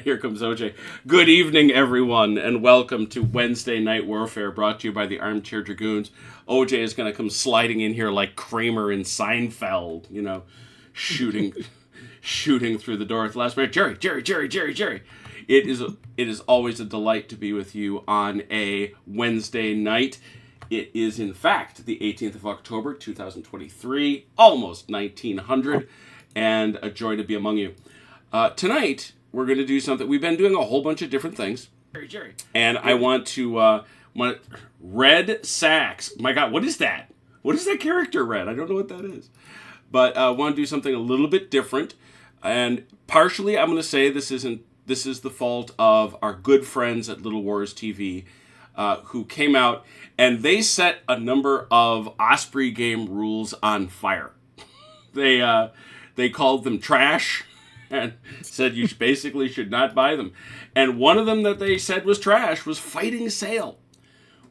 Here comes OJ. Good evening, everyone, and welcome to Wednesday Night Warfare, brought to you by the Armchair Dragoons. OJ is going to come sliding in here like Kramer in Seinfeld, shooting through the door at the last minute. Jerry. It is always a delight to be with you on a Wednesday night. It is, in fact, the 18th of October, 2023, almost 1900, and a joy to be among you. Tonight, we're going to do something. We've been doing a whole bunch of different things. Jerry. And I want to... Red Sax. My God, what is that? What is that character, Red? I don't know what that is. But I want to do something a little bit different. And partially, I'm going to say this is the fault of our good friends at Little Wars TV, who came out and they set a number of Osprey game rules on fire. They called them trash and said you basically should not buy them. And one of them that they said was trash was Fighting Sail,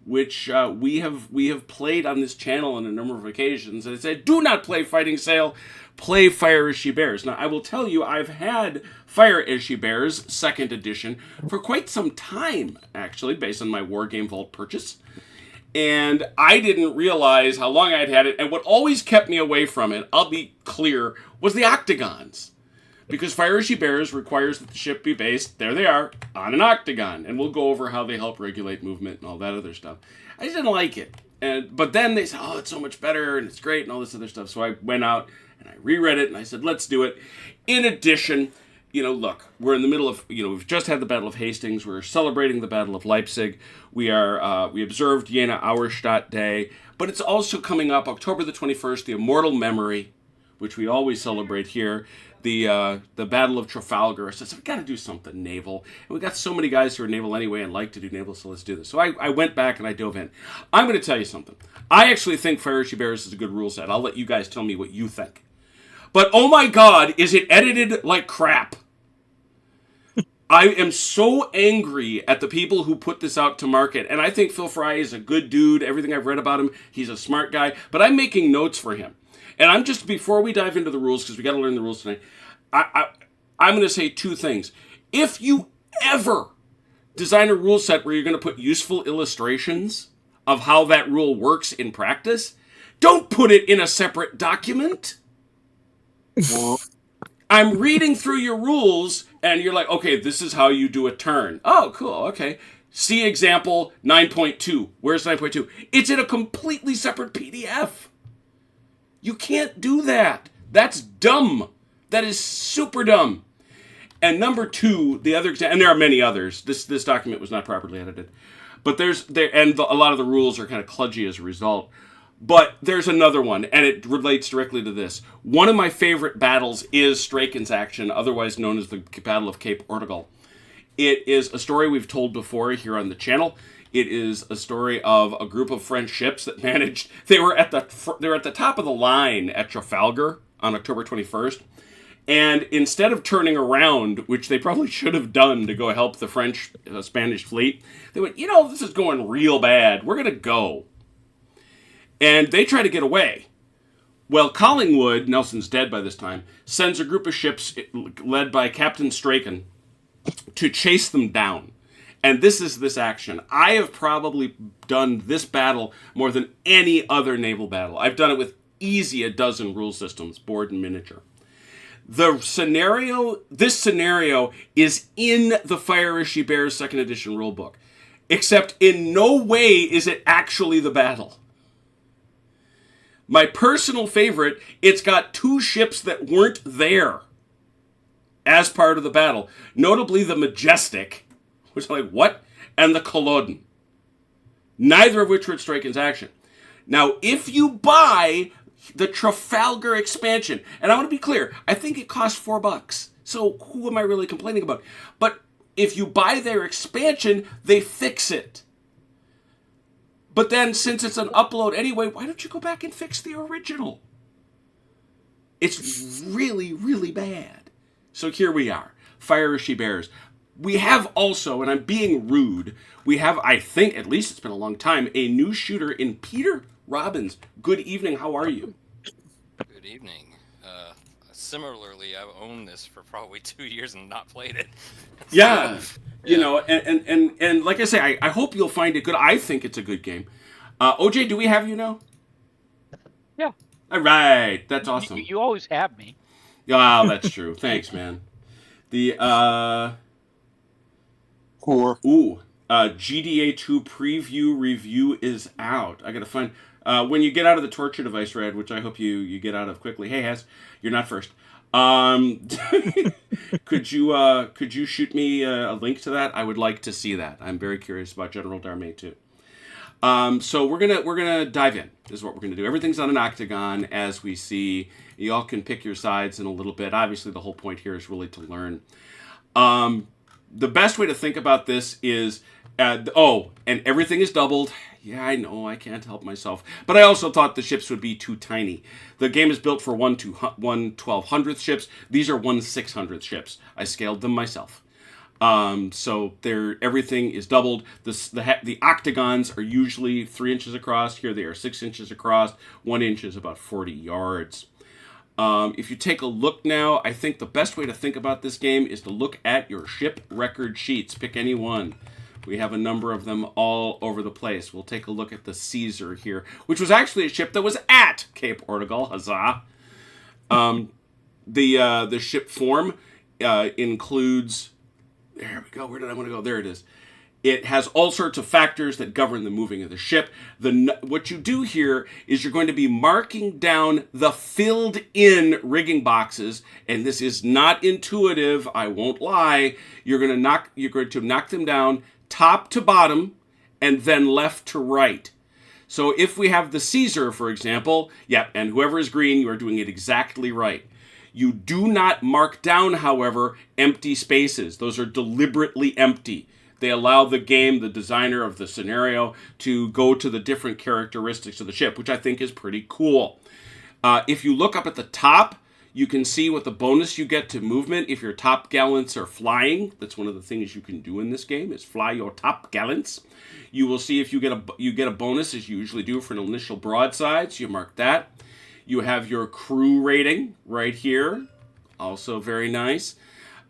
which we have played on this channel on a number of occasions. And it said, do not play Fighting Sail, play Fire As She Bears. Now, I will tell you, I've had Fire As She Bears 2nd edition for quite some time, actually, based on my War Game Vault purchase. And I didn't realize how long I'd had it. And what always kept me away from it, I'll be clear, was the octagons. Because Fire As She Bears requires that the ship be based, there they are, on an octagon. And we'll go over how they help regulate movement and all that other stuff. I just didn't like it. But then they said, oh, it's so much better and it's great and all this other stuff. So I went out and I reread it and I said, let's do it. In addition, look, we're in the middle of, we've just had the Battle of Hastings. We're celebrating the Battle of Leipzig. We observed Jena Auerstadt Day. But it's also coming up October the 21st, the Immortal Memory, which we always celebrate here. The Battle of Trafalgar. So we got to do something naval. And we got so many guys who are naval anyway and like to do naval, so let's do this. So I went back and I dove in. I'm going to tell you something. I actually think Fire As She Bears is a good rule set. I'll let you guys tell me what you think. But oh my God, is it edited like crap? I am so angry at the people who put this out to market. And I think Phil Fry is a good dude. Everything I've read about him, he's a smart guy. But I'm making notes for him. And I'm just, before we dive into the rules, because we got to learn the rules tonight, I'm going to say two things. If you ever design a rule set where you're going to put useful illustrations of how that rule works in practice, don't put it in a separate document. I'm reading through your rules, and you're like, okay, this is how you do a turn. Oh, cool, okay. See example 9.2. Where's 9.2? It's in a completely separate PDF. You can't do that. That's dumb. That is super dumb. And number two, the other example, and there are many others. This document was not properly edited, but a lot of the rules are kind of kludgy as a result. But there's another one, and it relates directly to this. One of my favorite battles is Strachan's action, otherwise known as the Battle of Cape Ortegal. It is a story we've told before here on the channel. It is a story of a group of French ships that managed. They were at the top of the line at Trafalgar on October 21st, and instead of turning around, which they probably should have done to go help the Spanish fleet, they went, this is going real bad. We're gonna go, and they try to get away. Well, Collingwood, Nelson's dead by this time, sends a group of ships led by Captain Strachan to chase them down. And this is this action. I have probably done this battle more than any other naval battle. I've done it with easy a dozen rule systems, board and miniature. This scenario is in the Fire As She Bears 2nd edition rulebook. Except in no way is it actually the battle. My personal favorite, it's got 2 ships that weren't there as part of the battle. Notably the Majestic, which is like, what? And the Culloden. Neither of which were at Strachan's action. Now, if you buy the Trafalgar expansion, and I want to be clear, I think it costs $4. So who am I really complaining about? But if you buy their expansion, they fix it. But then, since it's an upload anyway, why don't you go back and fix the original? It's really, really bad. So here we are. Fire As She Bears. We have also, and I'm being rude, we have, I think, at least it's been a long time, a new shooter in Peter Robbins. Good evening, how are you? Good evening. Similarly, I've owned this for probably 2 years and not played it. Yeah, So, you yeah. know, and like I say, I hope you'll find it good. I think it's a good game. OJ, do we have you now? Yeah, All right, that's you, awesome. you always have me. Ah, that's true. Thanks, man. The Or ooh, GDA 2 preview review is out. I gotta find when you get out of the torture device, Red, which I hope you get out of quickly. Hey, Hess, you're not first. Um, could you shoot me a link to that? I would like to see that. I'm very curious about General Darmay too. So we're gonna dive in. This is what we're gonna do. Everything's on an octagon, as we see. You all can pick your sides in a little bit. Obviously, the whole point here is really to learn. The best way to think about this is, and everything is doubled. Yeah, I know, I can't help myself. But I also thought the ships would be too tiny. The game is built for 1/1200th ships. These are 1/600th ships. I scaled them myself. So everything is doubled. The octagons are usually 3 inches across. Here they are 6 inches across. 1 inch is about 40 yards. If you take a look now, I think the best way to think about this game is to look at your ship record sheets. Pick any one. We have a number of them all over the place. We'll take a look at the Caesar here, which was actually a ship that was at Cape Ortegal. Huzzah! The ship form includes. There we go. Where did I want to go? There it is. It has all sorts of factors that govern the moving of the ship. What you do here is you're going to be marking down the filled-in rigging boxes, and this is not intuitive. I won't lie. You're going to knock them down top to bottom, and then left to right. So if we have the Caesar, for example, and whoever is green, you are doing it exactly right. You do not mark down, however, empty spaces. Those are deliberately empty. They allow the game, the designer of the scenario, to go to the different characteristics of the ship, which I think is pretty cool. If you look up at the top, you can see what the bonus you get to movement if your top gallants are flying. That's one of the things you can do in this game, is fly your top gallants. You will see if you get a bonus, as you usually do for an initial broadside, so you mark that. You have your crew rating right here, also very nice.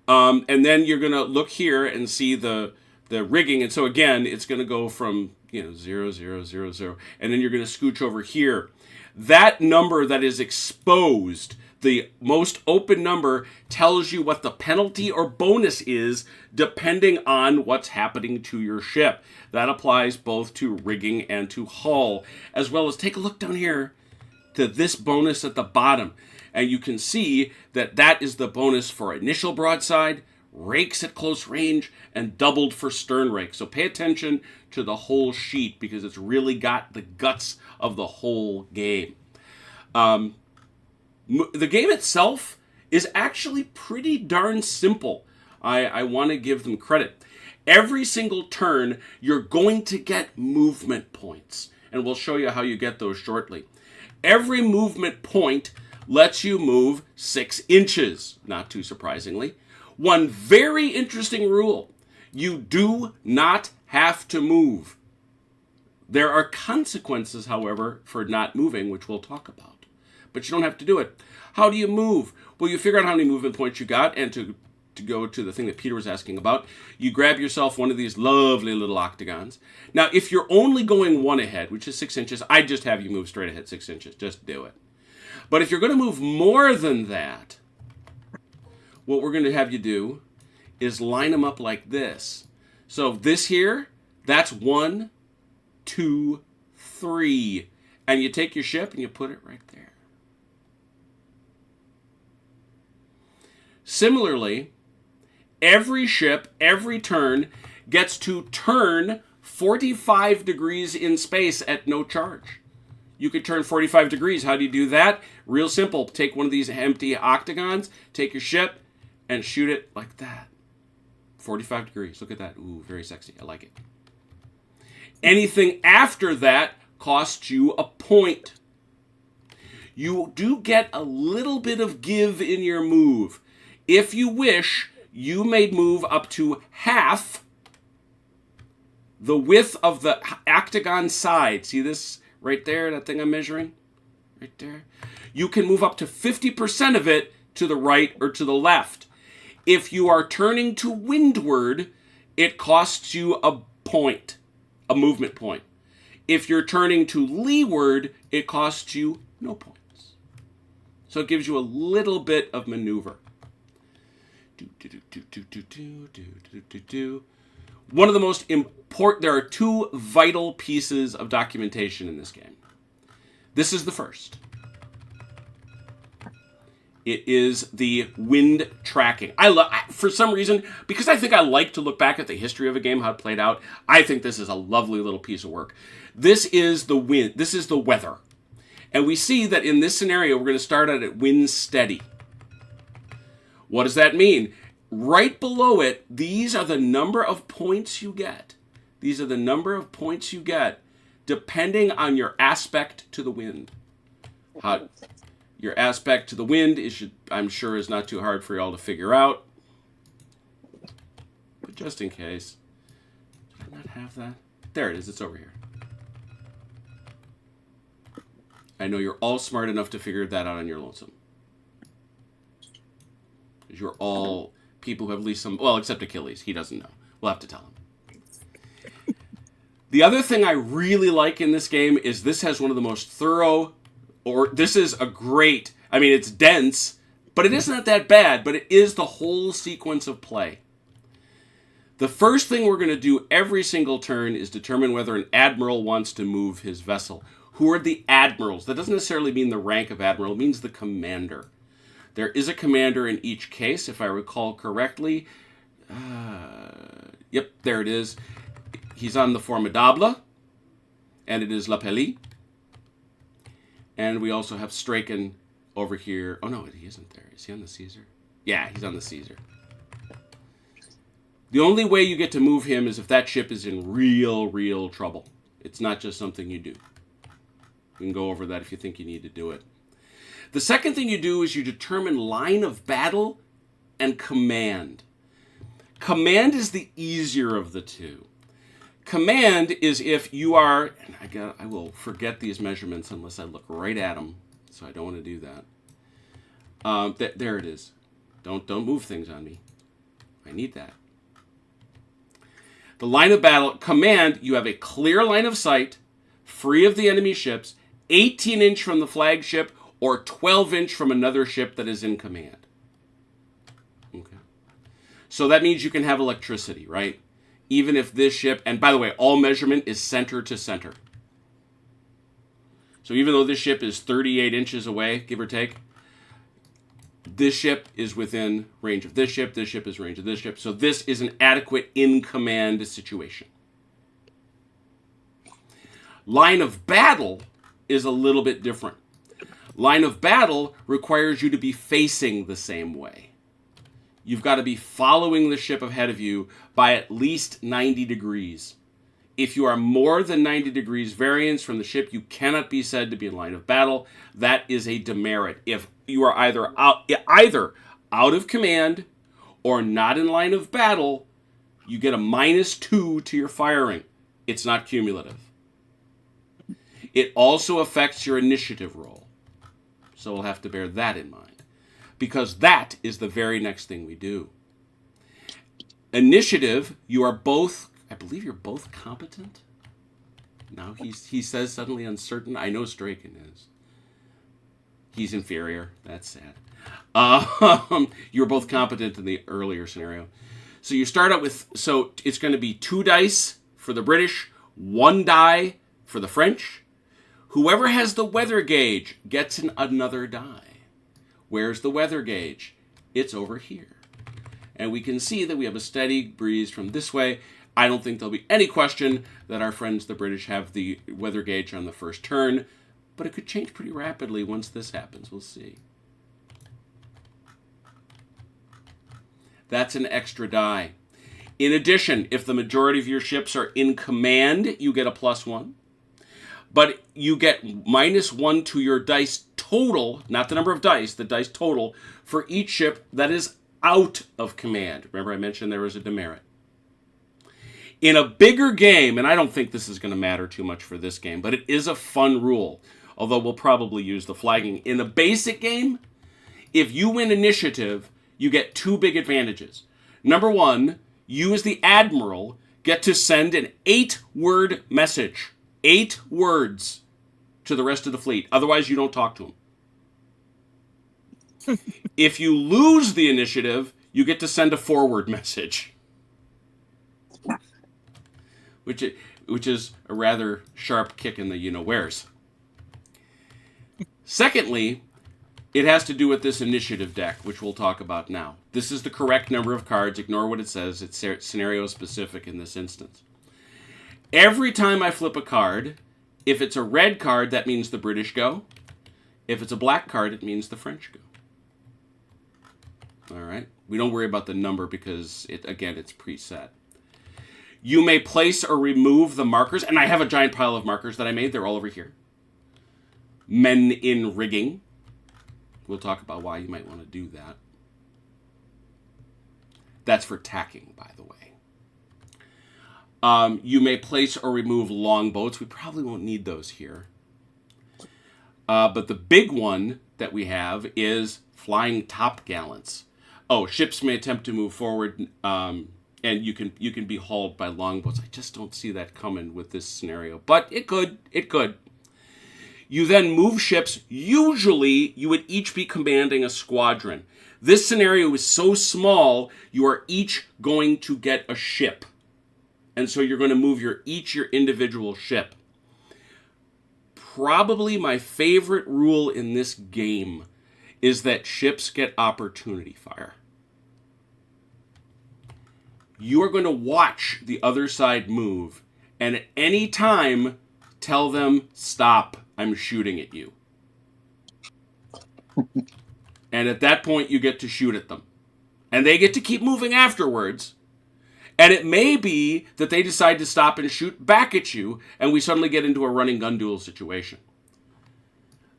And then you're going to look here and see the rigging. And so again, it's going to go from 0, 0, 0, 0, and then you're going to scooch over here. That number that is exposed, the most open number, tells you what the penalty or bonus is depending on what's happening to your ship. That applies both to rigging and to hull, as well as take a look down here to this bonus at the bottom. And you can see that is the bonus for initial broadside, rakes at close range, and doubled for stern rake. So pay attention to the whole sheet because it's really got the guts of the whole game. The game itself is actually pretty darn simple. I want to give them credit. Every single turn, you're going to get movement points, and we'll show you how you get those shortly. Every movement point lets you move 6 inches, not too surprisingly. One very interesting rule: you do not have to move. There are consequences, however, for not moving, which we'll talk about. But you don't have to do it. How do you move? Well, you figure out how many movement points you got, and to go to the thing that Peter was asking about, you grab yourself one of these lovely little octagons. Now, if you're only going one ahead, which is 6 inches, I'd just have you move straight ahead 6 inches. Just do it. But if you're going to move more than that, what we're going to have you do is line them up like this. So this here, that's 1, 2, 3. And you take your ship and you put it right there. Similarly, every ship, every turn, gets to turn 45 degrees in space at no charge. You could turn 45 degrees. How do you do that? Real simple. Take one of these empty octagons, take your ship, and shoot it like that. 45 degrees. Look at that. Ooh, very sexy. I like it. Anything after that costs you a point. You do get a little bit of give in your move. If you wish, you may move up to half the width of the octagon side. See this right there, that thing I'm measuring? Right there. You can move up to 50% of it to the right, or to the left. If you are turning to windward, it costs you a point, a movement point. If you're turning to leeward, it costs you no points. So it gives you a little bit of maneuver. One of the most important, there are two vital pieces of documentation in this game. This is the first. It is the wind tracking. For some reason, because I think I like to look back at the history of a game, how it played out, I think this is a lovely little piece of work. This is the wind. This is the weather. And we see that in this scenario, we're going to start out at wind steady. What does that mean? Right below it, these are the number of points you get. These are the number of points you get depending on your aspect to the wind. Your aspect to the wind I'm sure is not too hard for y'all to figure out. But just in case. Did I not have that? There it is. It's over here. I know you're all smart enough to figure that out on your lonesome. Because you're all people who have at least some... Well, except Achilles. He doesn't know. We'll have to tell him. The other thing I really like in this game is this has one of the most thorough... This is a great... I mean, it's dense, but it isn't that bad, but it is the whole sequence of play. The first thing we're going to do every single turn is determine whether an admiral wants to move his vessel. Who are the admirals? That doesn't necessarily mean the rank of admiral. It means the commander. There is a commander in each case, if I recall correctly. Yep, there it is. He's on the Formidable, and it is La Pelle. And we also have Strachan over here. Oh, no, he isn't there. Is he on the Caesar? Yeah, he's on the Caesar. The only way you get to move him is if that ship is in real trouble. It's not just something you do. You can go over that if you think you need to do it. The second thing you do is you determine line of battle and command. Command is the easier of the two. Command is if you are, and I will forget these measurements unless I look right at them, so I don't want to do that. There it is. Don't move things on me. I need that. The line of battle, command, you have a clear line of sight, free of the enemy ships, 18-inch from the flagship, or 12-inch from another ship that is in command. Okay. So that means you can have electricity, right? Even if this ship, and by the way, all measurement is center to center. So even though this ship is 38 inches away, give or take, this ship is within range of this ship is range of this ship. So this is an adequate in-command situation. Line of battle is a little bit different. Line of battle requires you to be facing the same way. You've got to be following the ship ahead of you by at least 90 degrees. If you are more than 90 degrees variance from the ship, you cannot be said to be in line of battle. That is a demerit. If you are either out of command or not in line of battle, you get a -2 to your firing. It's not cumulative. It also affects your initiative roll. So we'll have to bear that in mind, because that is the very next thing we do. Initiative, you are both, I believe you're both competent. Now he says suddenly uncertain. I know Strachan is. He's inferior. That's sad. You're both competent in the earlier scenario. So you start out with, so it's going to be 2 dice for the British, 1 die for the French. Whoever has the weather gauge gets another die. Where's the weather gauge? It's over here. And we can see that we have a steady breeze from this way. I don't think there'll be any question that our friends the British have the weather gauge on the first turn, but it could change pretty rapidly once this happens. We'll see. That's an extra die. In addition, if the majority of your ships are in command, you get a +1. But you get -1 to your dice total, not the number of dice, the dice total, for each ship that is out of command. Remember I mentioned there was a demerit. In a bigger game, and I don't think this is going to matter too much for this game, but it is a fun rule, although we'll probably use the flagging. In a basic game, If you win initiative, you get 2 big advantages. Number 1, you as the admiral get to send an 8-word message. 8 words to the rest of the fleet. Otherwise, you don't talk to them. If you lose the initiative, you get to send a 4-word message. Which is a rather sharp kick in the you-know-wheres. Secondly, it has to do with this initiative deck, which we'll talk about now. This is the correct number of cards. Ignore what it says. It's scenario-specific in this instance. Every time I flip a card, if it's a red card, that means the British go. If it's a black card, it means the French go. All right? We don't worry about the number because, it's preset. You may place or remove the markers, and I have a giant pile of markers that I made. They're all over here. Men in rigging. We'll talk about why you might want to do that. That's for tacking, by the way. You may place or remove longboats. We probably won't need those here. But the big one that we have is flying topgallants. Oh, ships may attempt to move forward, and you can be hauled by longboats. I just don't see that coming with this scenario, but it could. It could. You then move ships. Usually, you would each be commanding a squadron. This scenario is so small, you are each going to get a ship. And so you're going to move your individual ship. Probably my favorite rule in this game is that ships get opportunity fire. You are going to watch the other side move, and at any time, tell them, stop, I'm shooting at you. And at that point, you get to shoot at them. And they get to keep moving afterwards. And it may be that they decide to stop and shoot back at you, and we suddenly get into a running gun duel situation.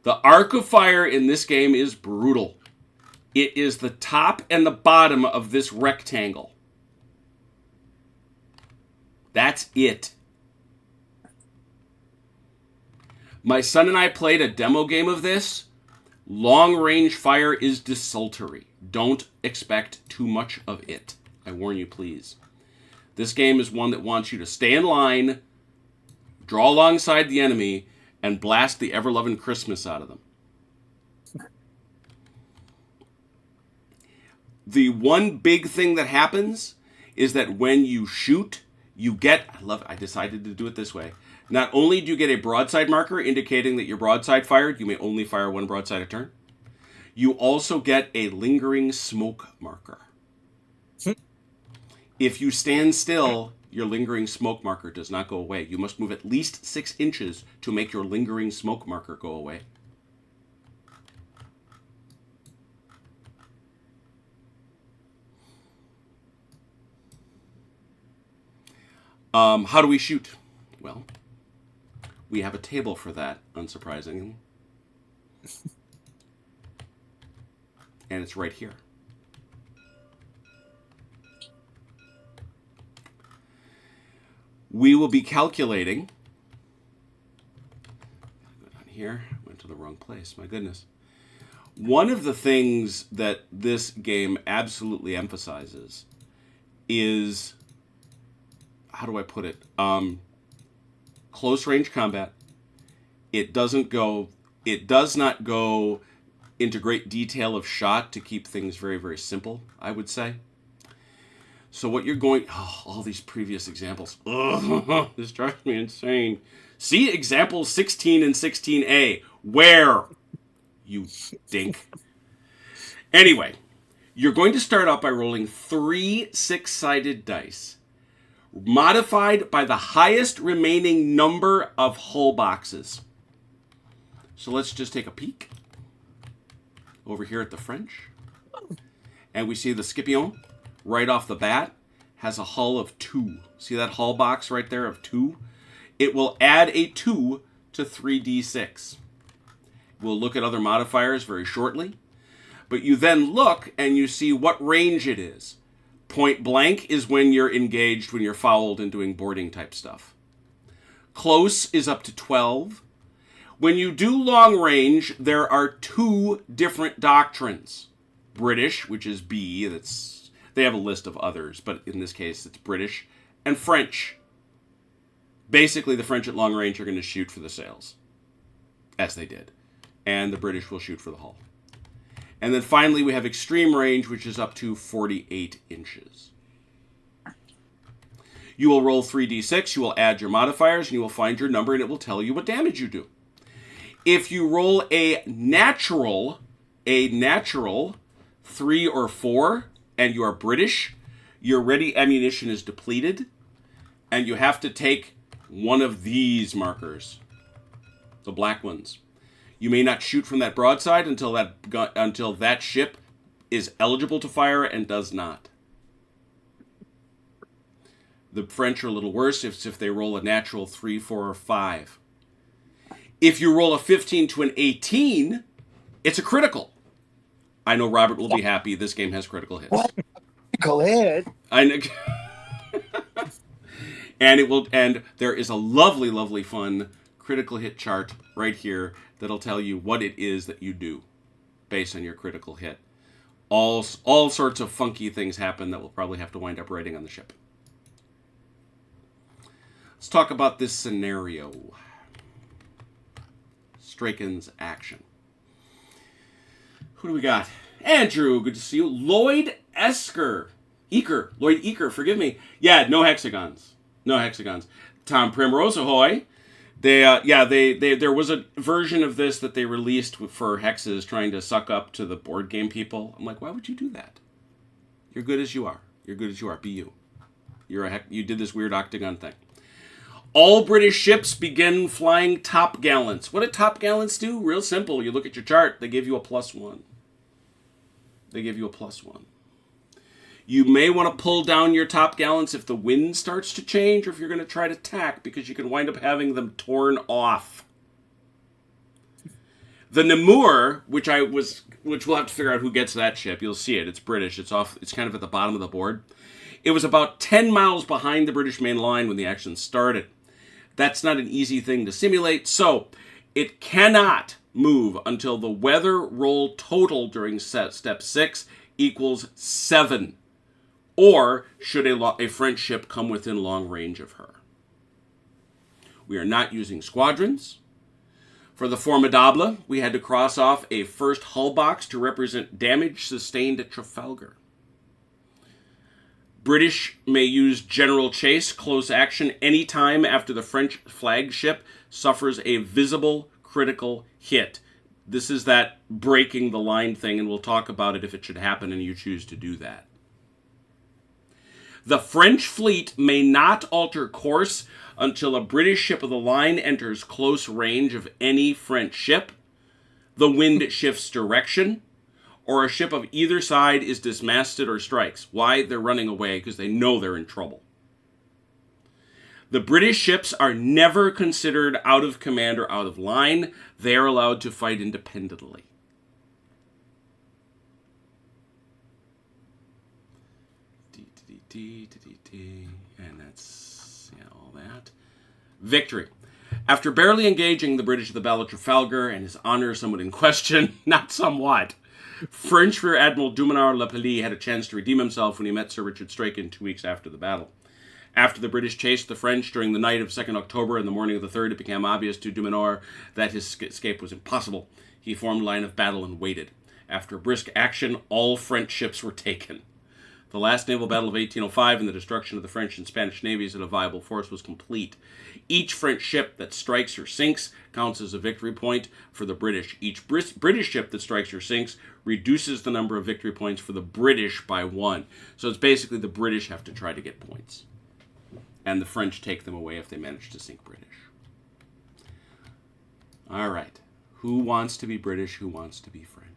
The arc of fire in this game is brutal. It is the top and the bottom of this rectangle. That's it. My son and I played a demo game of this. Long-range fire is desultory. Don't expect too much of it. I warn you, please. This game is one that wants you to stay in line, draw alongside the enemy, and blast the ever-loving Christmas out of them. The one big thing that happens is that when you shoot, you get... I decided to do it this way. Not only do you get a broadside marker indicating that your broadside fired, you may only fire one broadside a turn. You also get a lingering smoke marker. If you stand still, your lingering smoke marker does not go away. You must move at least 6 inches to make your lingering smoke marker go away. How do we shoot? Well, we have a table for that, unsurprisingly. And it's right here. We will be calculating. Go down here. Went to the wrong place. My goodness. One of the things that this game absolutely emphasizes is, how do I put it? Close range combat. It does not go into great detail of shot to keep things very, very simple, I would say. So what you're going... Oh, all these previous examples. Ugh, this drives me insane. See examples 16 and 16A. Where? You dink. Anyway, you're going to start out by rolling 3 6-sided dice, modified by the highest remaining number of hull boxes. So let's just take a peek. Over here at the French. And we see the Scipion, right off the bat, has a hull of 2. See that hull box right there of 2? It will add a 2 to 3d6. We'll look at other modifiers very shortly. But you then look and you see what range it is. Point blank is when you're engaged, when you're fouled and doing boarding type stuff. Close is up to 12. When you do long range, there are two different doctrines. British, which is B, they have a list of others, but in this case it's British, and French. Basically, the French at long range are going to shoot for the sails, as they did, and the British will shoot for the hull. And then finally, we have extreme range, which is up to 48 inches. You will roll 3d6, you will add your modifiers, and you will find your number, and it will tell you what damage you do. If you roll a natural 3 or 4, and you are British, your ready ammunition is depleted, and you have to take one of these markers, the black ones. You may not shoot from that broadside until that ship is eligible to fire and does not. The French are a little worse if they roll a natural 3, 4, or 5. If you roll a 15 to an 18, it's a critical. I know Robert will be happy. This game has critical hits. What? Critical hit? I know. And there is a lovely, lovely, fun critical hit chart right here that'll tell you what it is that you do based on your critical hit. All sorts of funky things happen that we'll probably have to wind up writing on the ship. Let's talk about this scenario. Strachan's action. Who do we got? Andrew, good to see you. Lloyd Eaker, forgive me. Yeah, no hexagons. Tom Primrose, ahoy. There was a version of this that they released for hexes trying to suck up to the board game people. I'm like, why would you do that? You're good as you are. Be you. You did this weird octagon thing. All British ships begin flying top gallants. What do top gallants do? Real simple. You look at your chart. They give you a +1. You may want to pull down your top gallants if the wind starts to change or if you're going to try to tack, because you can wind up having them torn off. The Namur, which we'll have to figure out who gets that ship. You'll see it. It's British. It's kind of at the bottom of the board. It was about 10 miles behind the British main line when the action started. That's not an easy thing to simulate, so it cannot move until the weather roll total during step 6 equals 7. Or should a French ship come within long range of her. We are not using squadrons. For the Formidable, we had to cross off a first hull box to represent damage sustained at Trafalgar. British may use general chase, close action, any time after the French flagship suffers a visible critical hit. This is that breaking the line thing, and we'll talk about it if it should happen and you choose to do that. The French fleet may not alter course until a British ship of the line enters close range of any French ship, the wind shifts direction, or a ship of either side is dismasted or strikes. Why? They're running away because they know they're in trouble. The British ships are never considered out of command or out of line. They are allowed to fight independently. And that's all that. Victory. After barely engaging the British at the Battle of Trafalgar and his honor somewhat in question, not somewhat, French Rear Admiral Dumont Lepellis had a chance to redeem himself when he met Sir Richard Strachan 2 weeks after the battle. After the British chased the French during the night of 2nd October and the morning of the 3rd, it became obvious to Dumont that his escape was impossible. He formed line of battle and waited. After brisk action, all French ships were taken. The last naval battle of 1805 and the destruction of the French and Spanish navies at a viable force was complete. Each French ship that strikes or sinks counts as a victory point for the British. Each British ship that strikes or sinks reduces the number of victory points for the British by 1. So it's basically the British have to try to get points. And the French take them away if they manage to sink British. All right. Who wants to be British? Who wants to be French?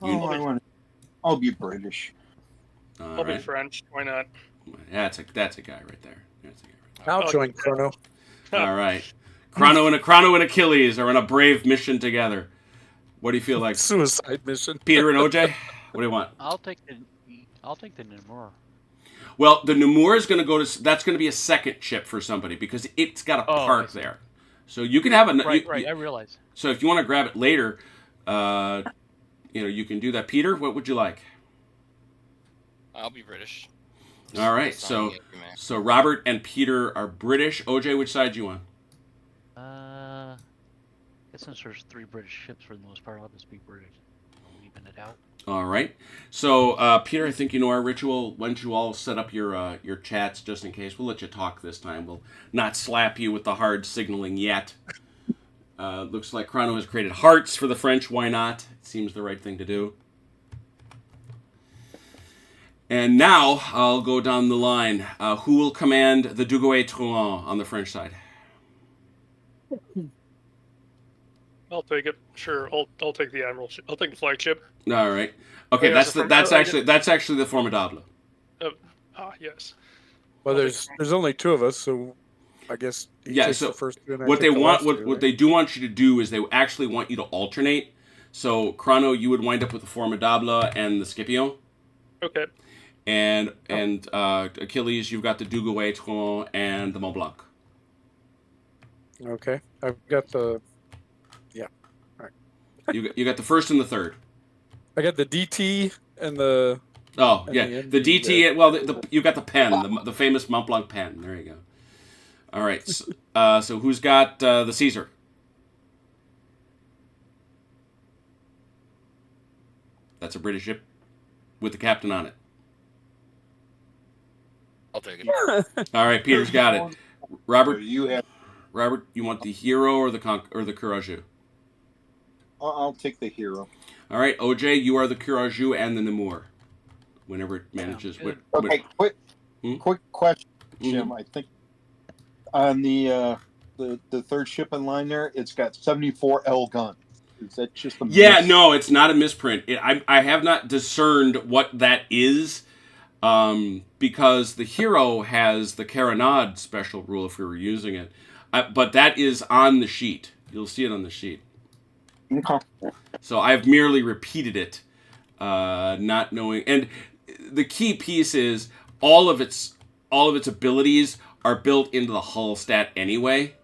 I'll be British. I'll be French. Why not? That's a guy right there. I'll join Chrono. All right. Chrono and Achilles are on a brave mission together. What do you feel like? Suicide mission. Peter and OJ? What do you want? I'll take the Namur. Well, the Namur is going to go to. That's going to be a second ship for somebody because it's got a park there. So you can have a. Right. I realize. So if you want to grab it later, you can do that. Peter, what would you like? I'll be British. All right. So Robert and Peter are British. OJ, which side do you want? Guess since there's 3 British ships for the most part, I'll just be British. I'll even it out. All right. So, Peter, I think you know our ritual. Why don't you all set up your chats just in case? We'll let you talk this time. We'll not slap you with the hard signaling yet. Looks like Chrono has created hearts for the French. Why not? It seems the right thing to do. And now I'll go down the line. Who will command the Duguay-Trouin on the French side? I'll take it. Sure, I'll take the admiral. I'll take the flagship. All right. Okay, that's actually the Formidable. Yes. Well, there's only 2 of us, so I guess So the first two and I what take they the want, last two, what they do want you to do is they actually want you to alternate. So Chrono, you would wind up with the Formidable and the Scipio. Okay. And Achilles, you've got the Duguay-Trouin and the Mont Blanc. Okay, I've got the. You got the first and the third. I got the DT and the. Oh, and yeah. The DT, yeah. well, you got the pen, the famous Mont Blanc pen. There you go. All right. So who's got the Caesar? That's a British ship with the captain on it. I'll take it. All right, Peter's got it. Robert, You want the Hero or the Courageux? I'll take the Hero. All right, OJ, you are the Courageux and the Namur. Whenever it manages. Okay, quick question, Jim. I think on the third ship in line there, it's got 74 guns. Is that just a Yeah, no, it's not a misprint. I have not discerned what that is, because the Hero has the Carronade special rule if we were using it. But that is on the sheet. You'll see it on the sheet. Okay. So I've merely repeated it, not knowing. And the key piece is all of its abilities are built into the hull stat anyway.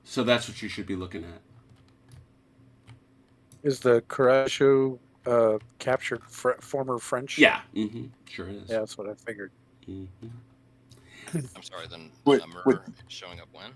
So that's what you should be looking at. Is the Courageux captured former French? Yeah, sure is. Yeah, that's what I figured. Mm-hmm. I'm sorry, then Wait. showing up when?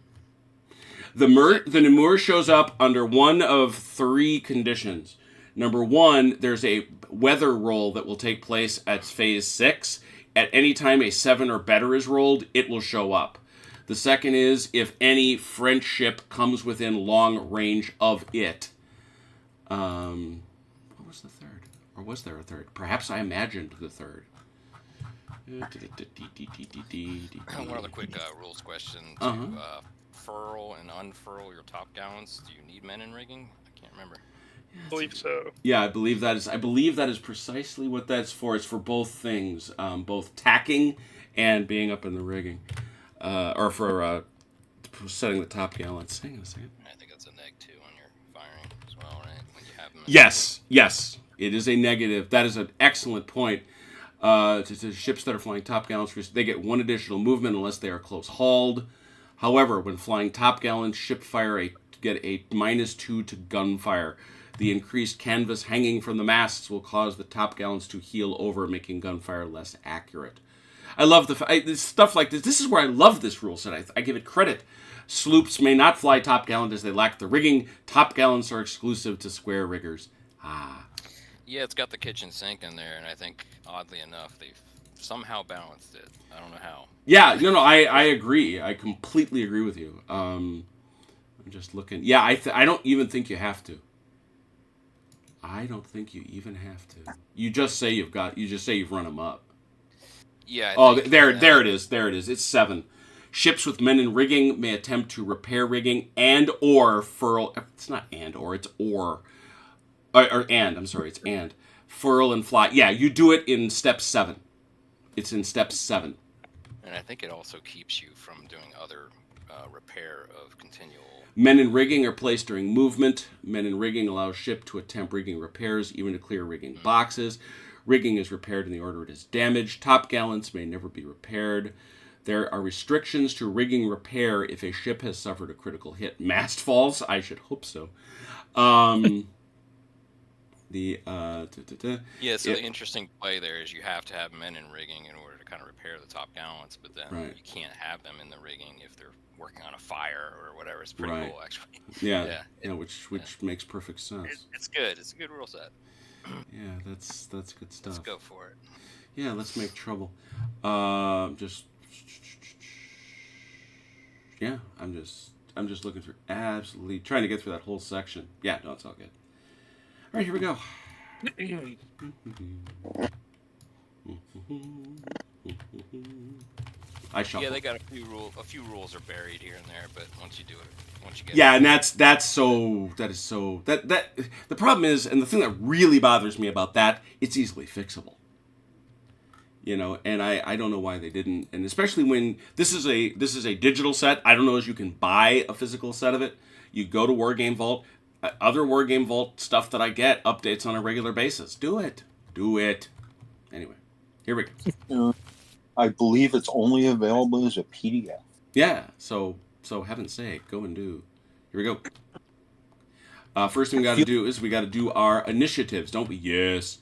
The Namur shows up under one of 3 conditions. Number 1, there's a weather roll that will take place at phase 6. At any time a 7 or better is rolled, it will show up. The second is if any French ship comes within long range of it. What was the third? Or was there a third? Perhaps I imagined the third. One other quick rules question. Uh-huh. To furl and unfurl your top gallants, do you need men in rigging? I can't remember. I believe so. Yeah, I believe that is precisely what that's for. It's for both things, both tacking and being up in the rigging, or for setting the top gallants. Hang on a second. I think that's a neg 2 on your firing as well, right? When you have them. Yes, it is a negative. That is an excellent point. To ships that are flying top gallants, they get 1 additional movement unless they are close hauled. However, when flying top gallants, ship fire get a -2 to gunfire. The increased canvas hanging from the masts will cause the top gallants to heel over, making gunfire less accurate. I love stuff like this. This is where I love this rule set. I give it credit. Sloops may not fly top gallant as they lack the rigging. Top gallants are exclusive to square riggers. Yeah, it's got the kitchen sink in there, and I think, oddly enough, they've somehow balanced it. I don't know how. Yeah, no, I agree. I completely agree with you. I'm just looking. Yeah, I don't even think you have to. I don't think you even have to. You just say you've run them up. Yeah. There it is. It's 7. Ships with men in rigging may attempt to repair rigging and or furl. It's not and or. It's or. Or and. I'm sorry. It's and. Furl and fly. Yeah, you do it in step 7. It's in step 7. And I think it also keeps you from doing other repair of continual. Men in rigging are placed during movement. Men in rigging allow ship to attempt rigging repairs, even to clear rigging boxes. Rigging is repaired in the order it is damaged. Top gallants may never be repaired. There are restrictions to rigging repair if a ship has suffered a critical hit. Mast falls? I should hope so. Yeah, so the interesting play there is you have to have men in rigging in order to kind of repair the top gallants, but then Right. you can't have them in the rigging if they're working on a fire or whatever. It's pretty Right. cool, actually. Yeah, which makes perfect sense. It's good. It's a good rule set. Yeah, that's good stuff. Let's go for it. Yeah, let's make trouble. Yeah, I'm just looking through, absolutely trying to get through that whole section. Yeah, no, it's all good. All right, here we go. I shuffle. Yeah, they got a few rules are buried here and there, but once you do it, once you get Yeah, it, and the problem is, and the thing that really bothers me about that, it's easily fixable. You know, and I don't know why they didn't, and especially when this is a digital set. I don't know if you can buy a physical set of it. You go to Wargame Vault, other Wargame Vault stuff that I get updates on a regular basis. Do it. Anyway, here we go. I believe it's only available as a PDF. Yeah, so heaven's sake, go and do. Here we go. First thing we got to do is we got to do our initiatives, don't we? Yes.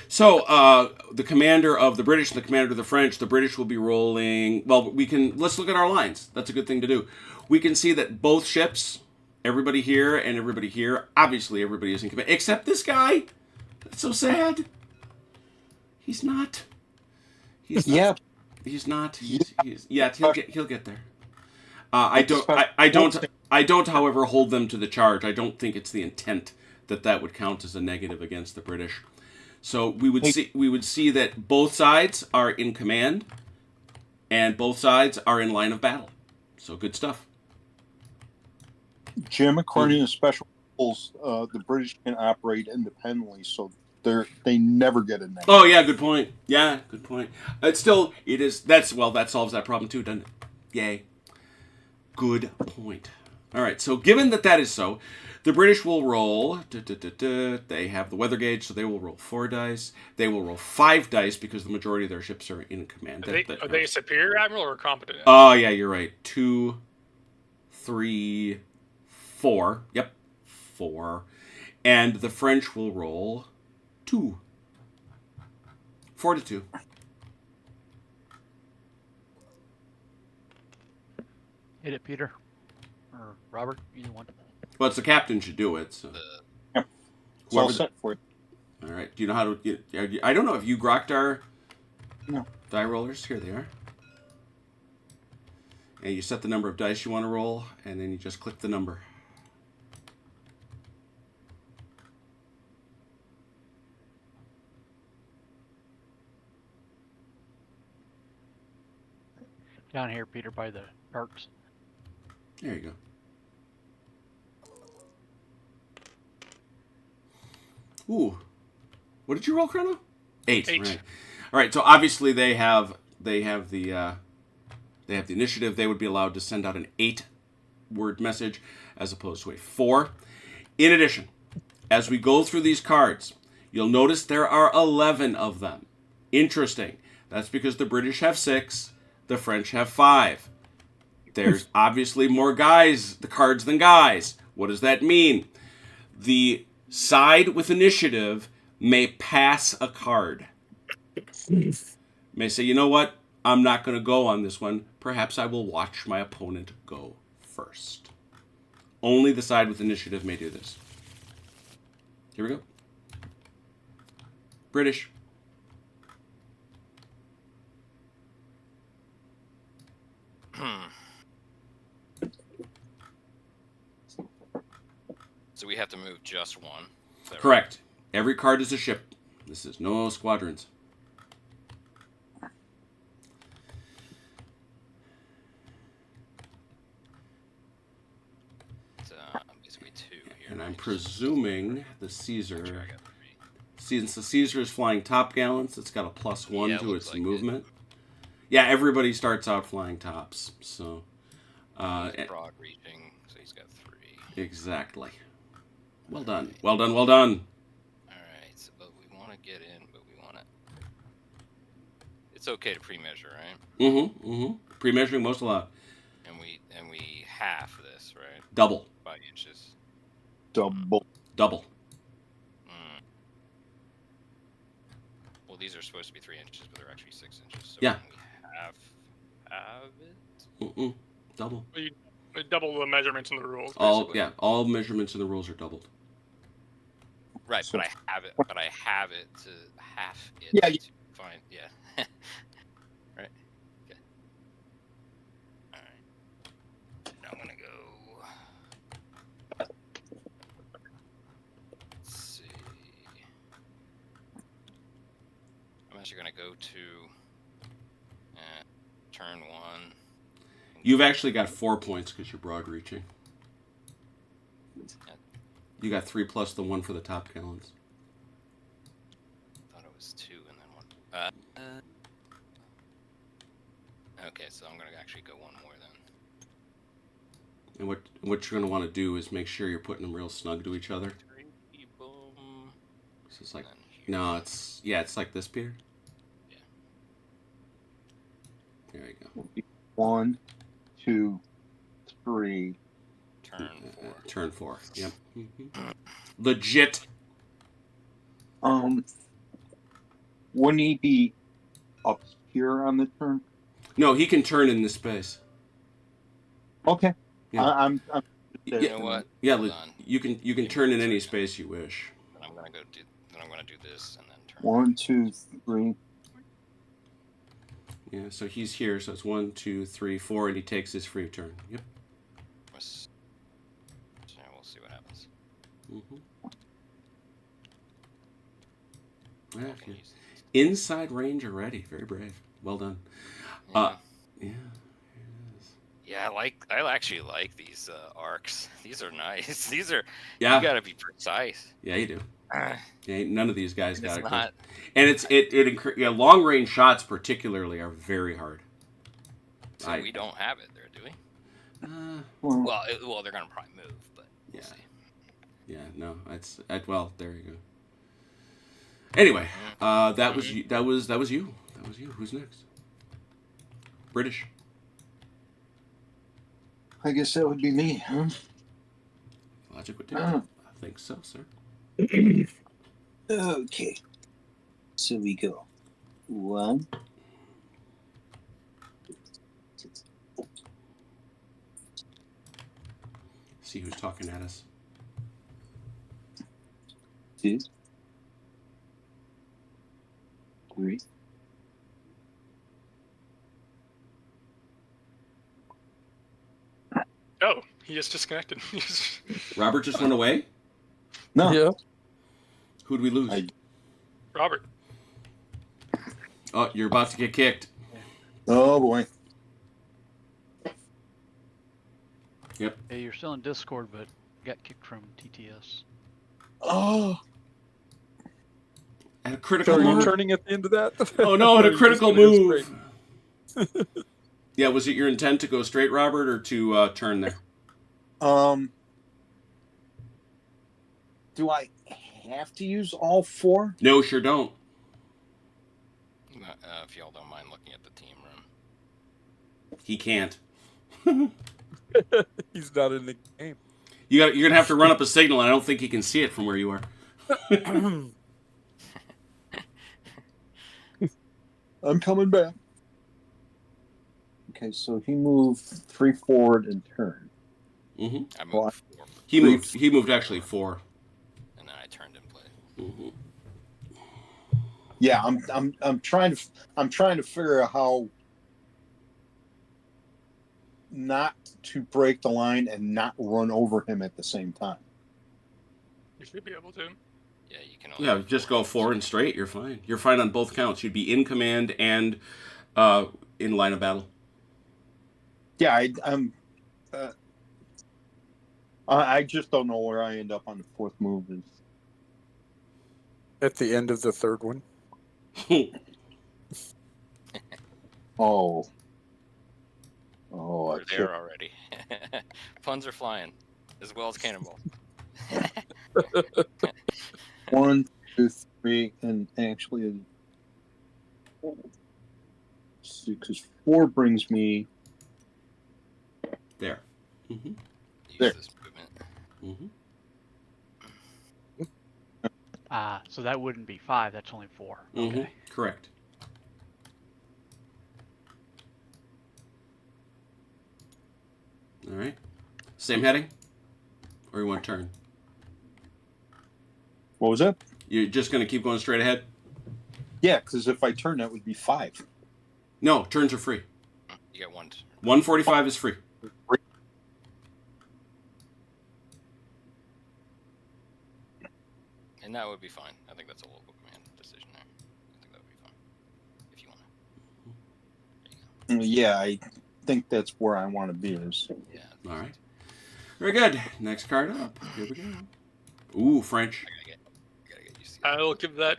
So the commander of the British and the commander of the French, the British will be rolling. Well, let's look at our lines. That's a good thing to do. We can see that both ships, everybody here and everybody here, obviously everybody is in command, except this guy. That's so sad. He's not. Yeah. He's not. He'll get there. I don't, however, hold them to the charge. I don't think it's the intent that would count as a negative against the British. So we would see that both sides are in command, and both sides are in line of battle. So good stuff. Jim, according to special rules, the British can operate independently, so they never get a negative. Oh yeah, good point. Yeah, good point. That solves that problem too, doesn't it? Yay. Good point. All right, so given that is so, the British will roll. They have the weather gauge, so they will roll 4 dice. They will roll 5 dice because the majority of their ships are in command. Are they superior admiral or competent? Oh yeah, you're right. 2, 3, 4. Yep, 4. And the French will roll 2. 4 to 2. Hit it, Peter. Or Robert, either one. Well, it's the captain should do it. So. It's all set for you. All right. Do you know how to? I don't know if you grokked our No. die rollers. Here they are. And you set the number of dice you want to roll, and then you just click the number. Down here, Peter, by the parks. There you go. Ooh. What did you roll, Chrono? 8. Right. All right. So obviously they have the initiative. They would be allowed to send out an 8-word message as opposed to a 4. In addition, as we go through these cards, you'll notice there are 11 of them. Interesting. That's because the British have 6, the French have 5. There's obviously more cards than guys. What does that mean? The side with initiative may pass a card. May say, you know what? I'm not going to go on this one. Perhaps I will watch my opponent go first. Only the side with initiative may do this. Here we go. British. So we have to move just one. Correct. Every card is a ship. This is no squadrons. It's basically 2 here. And I'm presuming the Caesar, Sure, I got 3. since the Caesar is flying top gallants, it's got a +1 Yeah, to looks its like movement. Yeah, everybody starts out flying tops. So, He's broad reaching, so he's got 3. exactly. Well done. Well done. Well done. Alright, so but we want to get in, but we want to It's okay to pre-measure, right? Pre-measuring most allowed. And we half this, right? Double. 5 inches. Double. Double. Mm. Well, these are supposed to be 3 inches, but they're actually 6 inches. So Yeah. can we have it? Double. We double the measurements in the rules. All Basically. all measurements in the rules are doubled. Right, So- but I have it. But I have it to half it. Yeah, To find. Yeah. Right. Okay. All right. Now I'm gonna go. Let's see. I'm actually gonna go to turn 1. You've actually got 4 points because you're broad reaching. You got 3 plus the 1 for the top gallons. Thought it was 2 and then 1. Okay, so I'm gonna actually go 1 more then. And what you're going to want to do is make sure you're putting them real snug to each other. 3, boom. So it's like, And then here. no, it's like this, Peter. Yeah. There you go. 1, 2, 3. Turn 4. Turn 4. Yep. Legit. Wouldn't he be up here on the turn? No, he can turn in this space. Okay. Yeah. I'm You know what? Yeah, Hold on. you can turn in any space you wish. Then I'm gonna do this and then turn. 1, 2, 3. Yeah, so he's here, so it's 1, 2, 3, 4, and he takes his free turn. Yep. Yeah, we'll see what happens. Yeah, Okay, use inside range already. Very brave. Well done. yeah. Yeah. Yeah, I actually like these arcs. These are nice. These are Yeah. You gotta be precise. Yeah, you do. Yeah, none of these guys got It's it. not. And long range shots particularly are very hard. So we don't have it there, do we? Well, they're gonna probably move, but we'll Yeah. see. Yeah, no, well, there you go. Anyway, that was you. That was you. Who's next? British. I guess that would be me, huh? Logic would take. I think so, sir. Okay. So we go. 1. See who's talking at us. 2, 3. Oh, he just disconnected. Robert just went away. No. Yeah. Who'd we lose? Robert. Oh, you're about to get kicked. Oh boy. Yep. Hey, you're still in Discord, but got kicked from TTS. Oh. At a So critical are you move. turning at the end of that? Oh no! At Or a are you critical just gonna go move. straight? Yeah, was it your intent to go straight, Robert, or to turn there? Do I have to use all 4? No, sure don't. If y'all don't mind looking at the team room. He can't. He's not in the game. You're gonna have to run up a signal. And I don't think he can see it from where you are. I'm coming back. Okay, so he moved 3 forward and turned. Mm-hmm. I moved Well, 4, He moved actually 4. and then I turned in play. Mm-hmm. Yeah, I'm trying to figure out how not to break the line and not run over him at the same time. You should be able to. Yeah, you can only Yeah, move just 4 go 4 and straight. You're fine. You're fine on both counts. You'd be in command and in line of battle. Yeah, I just don't know where I end up on the 4th move. At the end of the 3rd one. Oh, We're there already. Puns are flying, as well as cannonballs. 1, 2, 3, and actually, see, because 4 brings me. There. Mm-hmm. Use There. this movement. Mm-hmm. So that wouldn't be 5. That's only 4. Mm-hmm. Okay. Correct. All right. Same heading? Or you want to turn? What was that? You're just going to keep going straight ahead? Yeah, because if I turn, that would be 5. No, turns are free. You got 1. 145 is free. And that would be fine. I think that's a local command decision there. I think that would be fine. If you want to. There you go. Yeah, I think that's where I want to be. Yeah. All right. Very good. Next card up. Here we go. Ooh, French. I gotta get used to it. I'll give that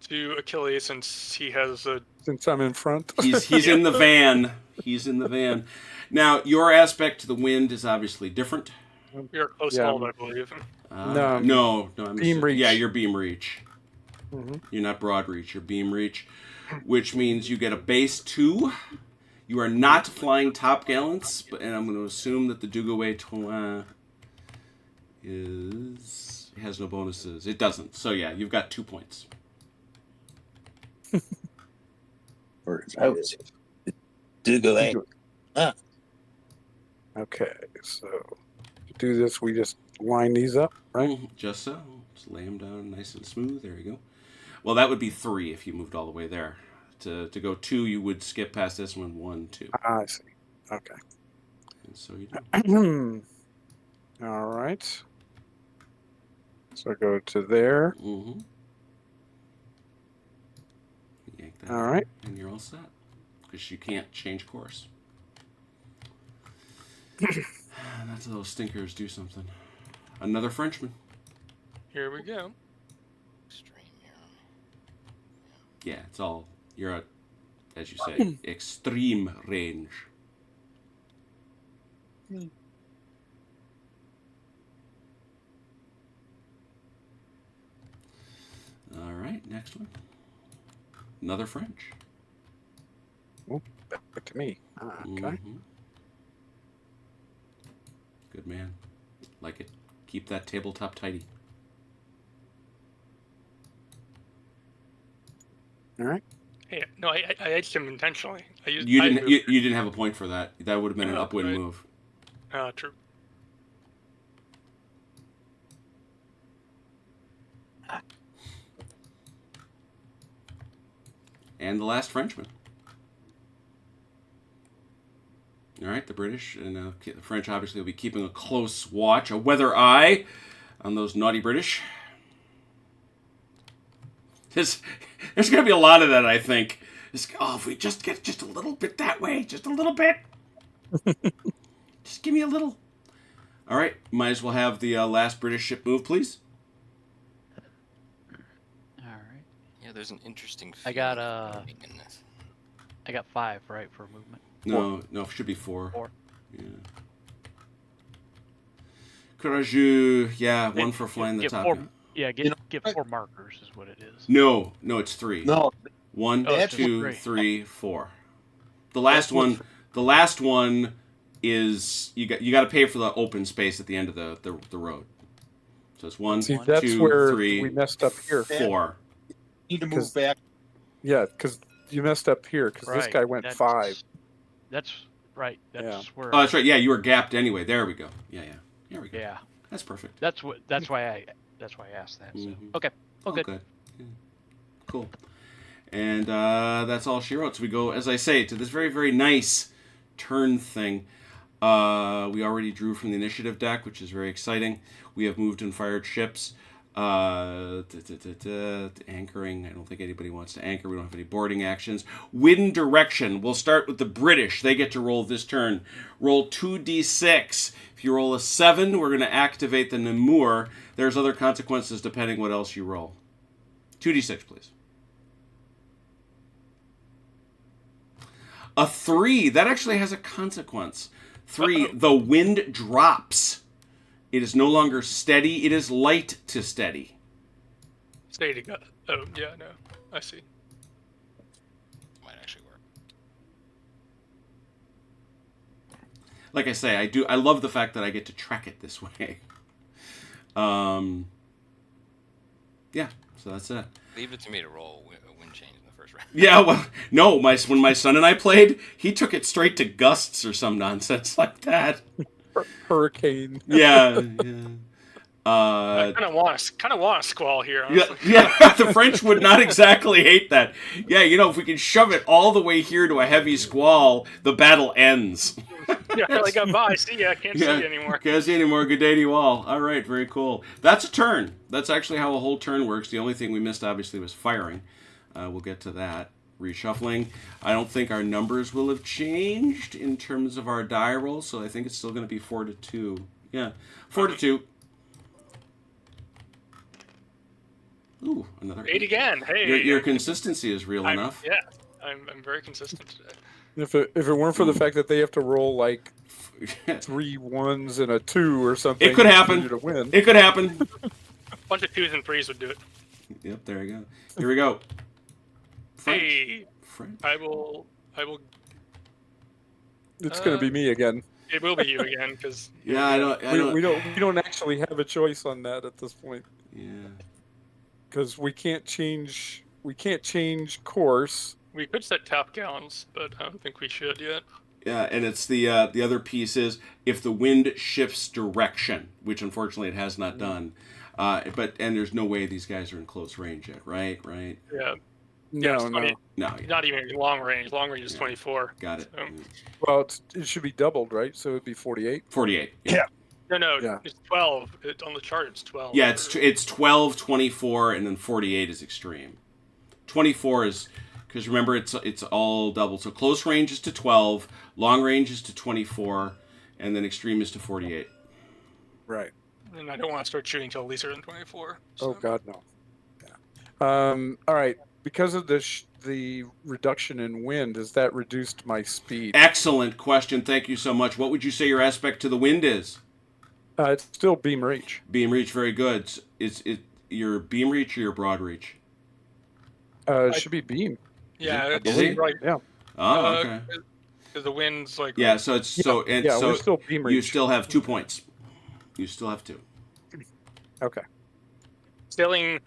to Achilles since he has a. Since I'm in front. He's in the van. He's in the van. Now, your aspect to the wind is obviously different. We are close Yeah. hold, I believe. No. I'm beam reach. Yeah, you're beam reach. Mhm. You're not broad reach. You're beam reach, which means you get a base 2. You are not flying top gallants, and I'm going to assume that the Dugaway Toin has no bonuses. It doesn't. So yeah, you've got 2 points. Or I was Dugaway. Okay, so to do this, we just line these up, right? Just so. Just lay them down nice and smooth. There you go. Well, that would be 3 if you moved all the way there. To go 2, you would skip past this one. 1, 2. I see. Okay. And so you do. All right. So go to there. Mm-hmm. Yank that All out, right. and you're all set. Because you can't change course. That's those stinkers do something. Another Frenchman. Here we go. Extreme here. Yeah, it's all, you're at, as you say, extreme range. All right, next one. Another French. Back to me. Okay. Mhm. Good man. Like it. Keep that tabletop tidy. All right. Hey, no, I edged him intentionally. I used. You I didn't. moved. You didn't have a point for that. That would have been an Oh, upwind right. move. True. And the last Frenchman. All right, the British and the French obviously will be keeping a close watch, a weather eye, on those naughty British. There's going to be a lot of that, I think. If we just get just a little bit that way, just a little bit. Just give me a little. All right, might as well have the last British ship move, please. All right. Yeah, there's an interesting. I got, feeling in this. I got 5, right, for movement. No, it should be 4. 4. Yeah. Courageux, yeah, 1 for flying the Get top. 4, yeah, You know, get 4 markers is what it is. No, it's 3. No, 1, Oh, it's just 2, 3. 3, 4. The last one is you got to pay for the open space at the end of the road. So it's 1, See, 2, that's where 3, we messed up here. 4. need to move 'Cause- back. Yeah, because you messed up here because this Right, guy went that's- 5. That's right. That's where. Oh, that's right. Yeah, you were gapped anyway. There we go. Yeah. There we go. Yeah, That's perfect. that's why I asked that. So. Mhm. Okay. Oh, Okay. good. Yeah. Cool. And that's all she wrote. So we go, as I say, to this very, very nice turn thing. We already drew from the initiative deck, which is very exciting. We have moved and fired ships. Anchoring. I don't think anybody wants to anchor. We don't have any boarding actions. Wind direction. We'll start with the British. They get to roll this turn. Roll 2d6. If you roll a 7, we're going to activate the Namur. There's other consequences depending what else you roll. 2d6, please. A 3. That actually has a consequence. 3. The wind drops. It is no longer steady. It is light to steady. Stay together. Oh, yeah, no. I see. Might actually work. like I say, I love the fact that I get to track it this way. Yeah, so that's it. Leave it to me to roll a wind change in the first round. Yeah, well, no, when my son and I played, he took it straight to gusts or some nonsense like that. Hurricane. Yeah. I kind of want a squall here. Honestly. Yeah, the French would not exactly hate that. Yeah, if we can shove it all the way here to a heavy squall, the battle ends. Yeah, like goodbye. See ya. Can't see you anymore. Can't see anymore. Good day to you all. All right, very cool. That's a turn. That's actually how a whole turn works. The only thing we missed, obviously, was firing. We'll get to that. Reshuffling. I don't think our numbers will have changed in terms of our die roll, so I think it's still going to be 4-2. Yeah, 4-2. Ooh, another 8 again. Hey, your consistency is real enough. Yeah, I'm very consistent today. If it weren't for the fact that they have to roll like 3 1s and a 2 or something, It could happen. to win. It could happen. A bunch of 2s and 3s would do it. Yep, there you go. Here we go. French. Hey, French. I will. It's going to be me again. It will be you again because. Yeah, I don't. We don't actually have a choice on that at this point. Yeah. Because we can't change course. We could set top gallons, but I don't think we should yet. Yeah, and it's the other piece is if the wind shifts direction, which unfortunately it has not done. And there's no way these guys are in close range yet, right? Right. Yeah. No. No. Not even long range. Long range is 24. Got it. So. Well, it should be doubled, right? So it'd be 48. 48. Yeah. No, Yeah. it's 12. On the chart, it's 12. Yeah, it's 12, 24, and then 48 is extreme. 24 is because remember it's all double. So close range is to 12, long range is to 24, and then extreme is to 48. Right. And I don't want to start shooting till lesser than 24. So. Oh God, no. Yeah. All right. Because of the reduction in wind, has that reduced my speed? Excellent question. Thank you so much. What would you say your aspect to the wind is? It's still beam reach. Beam reach, very good. Is it your beam reach or your broad reach? It should be beam. Yeah, Is it? right. Yeah. Oh, okay. Because the wind's like. Yeah, so it's so we're still beam reach. you still have 2 points. You still have 2. Okay. Sailing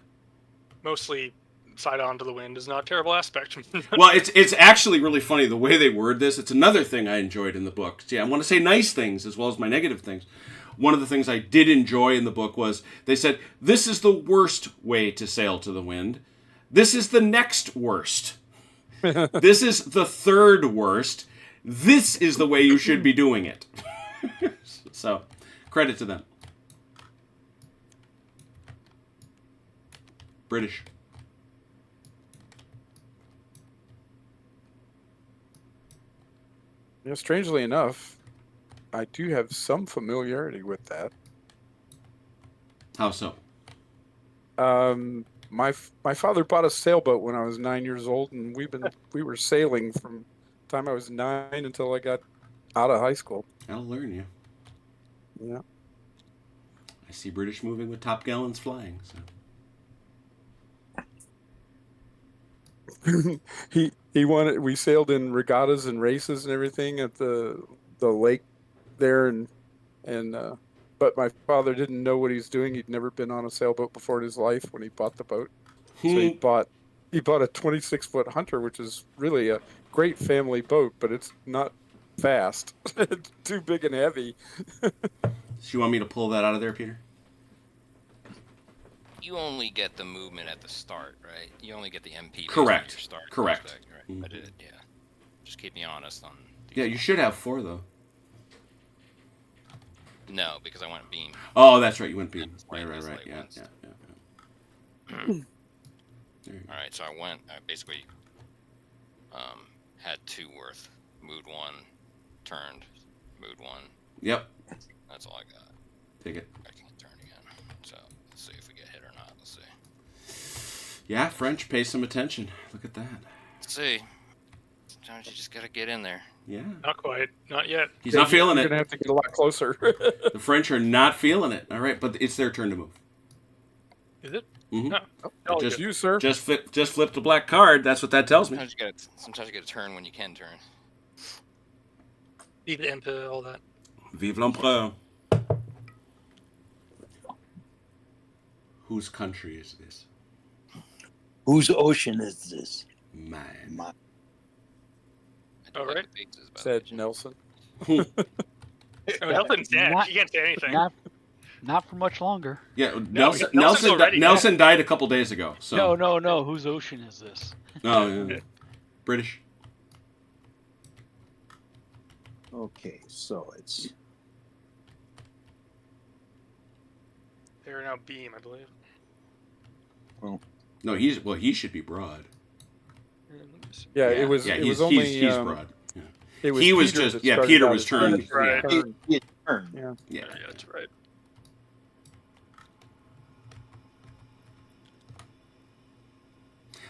mostly side on to the wind is not a terrible aspect. Well, it's actually really funny the way they word this. It's another thing I enjoyed in the book. See, I want to say nice things as well as my negative things. One of the things I did enjoy in the book was they said, this is the worst way to sail to the wind. This is the next worst. This is the third worst. This is the way you should be doing it. So, credit to them. British. Yeah, strangely enough, I do have some familiarity with that. How so? My father bought a sailboat when I was 9 years old, and we were sailing from the time I was 9 until I got out of high school. I'll learn you. Yeah. I see British moving with top gallons flying. So. We sailed in regattas and races and everything at the lake there, and but my father didn't know what he was doing. He'd never been on a sailboat before in his life when he bought the boat. So he bought a 26-foot Hunter, which is really a great family boat, but it's not fast. It's too big and heavy. So you want me to pull that out of there, Peter? You only get the movement at the start, right? You only get the MP. Correct. On your start Correct. aspect, right? I did, yeah. Just keep me honest on. Yeah, you should have 4 though. No, because I went beam. Oh, that's right. You went beam. Right. Light Yeah. ones. There you go. All right, so I basically had 2 worth. Mood 1, turned. Mood 1. Yep. That's all I got. Take it. I can't turn again. So let's see if we get hit or not. Let's see. Yeah, French, pay some attention. Look at that. Let's see. Sometimes you just gotta get in there. Yeah. Not quite. Not yet. He's not feeling You're it. gonna have to get a lot closer. The French are not feeling it. All right, but it's their turn to move. Is it? Mhm. No. Oh, Just- you, sir. Just flipped a black card. That's what that tells me. Sometimes you get a turn when you can turn. Need to into all that. Vive l'empereur. Whose country is this? Whose ocean is this? Mine. I do All like right. the pizzas, by the Said way. Nelson. Oh, Nelson's dead. Not- He can't say anything. Not for much longer. Yeah, Nelson's Nelson already dead. died a couple days ago. So. No. Whose ocean is this? Oh, yeah. British. Okay, so it's They are now beam, I believe. No, he should be broad. Let me see. Yeah, it was. Yeah, it he's was only. he's broad. Yeah. It was he was Peter just that yeah. started Peter out was as turned. Peter. Yeah, Right. it turned. Yeah. yeah. Yeah, that's right.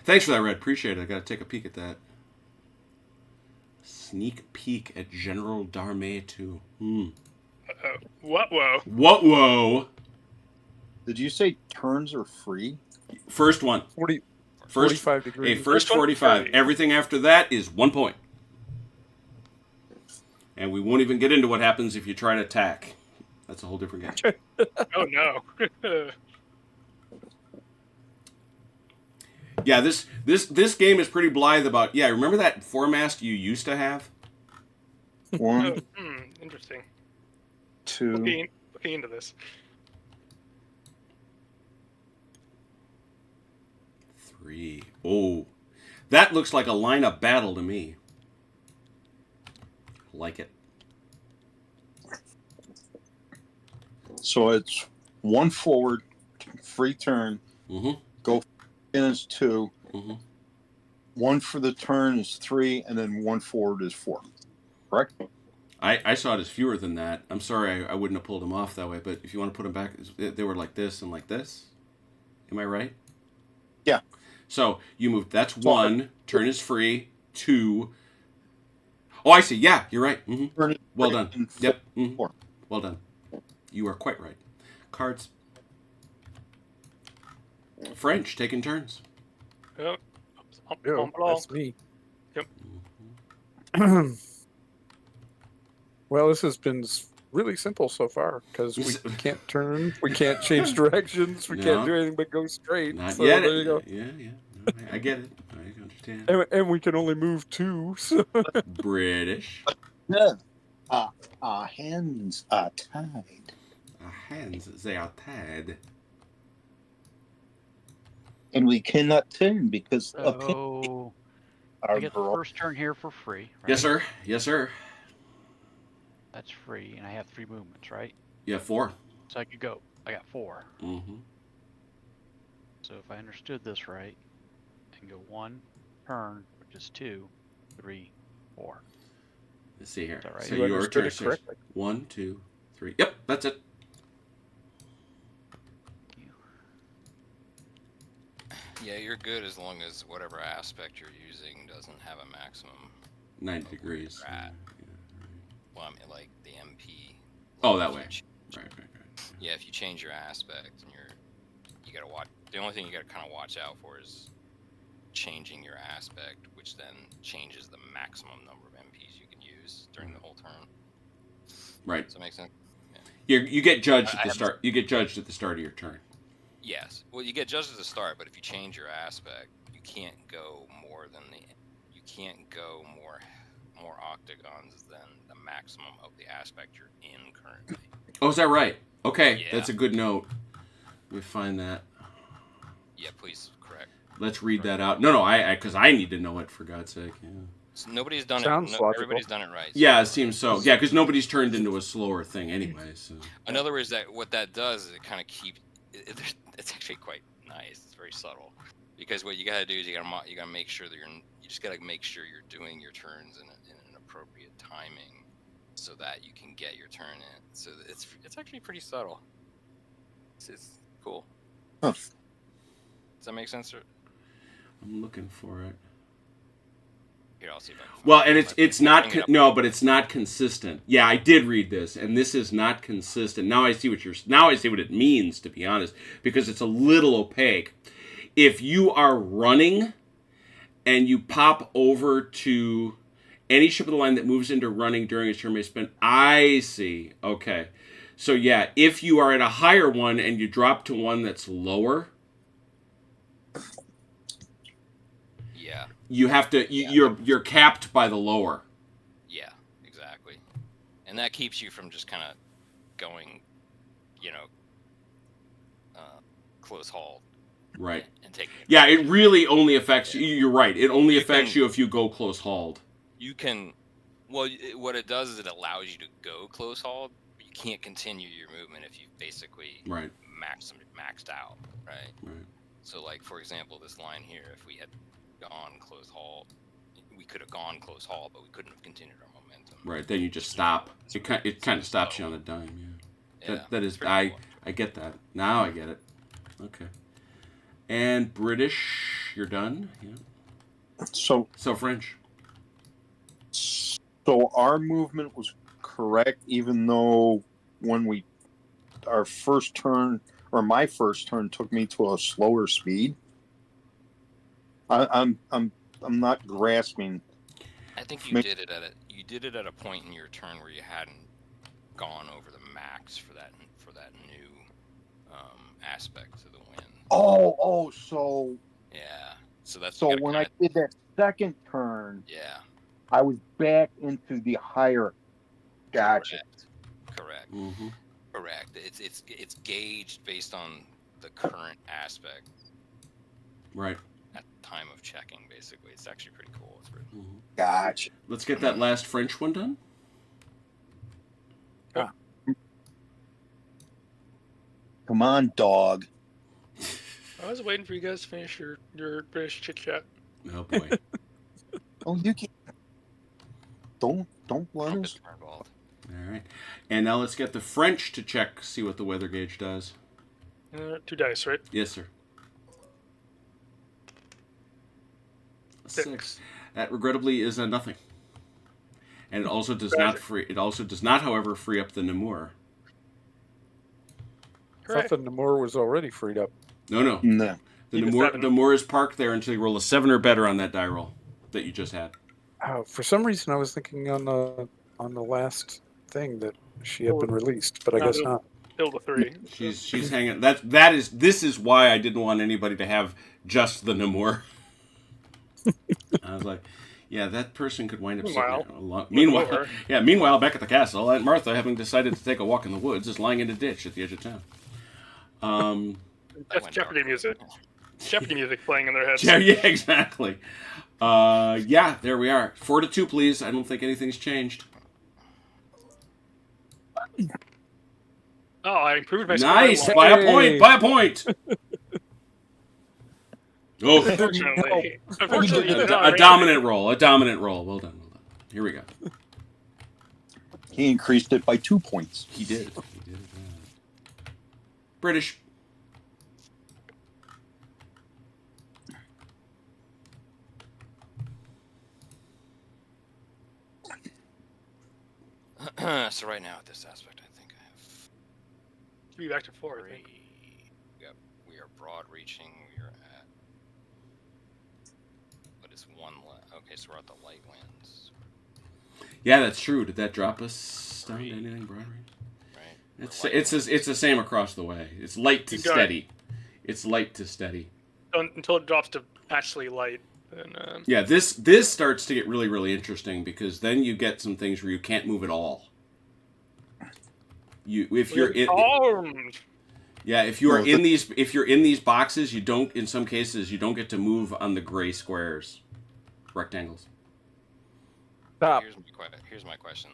Thanks for that, Red. Appreciate it. I got to take a peek at that. Sneak peek at General Darmay 2. Uh-oh. What? Whoa. What? Whoa! Did you say turns are free? First one. 40, First 45 Hey, degrees. first First one, 45. 30. Everything after that is 1 point. And we won't even get into what happens if you try to attack. That's a whole different game. Oh no. Yeah, this game is pretty blithe about. Yeah, remember that foremast you used to have? One, Interesting. two, Looking into this. 3. Oh, that looks like a lineup battle to me. Like it. so it's one forward, free turn. Mm-hmm. Go in is 2. Mm-hmm. One for the turn is 3, and then one forward is 4. Correct? I saw it as fewer than that. I'm sorry I wouldn't have pulled them off that way, but if you want to put them back, they were like this and like this. Am I right? Yeah. So you moved. That's 1. Turn is free. 2. Oh, I see. Yeah, you're right. Mm-hmm. Turn is Well free done. and Yep. Mhm. 4. Well done. You are quite right. Cards. French, taking turns. Oh. Yeah, that's me. Yep. Well, this has been really simple so far because we can't turn, we can't change directions, we No. can't do anything but go straight. Not so yet. there you go. Yeah. No, I get it. I understand. And we can only move 2. So. British. Yeah. Our hands are tied. Our hands, they are tied. And we cannot turn because of So our I get the girl. first turn here for free. Right? Yes, sir. Yes, sir. That's free, and I have 3 movements, right? Yeah, 4. So I could go. I got 4. Mm-hmm. So if I understood this right, I can go 1 turn, which is 2, 3, 4. Let's see here. Is that right? So You your understood turn it is correctly. 1, 2, 3. Yep, that's it. Yeah, you're good as long as whatever aspect you're using doesn't have a maximum. 90 degrees. Right. Well, I mean, like the MP. Oh, that if way. you ch- Right. Yeah, if you change your aspect and you gotta watch. The only thing you gotta kind of watch out for is changing your aspect, which then changes the maximum number of MPs you can use during the whole turn. Right. Does that make sense? You get judged I at the have- start. You get judged at the start of your turn. Yes. Well, you get judged at the start, but if you change your aspect, you can't go more than more octagons than the maximum of the aspect you're in currently. Oh, is that right? Okay, Yeah. that's a good note. Let me find that. Yeah, please correct. Let's read that out. No, because I need to know it for God's sake. Yeah. So nobody's done Sounds it. logical. Everybody's done it right. Yeah, it seems so. Yeah, because nobody's turned into a slower thing anyway. So. In other words, that what that does is it kind of keeps. It's actually quite nice. It's very subtle, because what you gotta do is you gotta make sure that you just gotta make sure you're doing your turns in an appropriate timing, so that you can get your turn in. So it's actually pretty subtle. It's cool. Huh. Does that make sense? Or I'm looking for it. here, I'll see if I can find Well, it. and it's not Bring it up. no, but it's not consistent. Yeah, I did read this, and this is not consistent. Now I see what it means, to be honest, because it's a little opaque. If you are running and you pop over to Any ship of the line that moves into running during its turn may spend. I see. Okay. So yeah, if you are at a higher one and you drop to one that's lower, Yeah. you have to. You're capped by the lower. Yeah. Exactly. And that keeps you from just kind of going, close haul. Right. And taking. Yeah, it really only affects you. You're right. It only affects you if you go close hauled. You can. Well, what it does is it allows you to go close hauled. But you can't continue your movement if you've basically Right. maxed out. Right. Right. So, like for example, this line here, if we had gone close haul, we could have gone close haul, but we couldn't have continued our momentum. Right. Then you just stop. It kind of stops you on a dime. Yeah. That is. I get that. Now I get it. Okay. And British, you're done. Yeah. So French. So our movement was correct, even though when our first turn, or my first turn, took me to a slower speed. I'm not grasping. I think you did it at a point in your turn where you hadn't gone over the max for that new aspect to the wind. So yeah. So that's so when I did that second turn, I was back into the higher. Gotcha. Correct. Mm-hmm. Correct. It's gauged based on the current aspect. Right. At the time of checking, basically, it's actually pretty cool. It's really Mm-hmm. Gotcha. Let's get that last French one done. Come on, dog. I was waiting for you guys to finish your British chit chat. Oh boy. You can. Don't let us. All right. And now let's get the French to check, see what the weather gauge does. 2 dice, right? Yes, sir. 6. That regrettably is a nothing. And it also does not however, free up the Namur. I thought the Namur was already freed up. No. The Namur is parked there until you roll a 7 or better on that die roll that you just had. For some reason, I was thinking on the last thing that she had been released, but I guess not. Still the 3. She's hanging. This is why I didn't want anybody to have just the Namur. I was like, yeah, that person could wind up Meanwhile, back at the castle, Aunt Martha, having decided to take a walk in the woods, is lying in a ditch at the edge of town. That's Jeopardy music. Jeopardy music playing in their heads. Yeah, exactly. There we are. 4-2, please. I don't think anything's changed. Oh, I improved my score. Nice, by a point. Oh, Unfortunately, a dominant roll. Well done. Here we go. He increased it by 2 points. He did. British. So right now at this aspect, I think I have. Be back to 4. I think. Yep, we are broad reaching. We are at. But it's 1 left. Okay, so we're at the light winds. Yeah, that's true. Did that drop us down to anything broad range? Right. It's the same across the way. It's light to steady. It's light to steady. Until it drops to actually light. Then, yeah, this starts to get really, really interesting because then you get some things where you can't move at all. If you're in these boxes, you don't. In some cases, you don't get to move on the gray squares, rectangles. Stop. Here's my question.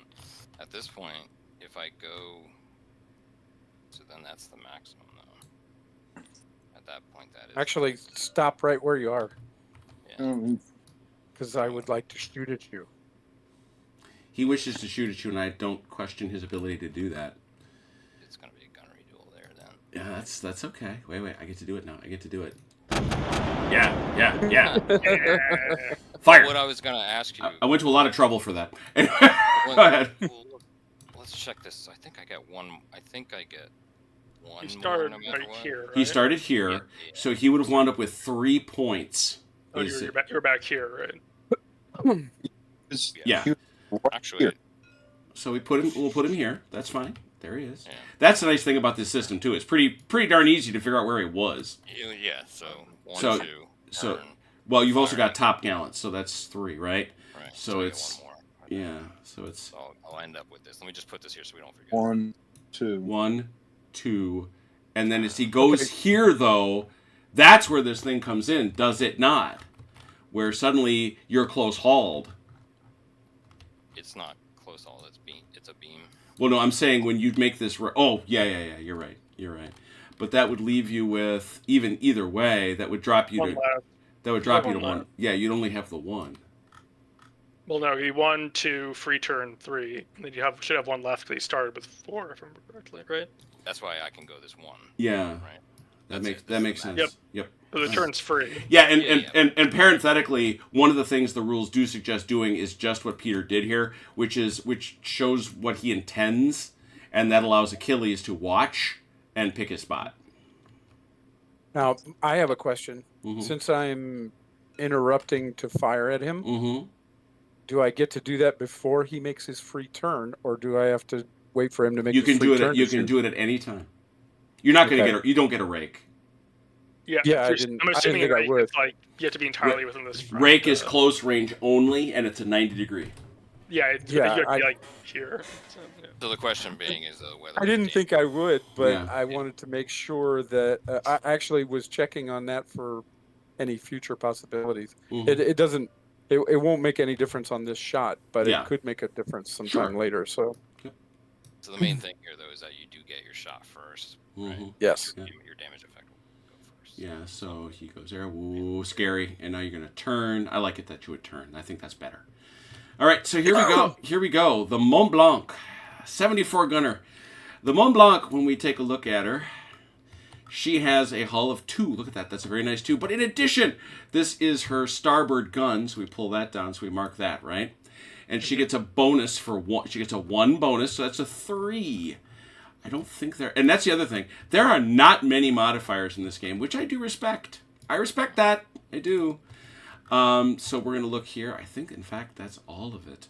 At this point, if I go, so then that's the maximum, though. At that point, that is. Actually, stop right where you are. Yeah. Because I would like to shoot at you. He wishes to shoot at you, and I don't question his ability to do that. It's going to be a gunnery duel there, then. Yeah, that's okay. Wait, I get to do it now. I get to do it. Yeah. Fire. What I was going to ask you... I went to a lot of trouble for that. Go ahead. Let's check this. I think I get one... He started right here, right? He started here, so he would have wound up with 3 points. Oh, you're back here, right? Yeah. He was right Actually, here. So we'll put him here. That's fine. There he is. Yeah. That's the nice thing about this system too. It's pretty darn easy to figure out where he was. yeah. So one, So- two, so- turn. Well, you've also Fire. got top gallants, so that's 3, right? Right. So I it's- get one more. Yeah. So it's So I'll end up with this. Let me just put this here so we don't forget. 1, 2. 1, 2, and then as he goes here, though, that's where this thing comes in, does it not? Where suddenly you're close hauled. It's not close all. It's a beam. Well, no, I'm saying when you make this. Oh, yeah. You're right. But that would leave you with either way. That would drop you One to. left. That would drop you to One 1. left. Yeah, you'd only have the 1. Well, no, he 1, 2, free turn 3. And then you should have one left because he started with 4, if I remember correctly, right? That's why I can go this one. Yeah, Right. that That's makes it. that This makes is sense. max. Yep. So the turn's free. Yeah, and, Yeah, and parenthetically, one of the things the rules do suggest doing is just what Peter did here, which shows what he intends, and that allows Achilles to watch and pick his spot. Now, I have a question. Mm-hmm. Since I'm interrupting to fire at him, Mm-hmm. do I get to do that before he makes his free turn, or do I have to wait for him to make You his can free do it. turn? You can do it at any time. You're not going to Okay. get. You don't get a rake. Yeah, Yeah, I I'm didn't assuming think I rake would. is like you have to be entirely within this. front, Rake is close range only, and it's a 90-degree. Yeah, Yeah, you have to I- be like here. So, yeah. So the question being is whether I didn't think I would, but Yeah. I wanted to make sure that I actually was checking on that for any future possibilities. Mhm. It doesn't. It won't make any difference on this shot, but Yeah. it could make a difference sometime later. So So the main thing here though is that you do get your shot first. Mhm. yes, Yeah. Your damage effect will go first. Yeah, so he goes there. Woo, scary. And now you're going to turn. I like it that you would turn. I think that's better. All right, so here we go. Here we go. The Mont Blanc, 74 gunner. The Mont Blanc, when we take a look at her, she has a hull of 2. Look at that. That's a very nice 2. But in addition, this is her starboard gun. So we pull that down. So we mark that, right? And she gets a bonus for 1. She gets a 1 bonus. So that's a 3. I don't think there... And that's the other thing. There are not many modifiers in this game, which I do respect. I respect that. I do. So we're going to look here. I think, in fact, that's all of it.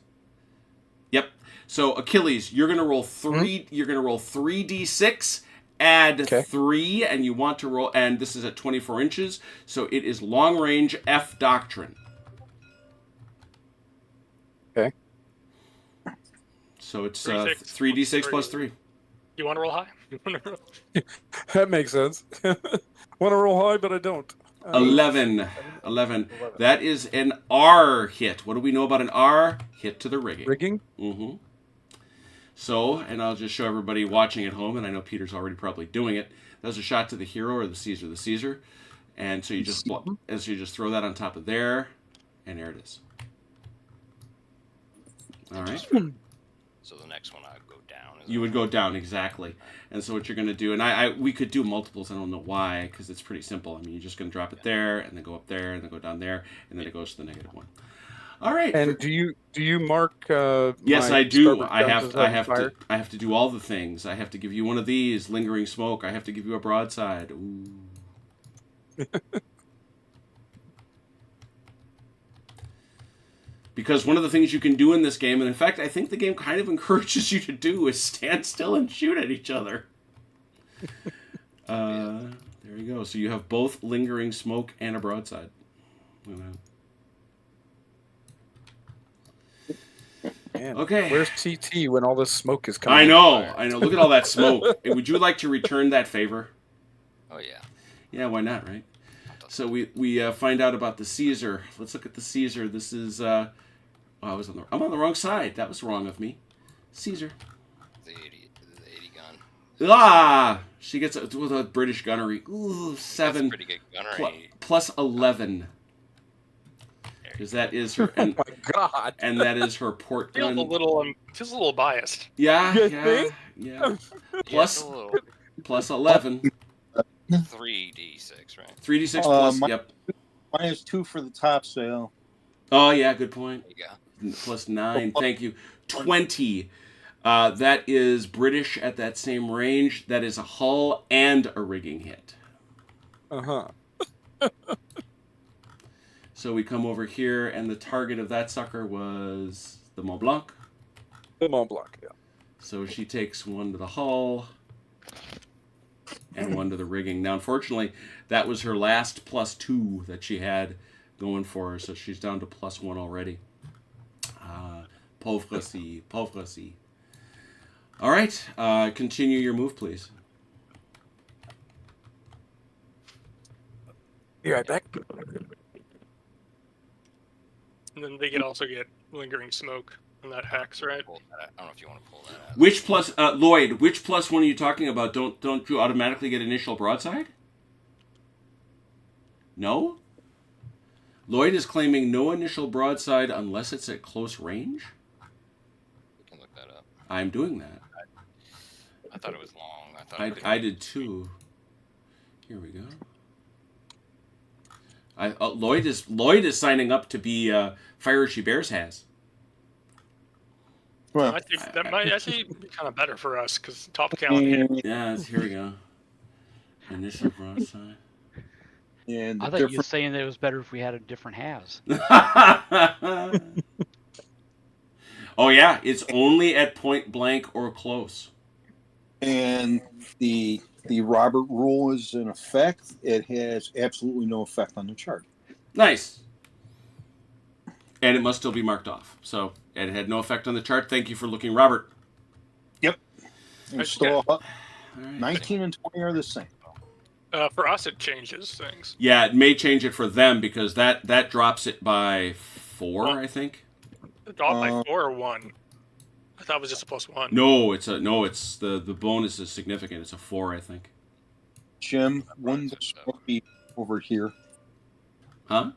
Yep. So, Achilles, you're going to roll 3... You're going to roll 3d6... Add Okay. 3, and you want to roll, and this is at 24 inches, so it is long range F doctrine. Okay. So it's 3d6 3d6 plus 3. You want to roll high? You wanna roll- that makes sense. Want to roll high, but I don't. 11. 11. That is an R hit. What do we know about an R? Hit to the rigging. Rigging. Mm-hmm. So, and I'll just show everybody watching at home, and I know Peter's already probably doing it. That was a shot to the hero or the Caesar. The Caesar. And so you just throw that on top of there, and there it is. All right. So the next one I would go down. You would go down, exactly. And so what you're going to do, and we could do multiples, I don't know why, because it's pretty simple. I mean, you're just going to drop it there, and then go up there, and then go down there, and then it goes to the -1. All right. And do you mark? Yes, my I do. starboard I guns have as having fire? I have to do all the things. I have to give you one of these, lingering smoke. I have to give you a broadside. Ooh. Because one of the things you can do in this game, and in fact, I think the game kind of encourages you to do, is stand still and shoot at each other. There you go. So you have both lingering smoke and a broadside. Man, Okay. Where's TT when all this smoke is coming? I know. Look at all that smoke. Hey, would you like to return that favor? Oh yeah. Yeah, why not, right? So we find out about the Caesar. Let's look at the Caesar. This is I'm on the wrong side. That was wrong of me. Caesar. The 80 gun. Ah, she gets with a British gunnery. Ooh, 7 That's pretty good gunnery. plus 11. Because that is her, and, Oh my God! and that is her port Feels gun. feels a little biased. Yeah, You yeah, think? yeah. Plus Plus 11. 3d6, right? 3d6 plus. my- Yep. -2 for the top sail. Oh yeah, good point. There you go. Plus 9. Thank you. 20. That is British at that same range. That is a hull and a rigging hit. Uh huh. So we come over here, and the target of that sucker was the Mont Blanc. The Mont Blanc, yeah. So she takes one to the hull and one to the rigging. Now, unfortunately, that was her last +2 that she had going for her, so she's down to +1 already. Pauvre si, pauvre si. All right, continue your move, please. Be right back. And then they can also get lingering smoke on that hex, right? I don't know if you want to pull that out. Which plus, Lloyd? Which +1 are you talking about? Don't you automatically get initial broadside? No. Lloyd is claiming no initial broadside unless it's at close range. We can look that up. I'm doing that. I thought it was long. I did too. Here we go. Lloyd is signing up to be Fire She Bears has. Well, I think that might actually be kind of better for us because top gallant hit. Yeah, here we go. Initial broadside. and I the thought you were difference, saying that it was better if we had a different halves. Oh yeah, it's only at point blank or close. and the Robert rule is in effect. It has absolutely no effect on the chart. Nice. And it must still be marked off. So it had no effect on the chart. Thank you for looking, Robert. It's still All right. 19 and 20 are the same. For us, it changes things. Yeah, it may change it for them because that drops it by 4, I think. Drop by 4 or 1. I thought it was just a +1. No, it's the bonus is significant. It's a 4, I think. Jim, wouldn't this be over here? Huh?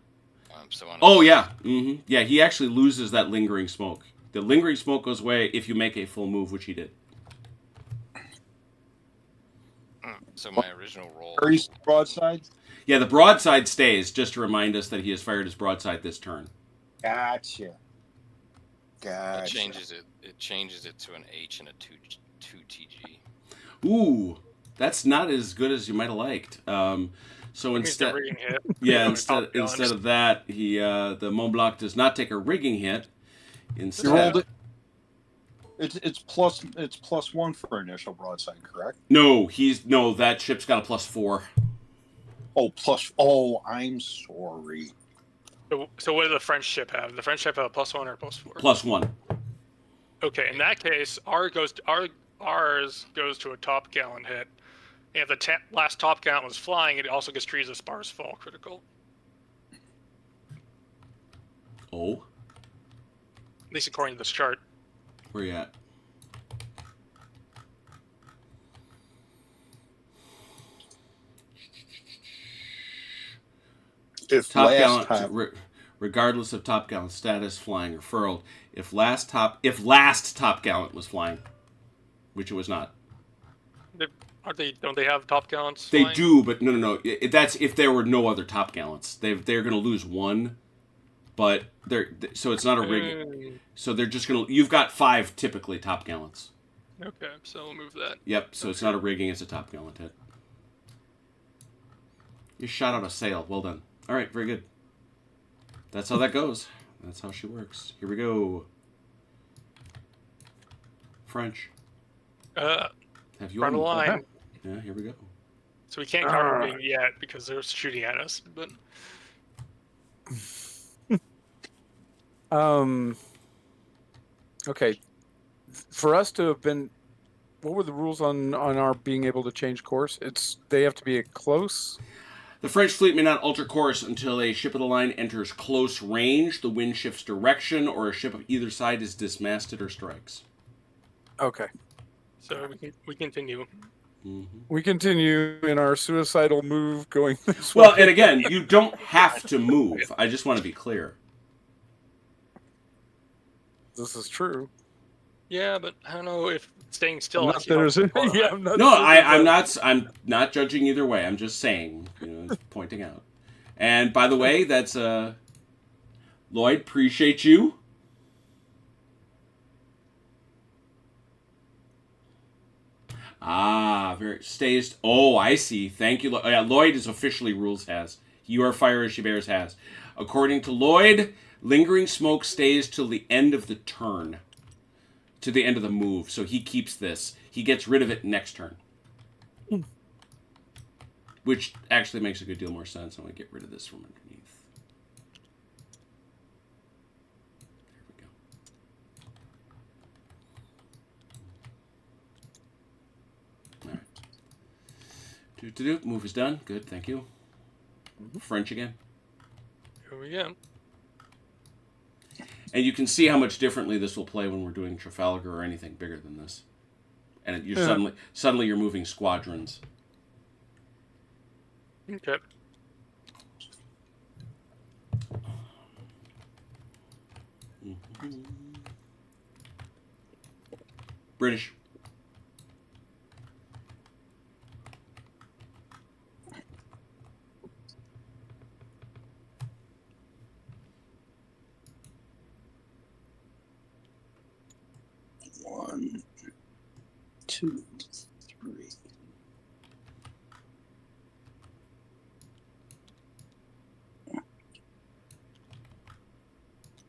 So on Oh yeah. Mm-hmm. Yeah, he actually loses that lingering smoke. The lingering smoke goes away if you make a full move, which he did. So my original roll. Carries broadside? Yeah, the broadside stays, just to remind us that he has fired his broadside this turn. Gotcha. It Gotcha. changes it. It changes it to an H and a 2 TG. Ooh, that's not as good as you might have liked. So Means the instead, rigging hit. yeah, Top gallant. instead of that, the Mont Blanc does not take a rigging hit. You rolled Instead, it. It's +1 for initial broadside, correct? no, that ship's got a +4. Oh, I'm sorry. So what does the French ship have? The French ship have a +1 or a +4? +1. Okay, in that case, ours goes to a top gallant hit. And if the last top gallant was flying, it also gets treated as spars fall critical. Oh, At least according to this chart. where you at? If Top last gallant, time, regardless of top gallant status, flying or furled. If last top gallant was flying, which it was not. Don't they have top gallants? They flying? do, but no. That's if there were no other top gallants. They're going to lose one, but so it's not a rigging. So they're just going to. You've got 5 typically top gallants. Okay, so we'll move that. Yep. So it's not a rigging; it's a top gallant hit. You shot out a sail. Well done. All right, very good. That's how that goes. That's how she works. Here we go. French. Have you Front of on? line. Yeah, here we go. So we can't counter rigging yet because they're shooting at us. But Okay. For us to have been, what were the rules on our being able to change course? They have to be at close. The French fleet may not alter course until a ship of the line enters close range, the wind shifts direction, or a ship of either side is dismasted or strikes. Okay. so we continue. Mm-hmm. We continue in our suicidal move going this Well, way. and again, you don't have to move. I just want to be clear. This is true. Yeah, but I don't know if staying still. Not actually that helps there's- the plot. yeah, I'm not No, sure I'm that- not. I'm not judging either way. I'm just saying, pointing out. And by the way, that's Lloyd. Appreciate you. Very stays. Oh, I see. Thank you. Yeah, Lloyd is officially rules has. You are Fire as She Bears has. According to Lloyd, lingering smoke stays till the end of the turn. To the end of the move. So he keeps this. He gets rid of it next turn. Which actually makes a good deal more sense. I'm going to get rid of this from underneath. There we go. Alright. Move is done. Good, thank you. French again. Here we go. And you can see how much differently this will play when we're doing Trafalgar or anything bigger than this. And you're suddenly you're moving squadrons. Okay. British. One, two, three.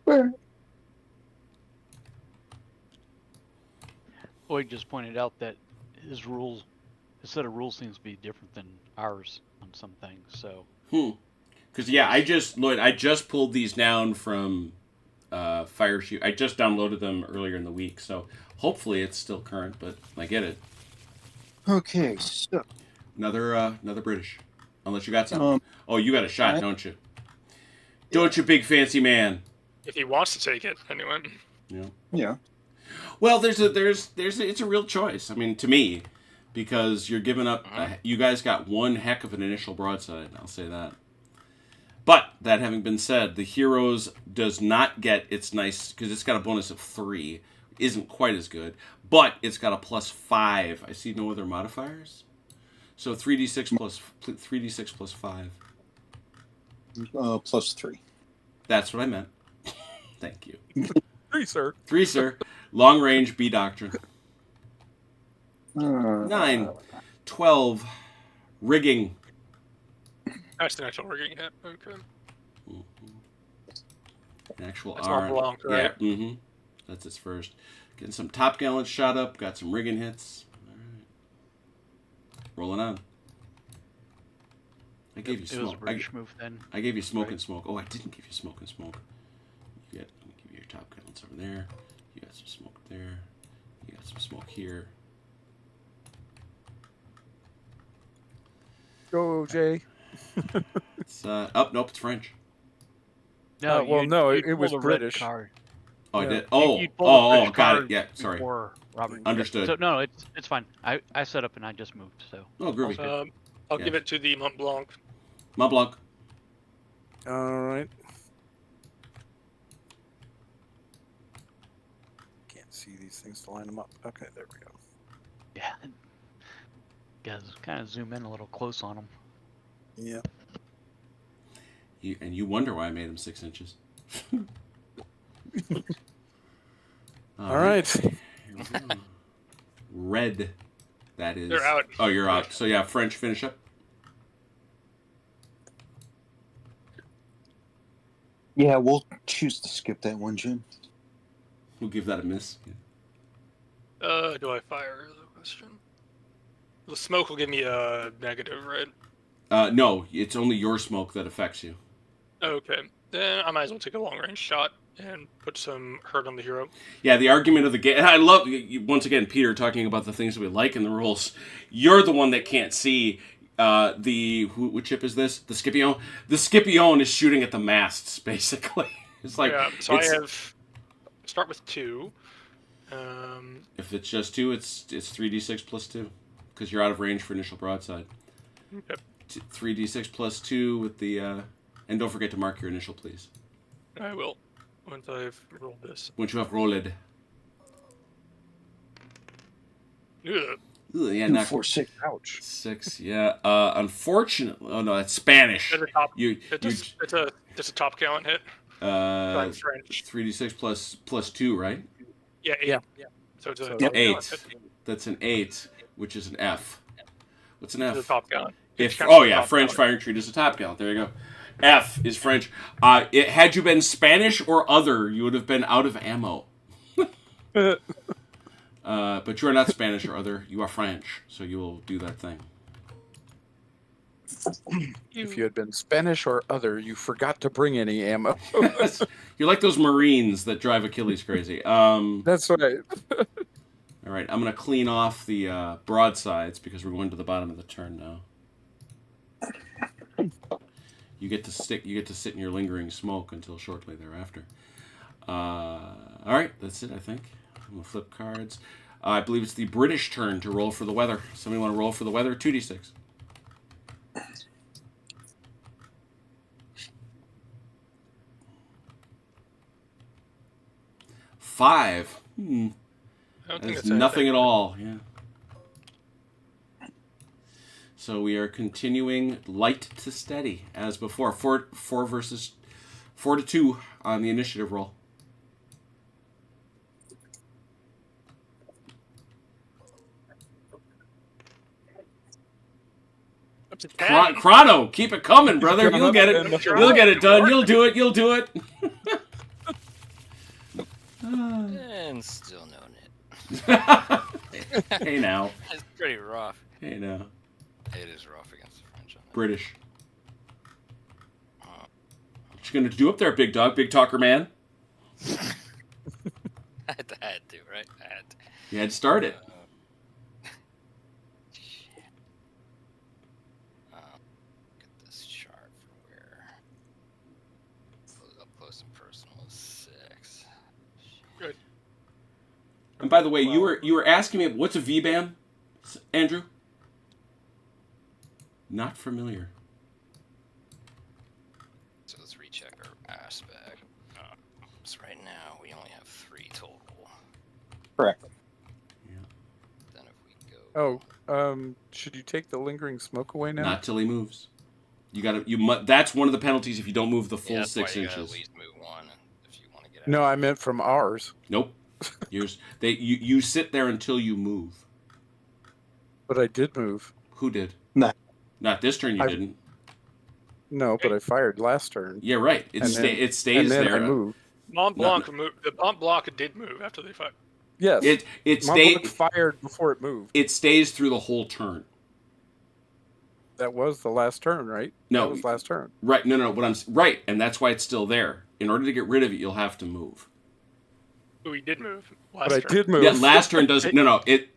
Where? Lloyd just pointed out that his set of rules seems to be different than ours on some things. So. Because I just pulled these down from Fire Shoot. I just downloaded them earlier in the week, so hopefully it's still current. But I get it. Okay, so Another British, unless you got something. Oh, you got a shot, don't you? Don't you, big fancy man? If he wants to take it, anyway. yeah. Well, it's a real choice. I mean, to me, because you're giving up. You guys got one heck of an initial broadside. I'll say that. But that having been said, the Heroes does not get its nice because it's got a bonus of 3. Isn't quite as good, but it's got a +5. I see no other modifiers. So 3d6 plus 5. Plus 3. That's what I meant. Thank you. 3, sir. 3, sir. Long range B doctrine. 9, 12. Rigging. That's the actual rigging hit. Okay. An actual That's R. Mont Blanc, right? Yeah. That's its first. Getting some top gallant shot up. Got some rigging hits. All right. Rolling on. I gave you It was a smoke. British move then. I gave you smoke Right. and smoke. Oh, I didn't give you smoke and smoke. Let me give you your top gallants over there. You got some smoke there. You got some smoke here. Go, Jay. It's nope, it's French. No, no, you'd it was pulled a red British. card. Oh, Yeah. I did. Oh, You'd pulled a British got it. card Yeah, sorry. before Robert. Understood. So no, it's fine. I set up and I just moved. So Oh, groovy. I'll Yeah. give it to the Mont Blanc. Mont Blanc. All right. Can't see these things to line them up. Okay, there we go. yeah, guys, kind of zoom in a little close on them. Yeah. You wonder why I made him 6 inches. All right. Here we go. Red. That is. They're out. Oh, you're out. So yeah, French finish up. Yeah, we'll choose to skip that one, Jim. We'll give that a miss. Do I fire the question? The smoke will give me a negative, right? No, it's only your smoke that affects you. Okay. Then I might as well take a long range shot and put some hurt on the hero. Yeah, the argument of the game. I love, once again, Peter talking about the things that we like in the rules. You're the one that can't see which ship is this? The Scipion? The Scipion is shooting at the masts, basically. It's like, yeah, so I have start with 2. If it's just 2, it's 3d6 plus 2. Because you're out of range for initial broadside. Okay. 3d6 plus 2 with the... and don't forget to mark your initial, please. I will, once I've rolled this. Once you have rolled. Ugh. Ooh, yeah, 2, not 4, 6. Ouch. 6. Yeah. Unfortunately, oh no, that's Spanish. It's a top. You It's a top gallant hit. I'm French. 3d6 plus 2, right? Yeah, 8. Yeah. So it's a So top gallant 8. hit. That's an 8, which is an F. What's an It's a F? top gallant. If Counts as a yeah, top French gallant. firing treat is a top gallant. There you go. F is French. Had you been Spanish or other, you would have been out of ammo. But you are not Spanish or other. You are French, so you will do that thing. If you had been Spanish or other, you forgot to bring any ammo. You're like those Marines that drive Achilles crazy. That's right. All right, I'm going to clean off the broadsides because we're going to the bottom of the turn now. You get to sit in your lingering smoke until shortly thereafter. All right, that's it, I think. I'm going to flip cards. I believe it's the British turn to roll for the weather. Somebody want to roll for the weather? 2d6. 5. I don't think That's that's nothing anything. at all. Yeah. So we are continuing light to steady as before. 4 to 2 on the initiative roll. Up to 10. Chrono, keep it coming, brother. You'll get it. You'll get it done. You'll do it. You'll do it. And still no net. Hey now. It's pretty rough. Hey now. It is rough against the French on it. British. What you gonna do up there, big dog, big talker man? I had to, right? I had to. You had to start it. Shit. Get this chart for where up close and personal is 6. Good. And by the way, you were asking me what's a VBAM, Andrew? Not familiar. So let's recheck our aspect. So right now we only have 3 total. Correct. Then if we go, Should you take the lingering smoke away now? Not till he moves. That's one of the penalties if you don't move the full that's 6 why you gotta inches. at least move 1 if you want to get out. No, I meant from ours. Nope. You sit there until you move. But I did move. Who did? No. Not this turn. You I- didn't. No, but I fired last turn. Yeah, right. It And then- it stays and then there. I moved. Mont Blanc moved. The Mont Blanc did move after they fought. Yes. It Mont Blanc stays. fired before it moved. It stays through the whole turn. That was the last turn, right? No. That was last turn. Right. No. Right, and that's why it's still there. In order to get rid of it, you'll have to move. Oh, he did move. But I did move. Yeah, last turn doesn't. No. It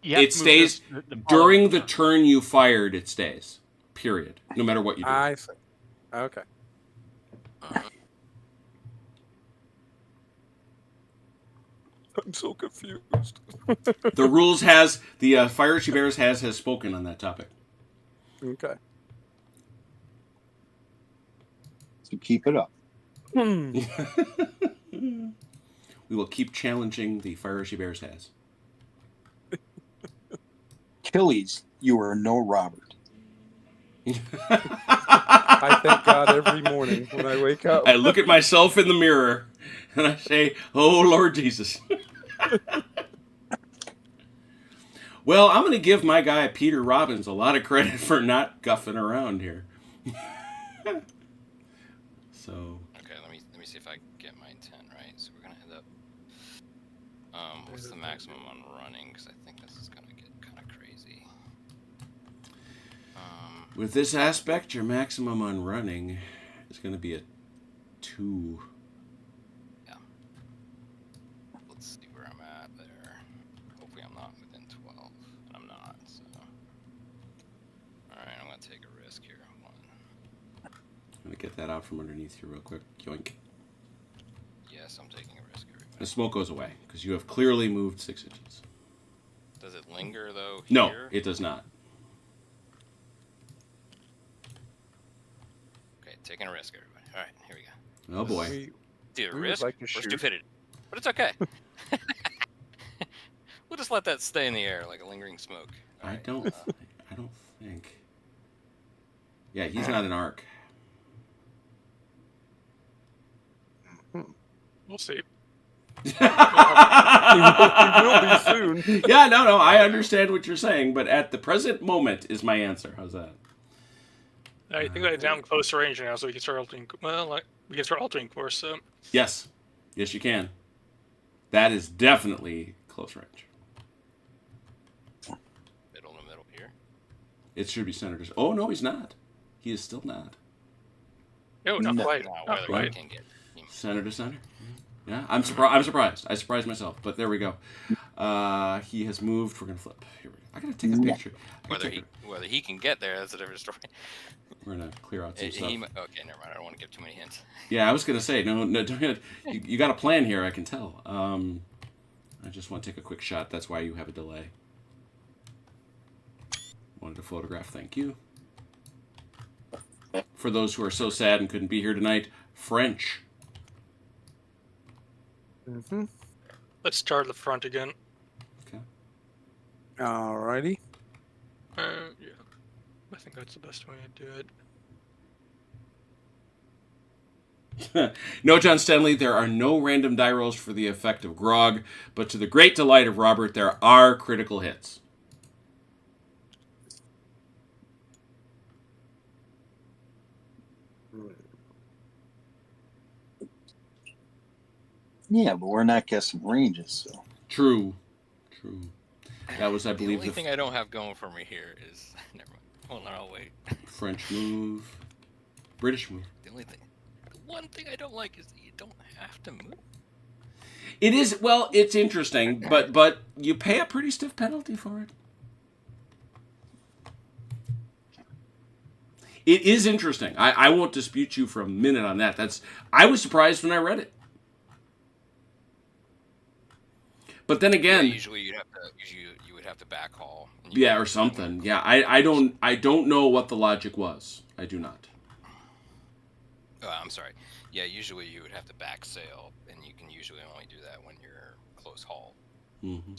You have It to move stays the during the following turn you fired. It stays. Period. No matter what you do. I see. Okay. I'm so confused. The rules has the Fire She Bears has spoken on that topic. Okay. So keep it up. We will keep challenging the Fire She Bears has. Achilles, you are no Robert. I thank God every morning when I wake up. I look at myself in the mirror and I say, "Oh Lord Jesus." Well, I'm going to give my guy Peter Robbins a lot of credit for not guffing around here. So. Okay, let me see if I get my intent right. So we're gonna end up. What's the maximum on running? Because I think this is gonna get kind of crazy. With this aspect, your maximum on running is going to be a 2. Yeah. Let's see where I'm at there. Hopefully I'm not within 12. I'm not. So. All right, I'm gonna take a risk here. I'm going to get that out from underneath you real quick. Yoink. Yes, I'm taking a risk. Everybody. The smoke goes away because you have clearly moved 6 inches. Does it linger though? No, Here? it does not. Okay, taking a risk, everybody. All right, here we go. Oh boy. Dude, We would risk like to or shoot. stupidity, but it's okay. We'll just let that stay in the air like a lingering smoke. All I right, don't think. Yeah, he's not an arc. We'll see. He will be soon. Yeah, no, I understand what you're saying, but at the present moment is my answer. How's that? I think that's down close range now, so we can start altering. Well, we can start altering course. So. Yes. Yes, you can. That is definitely close range. Middle to middle here. It should be center. Oh, no, he's not. He is still not. No, not No. quite. Now, Not whether quite. he can get Center to center. Yeah, I'm surprised. I surprised myself, but there we go. He has moved. We're gonna flip. Here we go. I gotta take a picture. whether he can get there. That's a different story. We're gonna clear out some stuff. Okay, never mind. I don't want to give too many hints. Yeah, I was gonna say no. Don't, you got a plan here. I can tell. I just want to take a quick shot. That's why you have a delay. Wanted to photograph. Thank you. For those who are so sad and couldn't be here tonight, French. Mm-hmm. Let's start at the front again. Okay. Alrighty. Yeah. I think that's the best way to do it. No, John Stanley, there are no random die rolls for the effect of grog, but to the great delight of Robert, there are critical hits. Yeah, but we're not guessing ranges, so. True. That was, I believe, the only thing I don't have going for me here is never mind. Hold on, I'll wait. French move, British move. The one thing I don't like is that you don't have to move. It is, well, it's interesting, but you pay a pretty stiff penalty for it. It is interesting. I won't dispute you for a minute on that. I was surprised when I read it. But then again, Usually you would have to backhaul. Yeah, or something. Yeah, I don't know what the logic was. I do not. Oh, I'm sorry. Yeah, usually you would have to back sail, and you can usually only do that when you're close haul. Mm-hmm.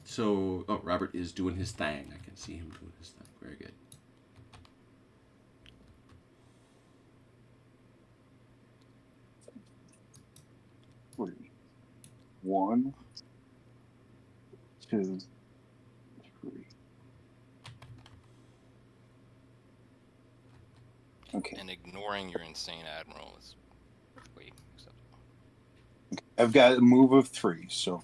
So, Robert is doing his thing. I can see him doing his thing. Very good. Three. 1, 2, 3. Okay. And ignoring your insane admiral is perfectly acceptable. I've got a move of 3, so.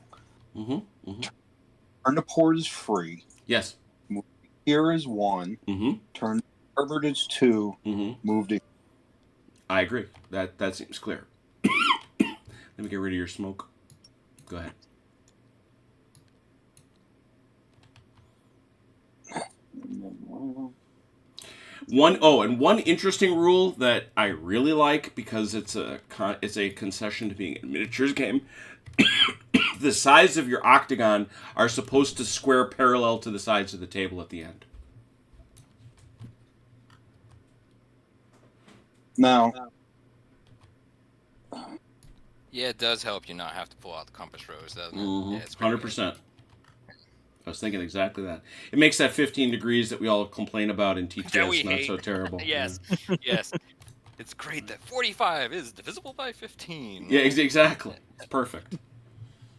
Turn to port is free. Yes. Move here is 1. Turn to starboard is 2. Move to. I agree. That seems clear. Let me get rid of your smoke. Go ahead. One interesting rule that I really like, because it's a concession to being a miniatures game. The sides of your octagon are supposed to square parallel to the sides of the table at the end. Now. Yeah, it does help you not have to pull out the compass rose, doesn't it? Mm-hmm. Yeah, it's 100%. I was thinking exactly that. It makes that 15 degrees that we all complain about in TTS not so terrible. Yes, yes. It's great that 45 is divisible by 15. Yeah, exactly. It's perfect.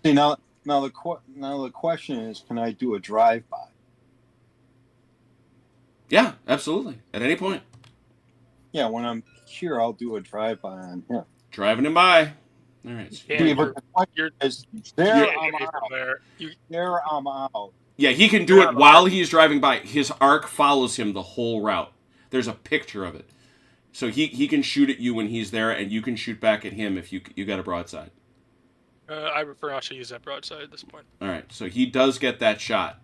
See, now the question is, can I do a drive-by? Yeah, absolutely. At any point. Yeah, when I'm here, I'll do a drive-by on him. Driving him by. All right. Yeah, but the question is, I'm out. Yeah, he can do it while he's driving by. His arc follows him the whole route. There's a picture of it. So he can shoot at you when he's there, and you can shoot back at him if you got a broadside. I prefer not to use that broadside at this point. All right, so he does get that shot.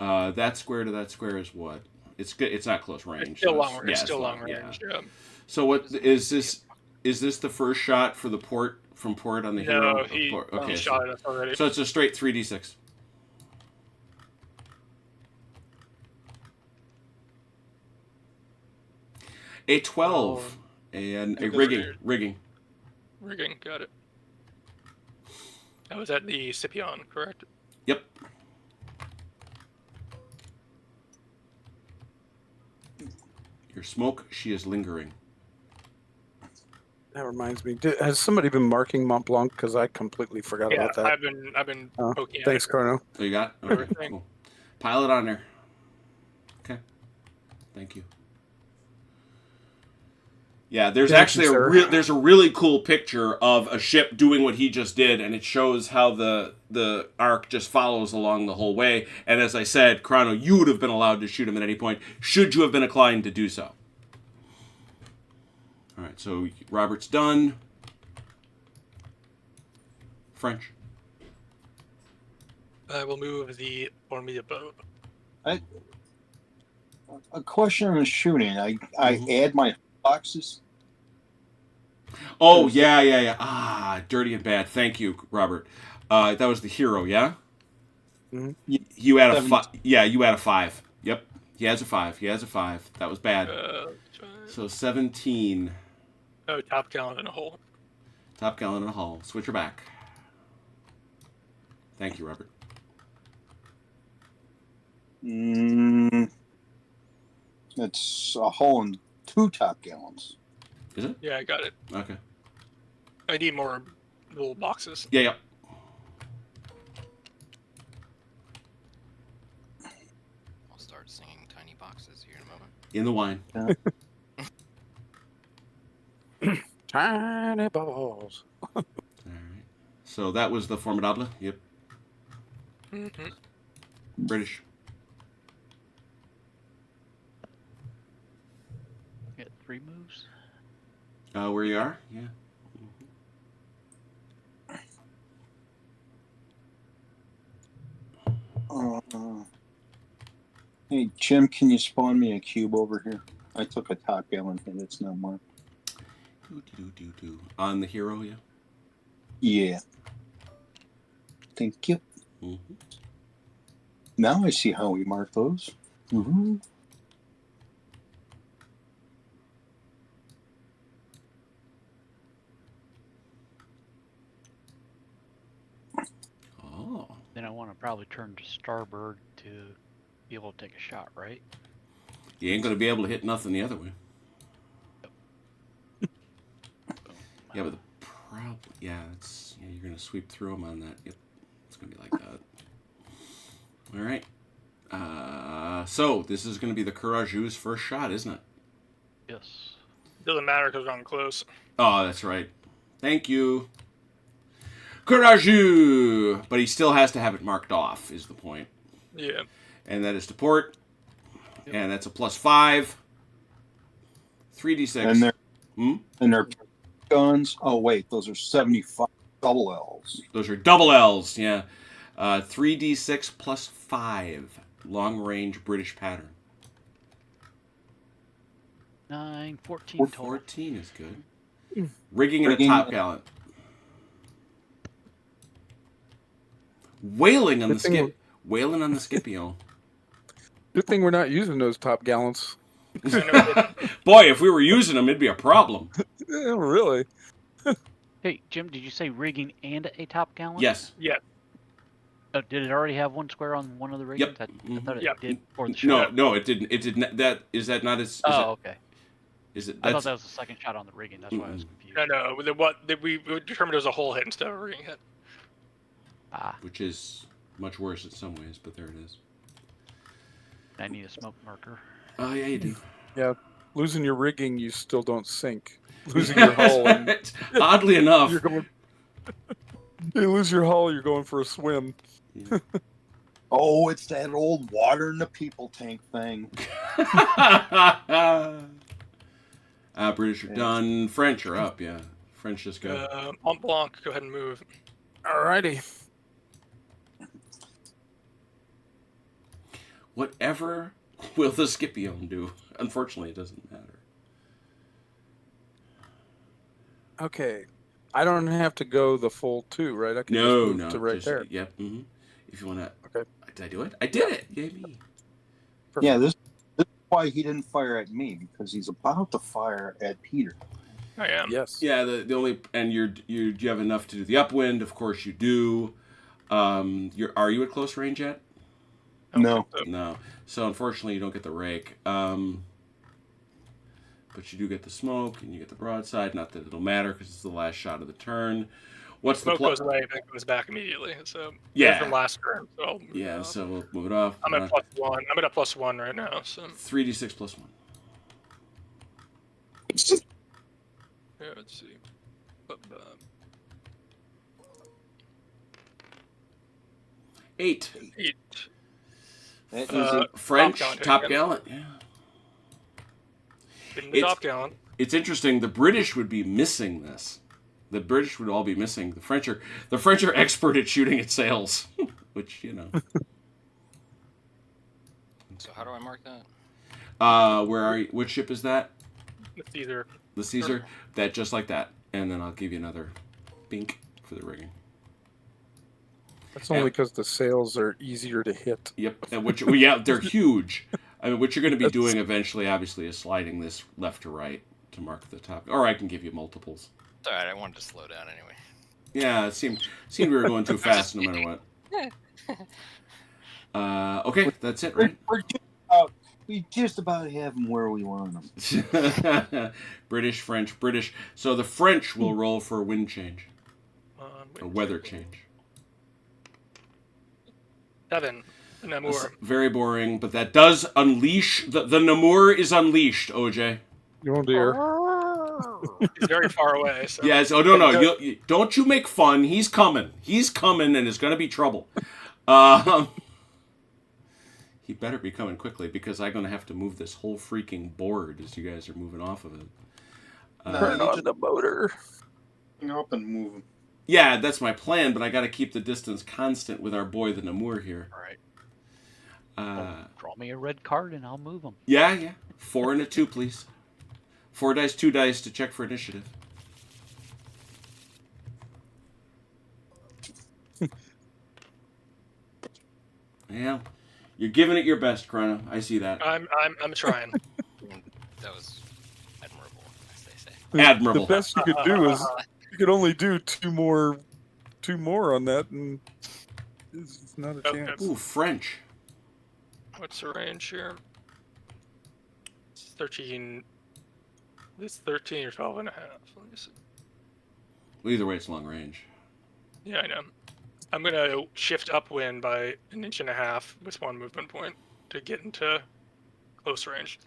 That square to that square is what? It's good. It's not close range. It's still long. Yeah, it's still long range. Yeah. Yeah. So what is this? Is this the first shot for the port from port on the hero? No, he shot at us already. So it's a straight 3d6. A 12 and a rigging. Rigging, got it. That was at the Scipion, correct? Yep. Your smoke, she is lingering. That reminds me. Has somebody been marking Mont Blanc? Because I completely forgot about that. I've been poking at Thanks, it. Carno. Oh, you got it? Okay, cool. Pile it on there. Okay. Thank you. Yeah, there's Thank actually you, sir. there's a really cool picture of a ship doing what he just did, and it shows how the arc just follows along the whole way. And as I said, Chrono, you would have been allowed to shoot him at any point, should you have been inclined to do so. All right, so Robert's done. French. I will move the Formia boat. A question on the shooting. I add my boxes. Oh, yeah. Ah, dirty and bad. Thank you, Robert. That was the hero, yeah? Mhm. You had a 5. Yeah, you had a 5. Yep. He has a 5. That was bad. So 17. Oh, top gallon in a hole. Top gallon and a hull. Switch her back. Thank you, Robert. It's a hull and 2 top gallons. Is it? Yeah, I got it. Okay. I need more little boxes. Yeah. I'll start singing Tiny Boxes here in a moment. In the wine. Tiny balls. All right. So that was the Formidable. Yep. Mm-hmm. British. Get 3 moves. Where you are? Yeah. Hey, Jim, can you spawn me a cube over here? I took a top gallon hit. It's not marked. On the hero, yeah. Yeah. Thank you. Mm-hmm. Now I see how we mark those. Mm-hmm. Oh. Then I want to probably turn to starboard to be able to take a shot, right? You ain't gonna be able to hit nothing the other way. Yeah, but the problem, you're gonna sweep through them on that. Yep, it's gonna be like that. All right. So this is gonna be the Courageous first shot, isn't it? Yes. Doesn't matter because I'm close. Oh, that's right. Thank you. Courageux! But he still has to have it marked off, is the point. Yeah. And that is to port. Yep. And that's a +5. 3d6. And they're guns. Oh, wait. Those are 75 double L's. Those are double L's, yeah. 3d6 +5. Long-range British pattern. 9, 14 total. 14 is good. Rigging and a top gallant. Whaling on the Scipio. Good thing we're not using those top gallants. Boy, if we were using them, it'd be a problem. Yeah, really? Hey, Jim, did you say rigging and a top gallant? Yes. Yeah. Did it already have one square on one of the riggings? Yep. I thought it Yep. did for the shot. No, it didn't. It didn't. Is that not as? Okay. Is it? I thought that was the second shot on the rigging. That's why I was confused. No. We determined it was a hole hit instead of a rigging hit. Which is much worse in some ways, but there it is. I need a smoke marker. Oh, yeah, you do. Yeah. Losing your rigging, you still don't sink. Losing your hull. And oddly enough. You lose your hull, you're going for a swim. Yeah. Oh, it's that old water in the people tank thing. British are done. French are up, yeah. French just go. Mont Blanc, go ahead and move. Alrighty. Whatever will the Scipione do? Unfortunately, it doesn't matter. Okay. I don't have to go the full 2, right? I can just move to right there. Yep. Mm-hmm. If you want to. Okay. Did I do it? I did it. Yay me. Perfect. Yeah, this is why he didn't fire at me, because he's about to fire at Peter. I am. Yes. Yeah. The only and you have enough to do the upwind. Of course you do. Are you at close range yet? No. No. So unfortunately, you don't get the rake. But you do get the smoke, and you get the broadside. Not that it'll matter, because it's the last shot of the turn. What's the Smoke plus? goes away and then comes back immediately. So Yeah. from last turn. So I'll move it Yeah, up. so we'll move it off. I'm at +1. I'm at a +1 right now. So 3d6 plus 1. yeah, let's see. 8. 8. That is a French, Top top gallant, gallant. Yeah. In the top gallant. It's interesting. The British would be missing this. The British would all be missing. The French are expert at shooting at sails, which you know. So how do I mark that? Where are you? Which ship is that? The Caesar. The Caesar. That just like that, and then I'll give you another bink for the rigging. That's only because the sails are easier to hit. Yep. And which, well, yeah, they're huge. I mean, what you're going to be doing eventually, obviously, is sliding this left to right to mark the top. Or I can give you multiples. It's all right. I wanted to slow down anyway. Yeah, it seemed we were going too fast no matter what. Okay, that's it, right? We just about have them where we want them. British, French, British. So the French will roll for wind change. Or weather change. 7. Namur. Very boring, but that does unleash... The Namur is unleashed, OJ. Oh dear. He's very far away. So. Yes, oh no. Don't you make fun. He's coming. He's coming, and it's going to be trouble. He better be coming quickly, because I'm going to have to move this whole freaking board as you guys are moving off of it. Turn on the motor. Up and move. Yeah, that's my plan, but I got to keep the distance constant with our boy, the Namur, here. All right. Draw me a red card and I'll move them. Yeah. 4 and a 2, please. 4 dice, 2 dice to check for initiative. Yeah, you're giving it your best, Chrono. I see that. I'm trying. That was admirable, as they say. Admirable. The best you could do is you could only do two more on that, and it's not a chance. Ooh, French. What's the range here? It's 13. It's 13 or 12 and a half. Let me see. Well, either way, it's long range. Yeah, I know. I'm going to shift upwind by 1.5 inches with 1 movement point to get into close range.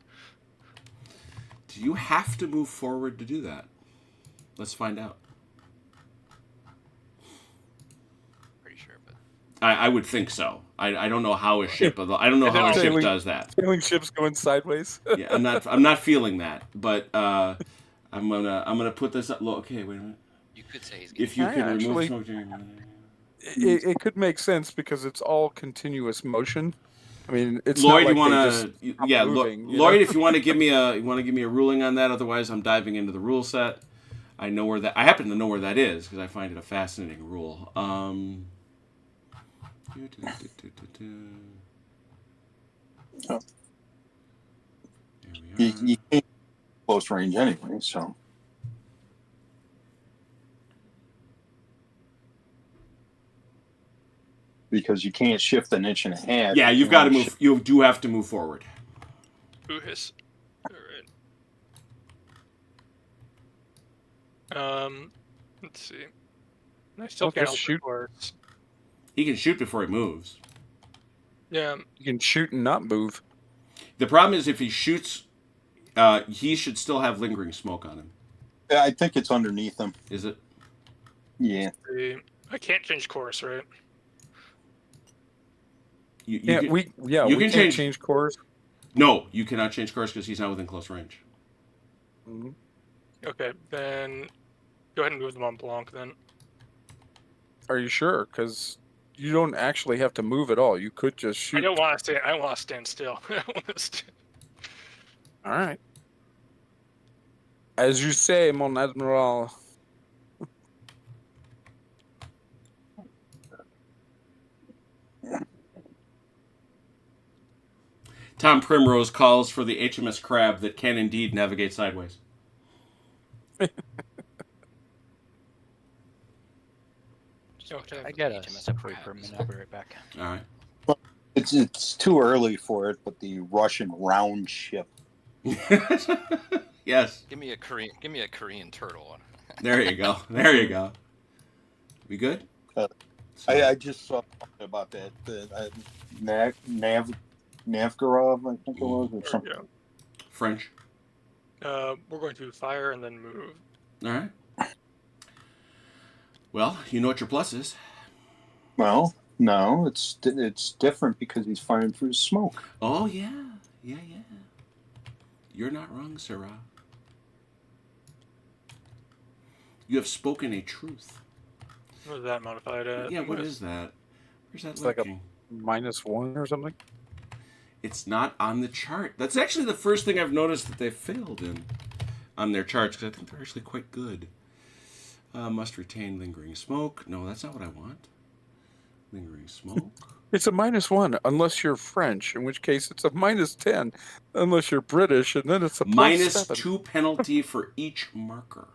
Do you have to move forward to do that? Let's find out. Pretty sure, but I would think so. I don't know how a ship does that. Sailing ships going sideways. Yeah, I'm not feeling that, but I'm gonna put this up. Okay, wait a minute. you could say he's If you Yeah, could actually- remove smoke during... It could make sense because it's all continuous motion. I mean, it's Lloyd, not you like want they to? just Yeah, stop moving, you Lloyd, know? if you want to give me a ruling on that. Otherwise, I'm diving into the rule set. I happen to know where that is because I find it a fascinating rule. Oh. Here we are. You can't close range anyway, so. Because you can't shift 1.5 inches. Yeah, you've got to move. You do have to move forward. Uhis. Alright. Let's see. I still Well, can't just open shoot. doors. He can shoot before he moves. Yeah. You can shoot and not move. The problem is if he shoots, he should still have lingering smoke on him. I think it's underneath them. Is it? Yeah. I can't change course, right? You Yeah, we can can't change course. No, you cannot change course because he's not within close range. Mhm. Okay, then go ahead and move them on Blanc then. Are you sure? Because you don't actually have to move at all. You could just shoot. I don't want to stand still. I don't want to stand. All right. As you say, mon admiral. Tom Primrose calls for the HMS Crab that can indeed navigate sideways. Okay. I gotta HMS separate for a Crabs. minute. I'll be right back. All right. It's too early for it, but the Russian round ship. Yes. Give me a Korean turtle. There you go. There you go. We good? Uh, So- I just saw about that. Navgarov, I think it was, or There we something. go. French. We're going to fire and then move. All right. Well, you know what your plus is. Well, no, it's different because he's firing through smoke. Oh, yeah. Yeah. You're not wrong, Sarah. You have spoken a truth. What is that modified at? Yeah, what is that? Where's that It's like a lurking? -1 or something. It's not on the chart. That's actually the first thing I've noticed that they failed in on their charts, because I think they're actually quite good. Must retain lingering smoke. No, that's not what I want. Lingering smoke. It's a -1 unless you're French, in which case it's a -10 unless you're British, and then it's a +7. -2 penalty for each marker.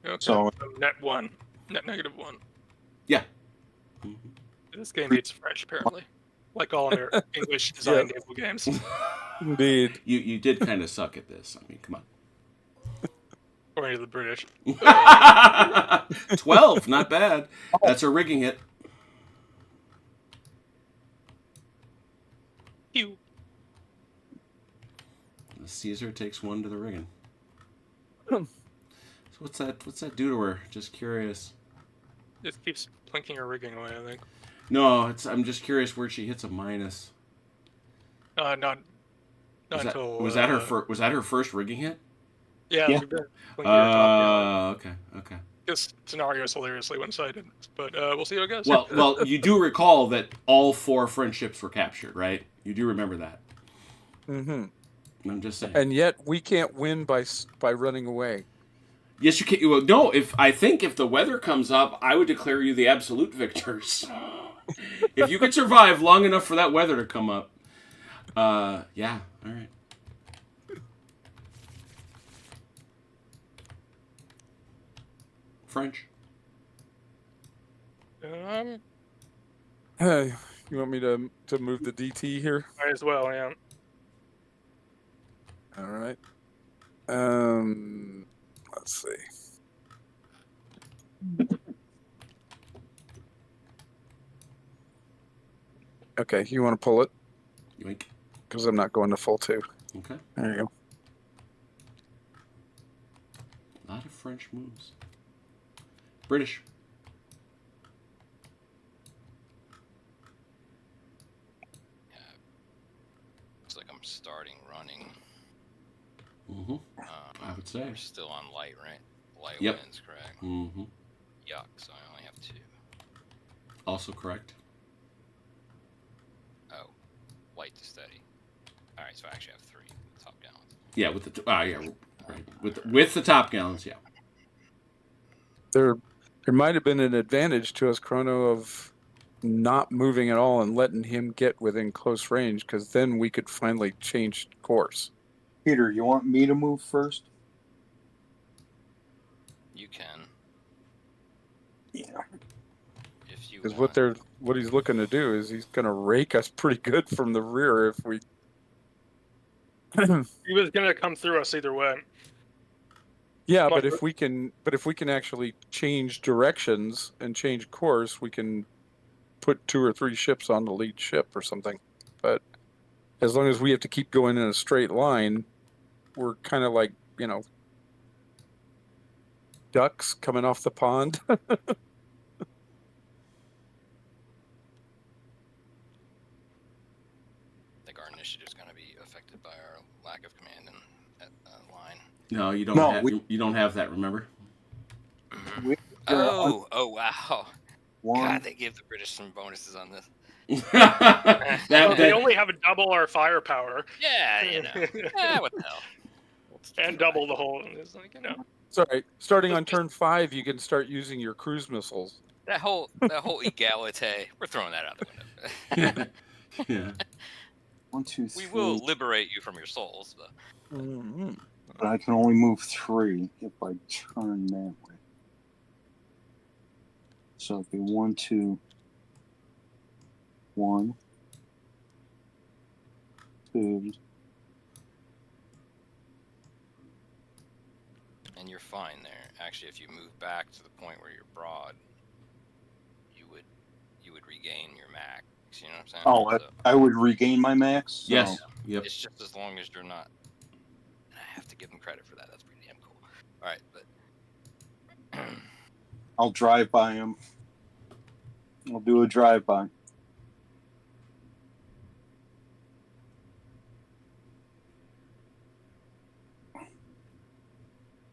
Okay. So- net 1. Net -1. Yeah. Mhm. This game hates French, apparently. Like all English design table games. Indeed. You did kind of suck at this. I mean, come on. According to the British. 12, not bad. That's a rigging hit. Pew. The Caesar takes 1 to the rigging. So what's that do to her? Just curious. Just keeps plinking or rigging away, I think. No, I'm just curious where she hits a minus. Not until. Was that her first rigging hit? Yeah. Yeah. We've been plinking or top down. Okay. This scenario is hilariously one-sided, but we'll see how it goes. Well, you do recall that all 4 French ships were captured, right? You do remember that. Mm-hmm. I'm just saying. And yet we can't win by running away. Yes, you can. Well, no. If the weather comes up, I would declare you the absolute victors. If you could survive long enough for that weather to come up, yeah. All right. French. You want me to move the DT here? Might as well, yeah. All right. Let's see. Okay, you want to pull it? Yoink. Because I'm not going to full 2. Okay. There you go. A lot of French moves. British. Looks like I'm starting running. Mm-hmm. I would say. We're still on light, right? Light Yep. winds, correct? Mm-hmm. Yuck, so I only have 2. Also correct. Oh, light to steady. All right, so I actually have 3 top gallons. Yeah, with the right. With the top gallons, yeah. There might have been an advantage to us, Chrono, of not moving at all and letting him get within close range, because then we could finally change course. Peter, you want me to move first? You can, Yeah. if you Because want. what he's looking to do is he's going to rake us pretty good from the rear if we. He was going to come through us either way. Yeah, But- but if we can actually change directions and change course, we can put 2 or 3 ships on the lead ship or something. But as long as we have to keep going in a straight line, we're kind of like, ducks coming off the pond. I think our initiative is going to be affected by our lack of command in that line. No, you don't. No, you don't have that. Remember? We, Oh wow! one. God, they give the British some bonuses on this. They only have a double our firepower. Yeah, you know. What the hell? And double the whole. It's like, It's all right. Starting on turn 5, you can start using your cruise missiles. That whole egalite, we're throwing that out the window. Yeah. 1, 2, We 3. will liberate you from your souls, but Mm-hmm. But I can only move 3 if I turn that way. So it'd be 1, 2, 1, 2. and and you're fine there. Actually, if you move back to the point where you're broad, you would regain your max. You know what I'm saying? Oh, So, I would regain my max. So. Yes. Yep. it's just as long as you're not. And I have to give them credit for that. That's pretty damn cool. All right, but I'll drive by him. I'll do a drive by.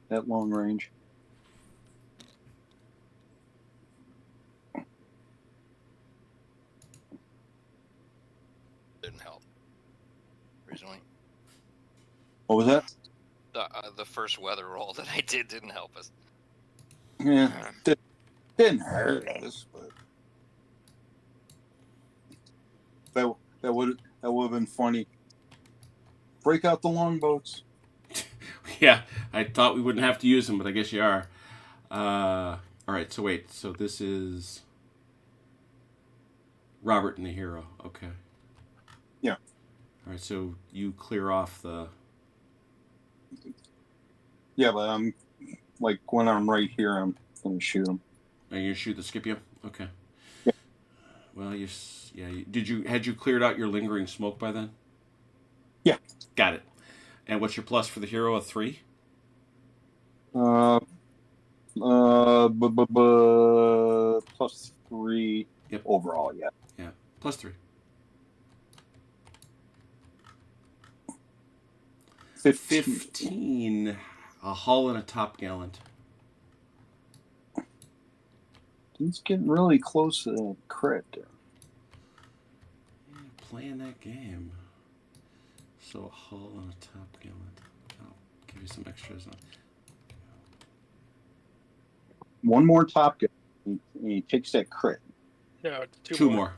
At long range. didn't help originally. What was that? The first weather roll that I did didn't help us. Yeah, didn't hurt us, but that would have been funny. Break out the longboats. Yeah, I thought we wouldn't have to use them, but I guess you are. All right, so wait. So this is Robert and the hero. Okay. Yeah. All right, so you clear off the... Yeah, but I'm like when I'm right here, I'm gonna shoot him. Are you gonna shoot the Scipio? Okay. Yeah. Well, had you cleared out your lingering smoke by then? Yeah. Got it. And what's your plus for the hero? A 3? Plus 3. Yep. Overall, yeah. Yeah, plus 3. 15. A hull and a top gallant. He's getting really close to that crit there. Yeah, playing that game. So a hull and a top gallant. I'll give you some extras on. One more top gun, and he takes that crit. No, it's Two more.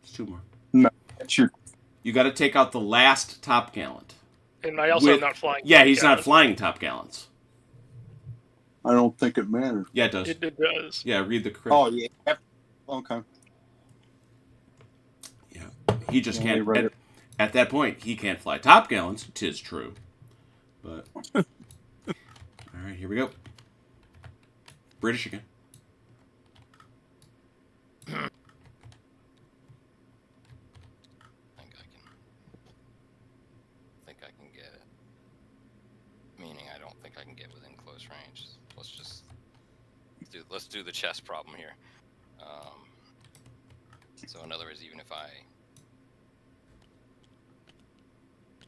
It's 2 more. No, that's your. You got to take out the last top gallant. And I also am not flying. Yeah, he's not flying top gallants. I don't think it matters. Yeah, it does. It does. Yeah, read the crit. Oh yeah. Okay. Yeah, he just Yeah, can't. At that point, he can't fly top gallants. 'Tis true. But all right, here we go. British again. I think I can get it. Meaning, I don't think I can get within close range. Let's do the chess problem here. So in other words, even if I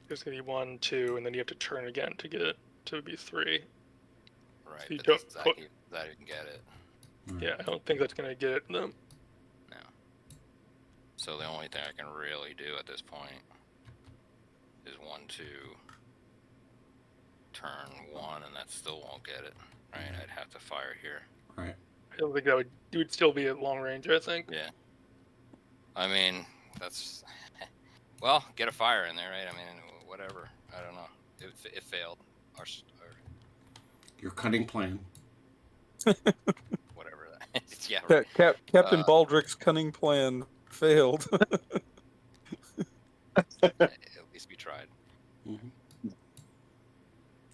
There's going to be 1, 2, and then you have to turn again to get it to be 3. right, You but don't that put- you can get it. Yeah, I don't think that's going to get it. No. No. So the only thing I can really do at this point is 1, 2, turn 1, and that still won't get it. Right, I'd have to fire here. Right. I don't think that would still be at long range, I think. Yeah. I mean, that's well, get a fire in there, right? I mean, whatever. I don't know. It failed. Or Your cunning plan. whatever that is. Yeah. Right. Captain Baldrick's cunning plan failed. At least we tried. Mm-hmm.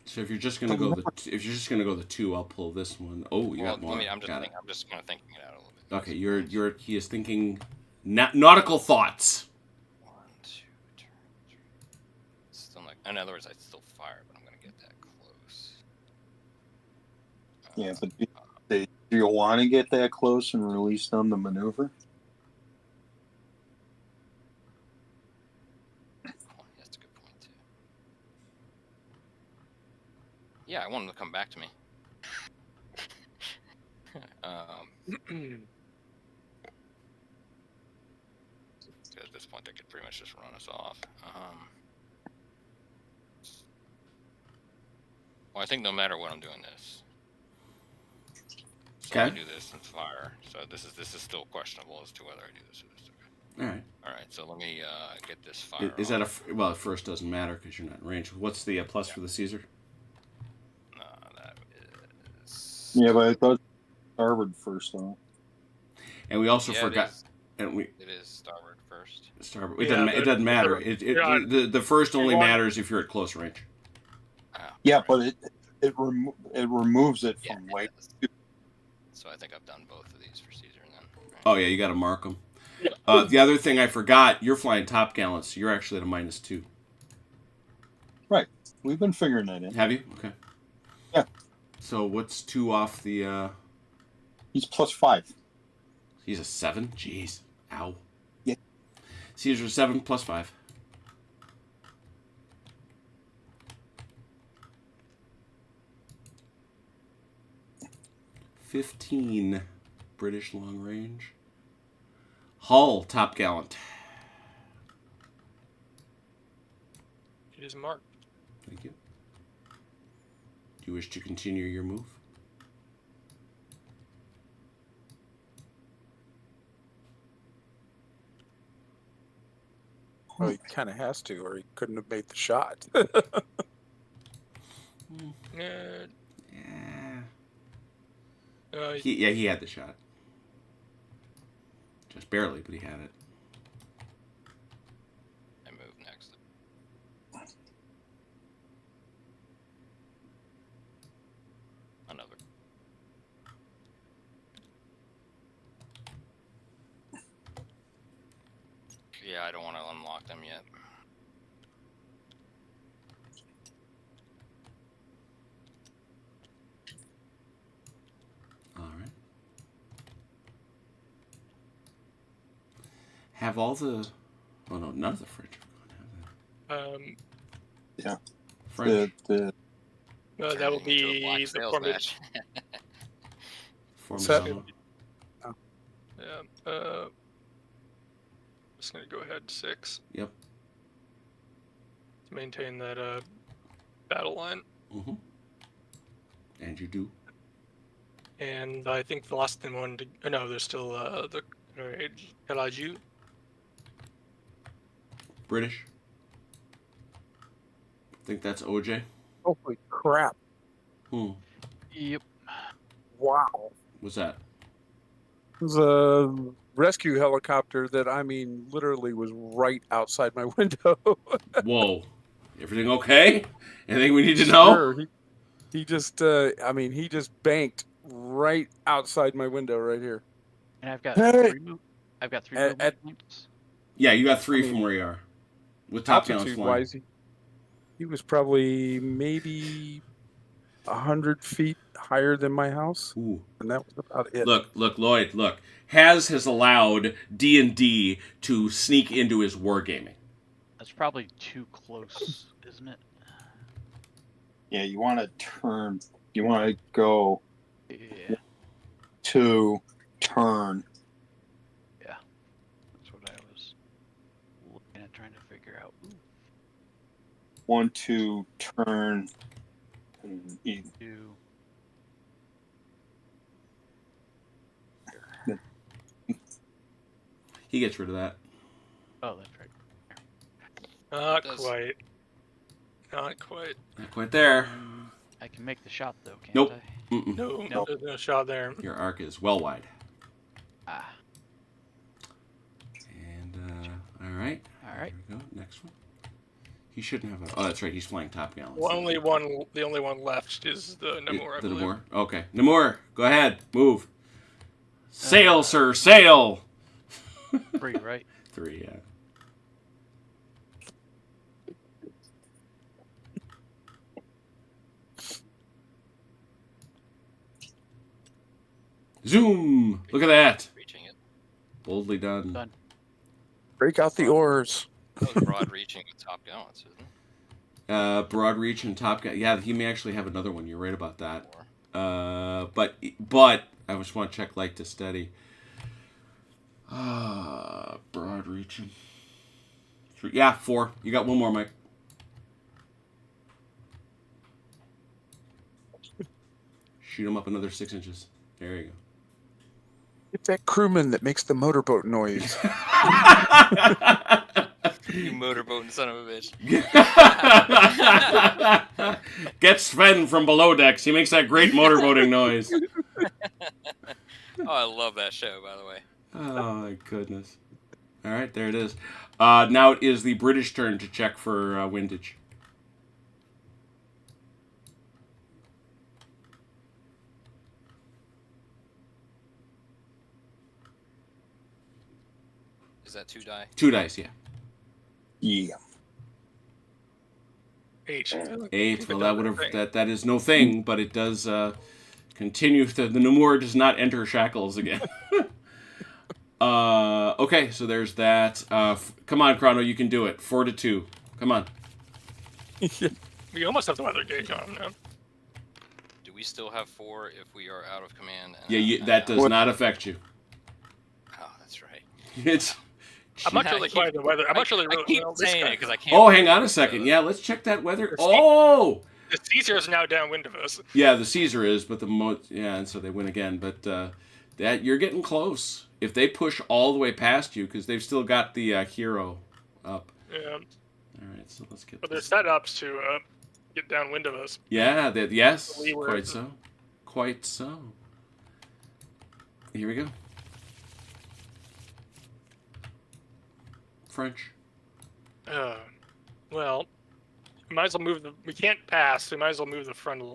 So if you're just gonna go the 2, I'll pull this one. Oh, you got more. I'm just kind of thinking it out a little bit. Okay, he is thinking nautical thoughts. 1, 2, turn 3. Still not. In other words, I still fire, but I'm gonna get that close. Yeah, but do you want to get that close and release them to maneuver? That's a good point too. Yeah, I want them to come back to me. At this point, they could pretty much just run us off. Well, I think no matter what, I'm doing this. So I Okay. do this and fire. So this is still questionable as to whether I do this or this. All right. All right. So let me get this fire. Is that off. well? At first, doesn't matter because you're not in range. What's the plus for the Caesar? That is. Yeah, but it does starboard first though. And we also Yeah, forgot. And It is starboard first. starboard. Yeah, It doesn't matter. yeah. The first only want- matters if you're at close range. Oh, Yeah, right. but it removes it Yeah, from it weight. does. So I think I've done both of these for Caesar then. Right? Oh yeah, you got to mark them. The other thing I forgot, you're flying top gallants, so you're actually at a -2. Right. We've been figuring that in. Have you? Okay. Yeah. So what's 2 off the? He's +5. He's a 7. Jeez. Ow. Yeah. Caesar 7 +5. $15 British long range. Hull top gallant. It is marked. Thank you. Do you wish to continue your move? Well, he kind of has to, or he couldn't have made the shot. Yeah. Uh, He had the shot. Just barely, but he had it. I move next. Another. Yeah, I don't want to unlock them yet. All right. Have all the... Oh, no, none of the French are going to have that. French. that will Turning into a be black the sales Formula. match. Formula Set. One. Yeah. Just gonna go ahead 6 Yep. to maintain that battle line, Mm-hmm. And you do. and I think the last one to no, there's still the Elaju. British. Think that's OJ. Holy crap. Yep. Wow. What's that? It was a rescue helicopter that, I mean, literally was right outside my window. Whoa. Everything okay? Anything we need to know? Sure. He just, he just banked right outside my window right here. And I've got Hey! I've got 3 At- movement at- points. Yeah, you got 3 I mean, from where you are. With top gallants flying. Altitude-wise, he was probably maybe 100 feet higher than my house, Ooh. and that was about it. Look, Lloyd, look. Has allowed D&D to sneak into his wargaming. That's probably too close, isn't it? Yeah, you want to turn. You want to go Yeah. to turn. That's what I was looking at, trying to figure out. Ooh, 1, 2, turn. And you- 2. He gets rid of that. Oh, that's right. Not Does- quite. Not quite. Not quite there. I can make the shot though, can't Nope. I? Mm-mm. No, No. there's no shot there. Your arc is well wide. Ah, And, all right. all right. There we go. Next one. He shouldn't have a... Oh, that's right. He's flying top gallants. The only one left is the Namor. I The believe. Namor. Okay. Namor, go ahead. Move. Sail, sir. Sail. 3, right? 3, yeah. Zoom! Look at that. Reaching it. Boldly done. Done. Break out the oars. That was broad reaching with top gallants, isn't it? Broad reach and top guy. Yeah, he may actually have another one. You're right about that. Or But I just want to check light to steady. Broad reaching. 3. Yeah, 4. You got one more, Mike. Shoot him up another 6 inches. There you go. It's that crewman that makes the motorboat noise. you motorboating son of a bitch. Get Sven from below decks. He makes that great motorboating noise. Oh, I love that show, by the way. Oh my goodness. All right, there it is. Now it is the British turn to check for windage. Is that 2 die? 2 dice, yeah. Yeah. 8. 8. Well, that would have that is no thing, but it does continue. The Namor does not enter shackles again. Okay, so there's that. Come on, Chrono, you can do it. 4 to 2. Come on. We almost have the weather gauge on now. Do we still have 4 if we are out of command? Yeah, that does not affect you. Oh, that's right. It's. I'm not really quite the weather. I'm not really. I keep saying it because I can't. Oh, hang on a second. Yeah, let's check that weather. Oh! The Caesar is now downwind of us. Yeah, the Caesar is, but and so they win again. But that you're getting close. If they push all the way past you, because they've still got the hero up. Yeah. All right, so let's get. But they're set ups to get downwind of us. Yeah. Yes. Leeward. Quite so. Quite so. Here we go. French. Well, we might as well move we can't pass, so we might as well move the front of the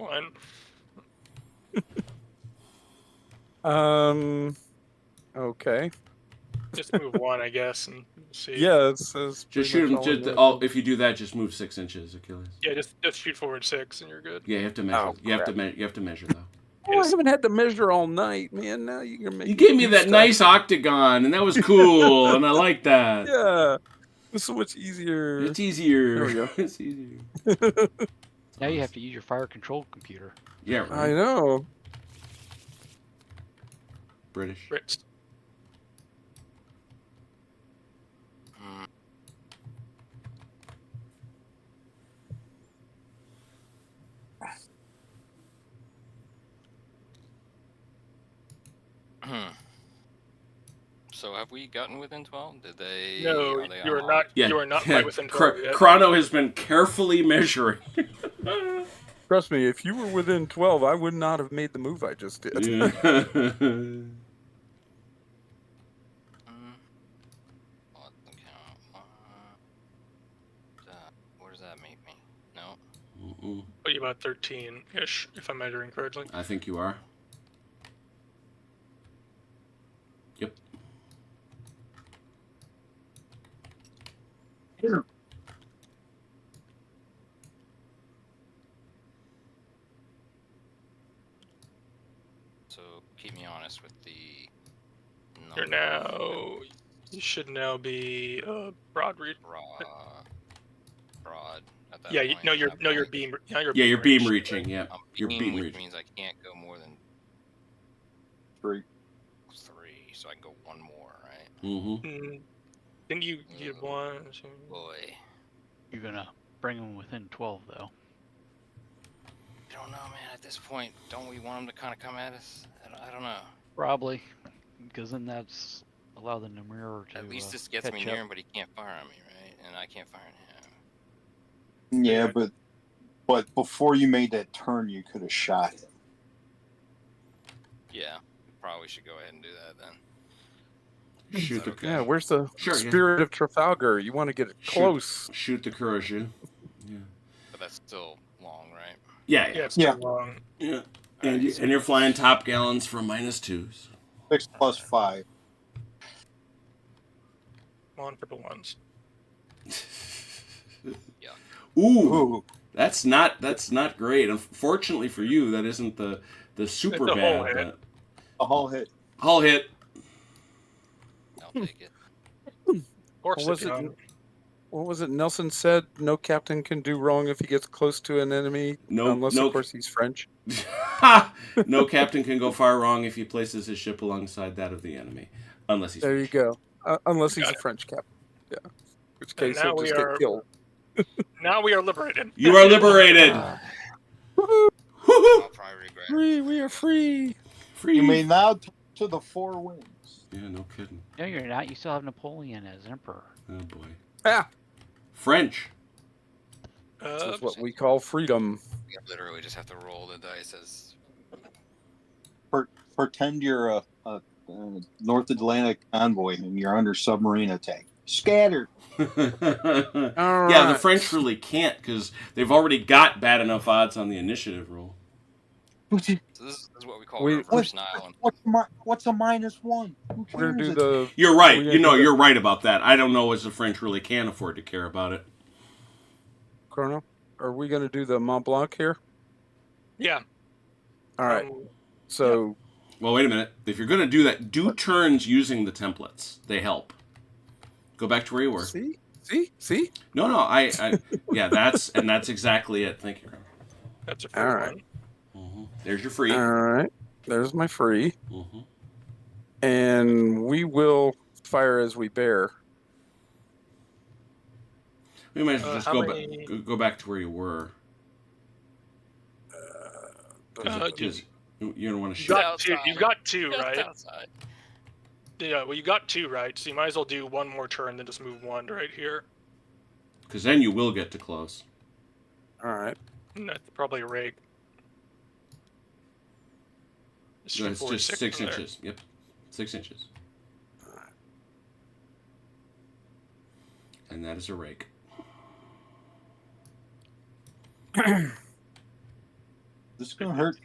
line. Okay. Just move 1, I guess, and see. Yeah, it's Just shoot him. If you do that, just move 6 inches, Achilles. Yeah, just shoot forward 6, and you're good. Yeah, you have to measure. Oh, you have to measure though. Oh, I haven't had to measure all night, man. Now you can make. You gave me that stuff. nice octagon, and that was cool, and I like that. Yeah, it's so much easier. It's easier. There we go. It's easier. Now you have to use your fire control computer. Yeah, right. I know. British. Brits. So have we gotten within 12? Did they? No, are they you are on? not. Yeah. You are not quite within 12 yet. Chrono has been carefully measuring. Trust me, if you were within 12, I would not have made the move I just did. Yeah. Where does that make me? No. But you about 13-ish, if I'm measuring correctly. I think you are. Yep. So keep me honest with the. You're now. You should now be broad read. Broad. At that Yeah, point, no, at you're that no, you're point, beam. Now you're Yeah, you're beam reach. reaching. Yeah, I'm you're beam which reaching. means I can't go more than 3. 3, so I can go 1 more, right? Mm-hmm. Didn't you get 1? Boy, You're gonna bring them within 12, though. I don't know, man. At this point, don't we want them to kind of come at us? I don't know. Probably, because then that's allow the Namir to. At least this gets me catch near up. him, but he can't fire on me, right? And I can't fire on him. Yeah, but before you made that turn, you could have shot him. Yeah, probably should go ahead and do that then. Shoot Is that the okay? Yeah, where's the Sure, yeah. spirit of Trafalgar? You want to get it close. Shoot the Kuroju. Yeah. But that's still long, right? Yeah. Yeah, it's Yeah. too long. Yeah. And you're flying top gallons for -2s. 6 plus 5. Come on, triple ones. Ooh, that's not great. Unfortunately for you, that isn't the super It's a bad. hull hit. But A hull hit. hull hit. I'll take it. Or What was sit it? down. What was it? Nelson said, "No captain can do wrong if he gets close to an enemy, unless of course he's French." No captain can go far wrong if he places his ship alongside that of the enemy, unless he's There you French. go. Unless he's Got a it. French captain. Yeah. In which And case now he'll we just are- get killed. Now we are liberated. You are liberated. Woohoo! Woohoo! I'll probably regret it. Free! We are free. Free. You may now turn to the 4 winds. Yeah, no kidding. No, you're not. You still have Napoleon as emperor. Oh boy. Ah, French. this is what we call freedom. We literally just have to roll the dice as. Pretend you're a North Atlantic convoy and you're under submarine attack. Scatter. All Yeah, the right. French really can't because they've already got bad enough odds on the initiative roll. So this is what we call We- reverse Nile. What's a -1? Who We're gonna cares? do the. You're right. We're You gonna know, do the you're right about that. I don't know as the French really can afford to care about it. Chrono. Are we gonna do the Mont Blanc here? Yeah. All right. Um, So Well, wait a minute. If you're going to do that, do turns using the templates. They help. Go back to where you were. see. No, yeah, that's exactly it. Thank you. that's a free All right. one. There's your free. All right. There's my free, Mm-hmm. and we will fire as we bear. We might as well just how go many- back. Go back to where you were. Because you don't want to You shoot. got two. You got two, Just right? outside. Yeah. Well, you got two, right? So you might as well do one more turn, then just move one right here. Because then you will get to close. All right. And that's probably a rake. So it's just 6 from there. inches. Yep, 6 inches. And that is a rake. This is gonna hurt.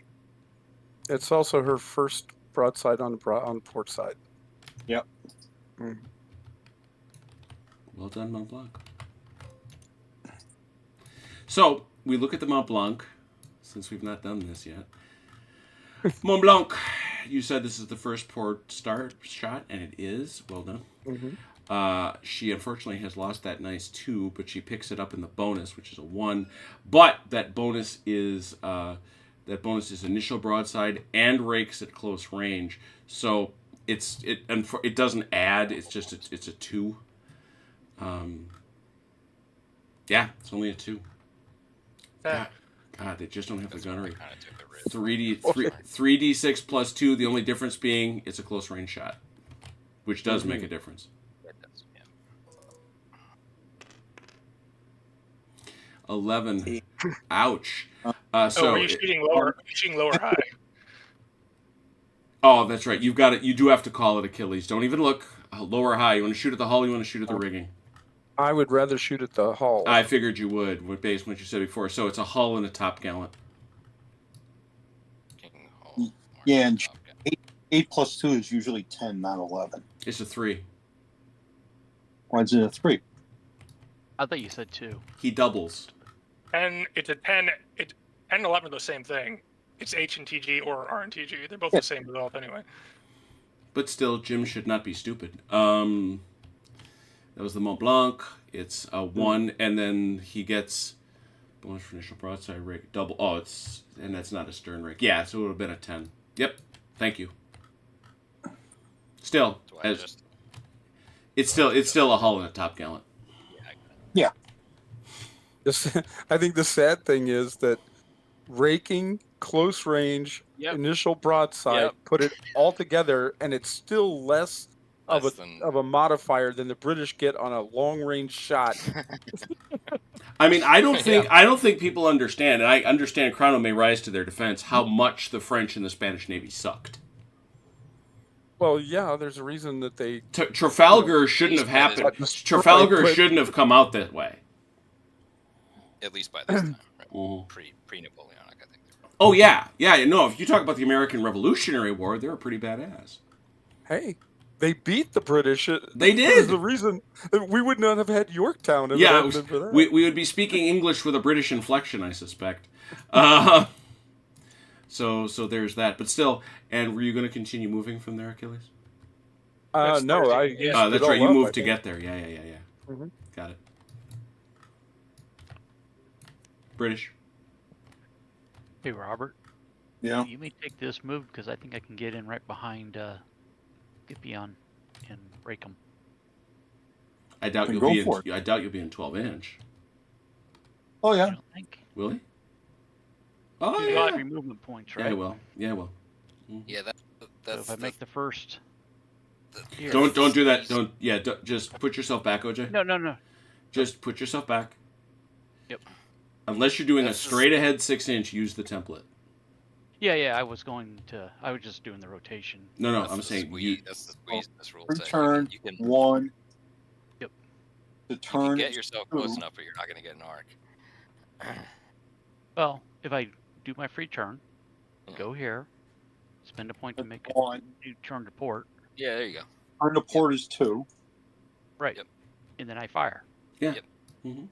It's also her first broadside on port side. Yep. Well done, Mont Blanc. So we look at the Mont Blanc, since we've not done this yet. Mont Blanc, you said this is the first port start shot, and it is. Well done. Mm-hmm. She unfortunately has lost that nice 2, but she picks it up in the bonus, which is a 1. But that bonus is initial broadside and rakes at close range. So it doesn't add. It's just it's a 2. Yeah, it's only a 2. Yeah. God, they just don't have the gunnery. Kind of took the risk. 3d6 plus 2. The only difference being it's a close range shot, which does make a difference. That does, yeah. 11. Ouch. So are you shooting lower? Shooting lower high? Oh, that's right. You've got it. You do have to call it Achilles. Don't even look low or high. You want to shoot at the hull. You want to shoot at the rigging. I would rather shoot at the hull. I figured you would, based on what you said before. So it's a hull and a top gallant. King Hall, Yeah, and Top Gun. 8 plus 2 is usually 10, not 11. It's a 3. Why is it a 3? I thought you said 2. He doubles. And it's a 10. 10 and 11 are the same thing. It's H and TG or R and TG. They're both the same result anyway. But still, Jim should not be stupid. That was the Mont Blanc. It's a 1, and then he gets bonus for initial broadside rig. Double. Oh, and that's not a stern rig. Yeah, so it would have been a 10. Yep. Thank you. Still, That's why I just, it's still a hull and a top gallant. yeah, I got it. I think the sad thing is that raking, close range, Yep. initial broadside, Yep. put it all together, and it's still less of Less than- a modifier than the British get on a long range shot. I mean, I don't think people understand, and I understand Chrono may rise to their defense, how much the French and the Spanish Navy sucked. Well, yeah, there's a reason that they. Trafalgar shouldn't have happened. Trafalgar shouldn't have come out that way. At least by this time, right? Mhm. Pre-Napoleonic, I think. Oh yeah. No. If you talk about the American Revolutionary War, they were pretty badass. Hey, they beat the British. They There's did. the reason we would not have had Yorktown if it Yeah, hadn't been for that. we would be speaking English with a British inflection, I suspect. So there's that. But still, and were you going to continue moving from there, Achilles? No, I. Yeah. used That's it right. all You up, moved I to think. get there. Yeah. Mhm. Got it. British. Hey, Robert, Yeah. you may take this move because I think I can get in right behind Gipion and rake him. I doubt Then you'll go be for in. I doubt you'll be in 12-inch. Oh, I yeah. don't think. Oh You You got got 3 movement points, right? Yeah, I will. Yeah, I will. Yeah, So that's if I make the first. Here. Don't do that. Don't just put yourself back, OJ. No. Just put yourself back. Yep. Unless you're doing That's a just- straight ahead 6-inch, use the template. Yeah. I was just doing the rotation. No, that's I'm the saying squeeze. That's the squeeze. This rule says Return you can 1. Yep. The you can turn. get yourself close 2. enough, but you're not going to get an arc. Well, if I do my free turn, go here, spend a point to make it One. turn to port. Yeah, there you go. Turn to port is 2. Right. Yep. And then I fire. Yeah. Yep. Mm-hmm.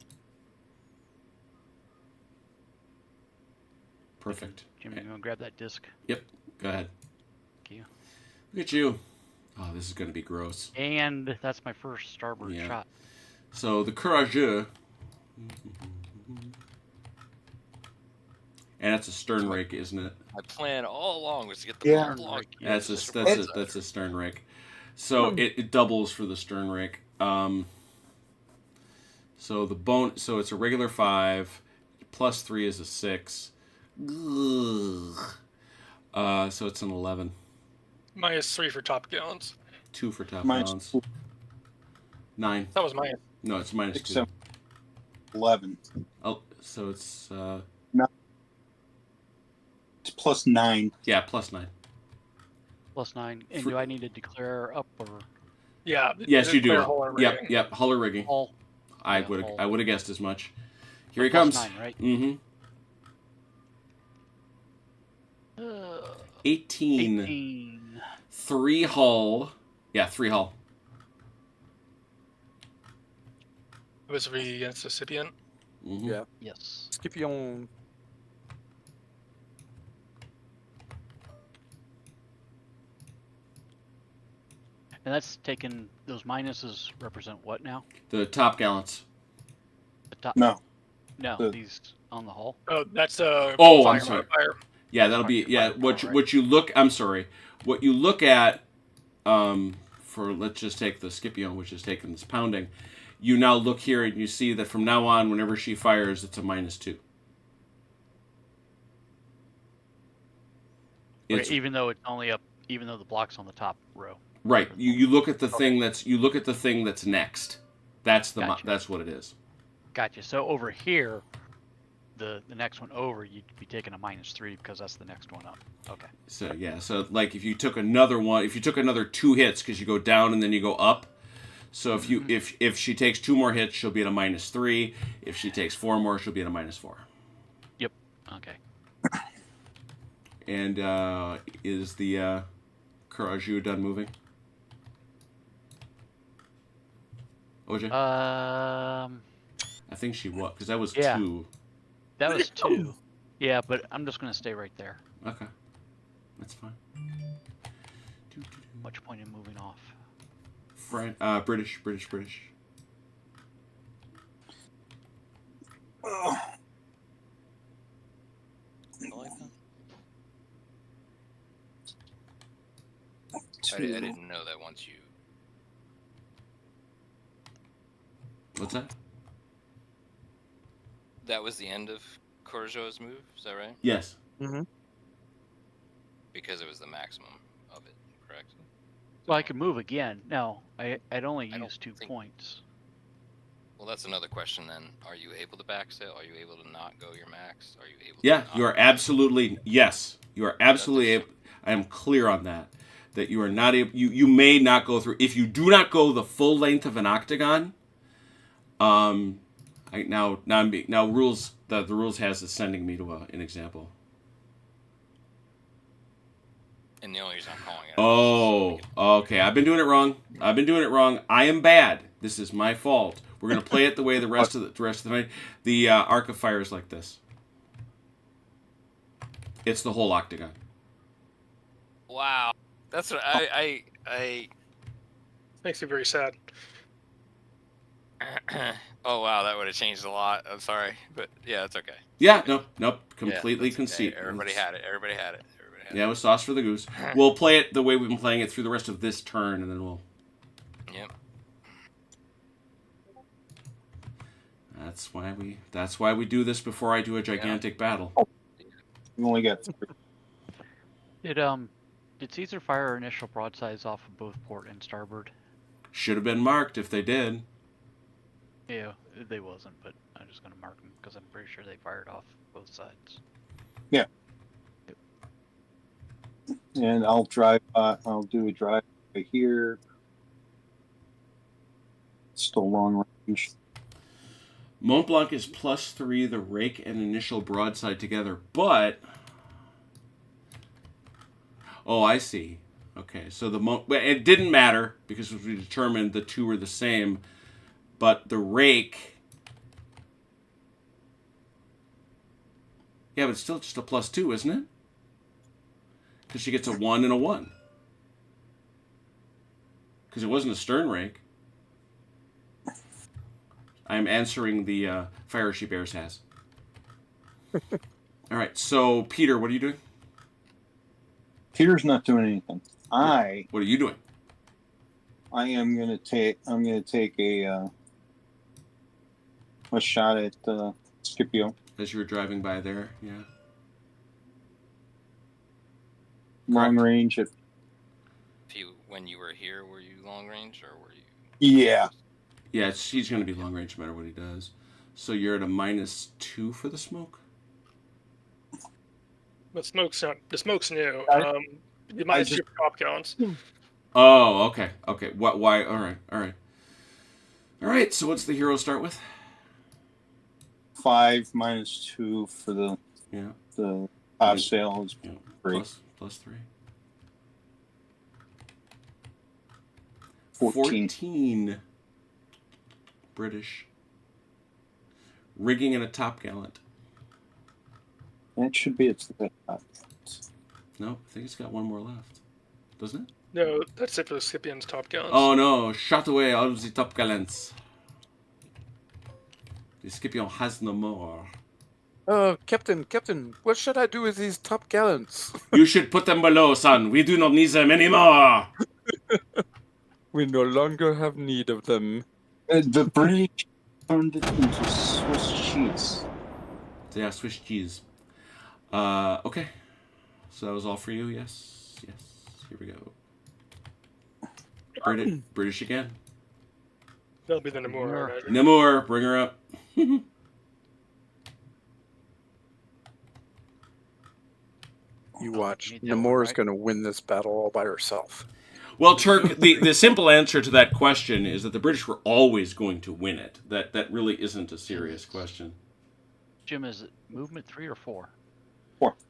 Perfect. Jimmy, you want to grab that disc? Yep. Go ahead. Thank you. Look at you. Oh, this is going to be gross. And that's my first starboard Yeah. shot. So the courageux, and that's a stern rake, isn't it? My plan all along was to get the Yeah. block. That's Just a stern rake. So it doubles for the stern rake. So the bone. So it's a regular 5, plus 3 is a 6. Ugh. So it's an 11. -3 for top gallons. 2 for top Minus balance. 9. That was mine. No, it's minus 6, 2. 7, 11. Oh, so it's It's plus 9. yeah, plus 9. Plus 9. And For- do I need to declare up or Yeah. Yes, you do. clear hull and rigging. Yep. Huller rigging. all? I Yeah, would hull. I would have guessed as much. Here he Plus comes. 9, right? Mm-hmm. 18. 18. 3 hull. Yeah, 3 hull. It was against the Scipient. Mm-hmm. Yeah. Yes. Scipion. And that's taken, those minuses represent what now? The top gallants. The top? No. No, the- these on the hull. Oh, that's Oh, fire I'm sorry. modifier. Yeah, that'll be Fire what power, what you look. I'm sorry. What you look at for let's just take the Scipio, which is taking this pounding. You now look here and you see that from now on, whenever she fires, it's a -2. Right, It's even though it's only up, even though the block's on the top row. right. You look at the thing that's next. That's Gotcha. that's what it is. Gotcha. So over here, the next one over, you'd be taking a -3 because that's the next one up. Okay. So yeah, so like if you took another 2 hits because you go down and then you go up. So if you if she takes 2 more hits, she'll be at a -3. If she takes 4 more, she'll be at a -4. Yep. Okay. And is the Courageux done moving? OJ? I think she was because that was Yeah. 2. That was 2. Yeah, but I'm just gonna stay right there. Okay, that's fine. Much point in moving off. British. Ugh. I like that. I 2. didn't know that once you. What's that? That was the end of Courageux's move. Is that right? Yes. Because it was the maximum of it, correct? Well, I could move again. No, I'd only I don't use 2 think- points. Well, that's another question then. Are you able to backsail? Are you able to not go your max? Are you able? Yeah, to not you are absolutely yes. You are absolutely able. I am clear on that. That you are not able. You may not go through if you do not go the full length of an octagon. Now rules the rules has is sending me to an example. And the only reason I'm calling it. Oh, okay. I've been doing it wrong. I am bad. This is my fault. We're gonna play it the way the rest of the night. The Arc of Fire is like this. It's the whole octagon. Wow, that's what I Makes me very sad. Oh wow, that would have changed a lot. I'm sorry, but yeah, it's okay. Yeah, nope. Completely Yeah, that's okay. concede. Everybody had it. Yeah, it was sauce for the goose. We'll play it the way we've been playing it through the rest of this turn, and then we'll. Yep. That's why we do this before I do a gigantic battle. You only got 3. Did Caesar fire initial broadsides off of both port and starboard? Should have been marked if they did. Yeah, they wasn't, but I'm just gonna mark them because I'm pretty sure they fired off both sides. And I'll drive. I'll do a drive right here. Still long range. Mont Blanc is +3, the rake and initial broadside together, but Oh, I see. Okay, so it didn't matter because we determined the two were the same, but the rake. Yeah, but it's still just a +2, isn't it? Because she gets a 1 and a 1. Because it wasn't a stern rake. I'm answering the fire she bears has. All right, so Peter, what are you doing? Peter's not doing anything. What are you doing? I am gonna take. I'm gonna take a shot at Scipio. As you were driving by there, yeah. Long range at. When you were here, were you long range or were you? Yeah. Yeah, he's going to be long range no matter what he does. So you're at a -2 for the smoke? The smoke's new. I You might just- see top gallons. Oh, okay. Okay. What? Why? All right. All right. All right. So what's the hero start with? 5 -2 for the Yeah. top sail is Yeah. 3. +3. 14. 14. British. Rigging and a top gallant. That should be its top. No, I think it's got one more left. Doesn't it? No, that's it for the Scipion's top gallons. Oh no, shot away all the top gallants. The Scipion has no more. Captain, what should I do with these top gallants? You should put them below, son. We do not need them anymore. We no longer have need of them. The British turned it into Swiss cheese. They are Swiss cheese. Okay. So that was all for you, yes? Yes. Here we go. British again. That'll be the Namur, I imagine. Namur, bring her up. You watch. Need that one, Namor's right? going to win this battle all by herself. Well, Turk, the simple answer to that question is that the British were always going to win it. That really isn't a serious question. Jim, is it movement 3 or 4?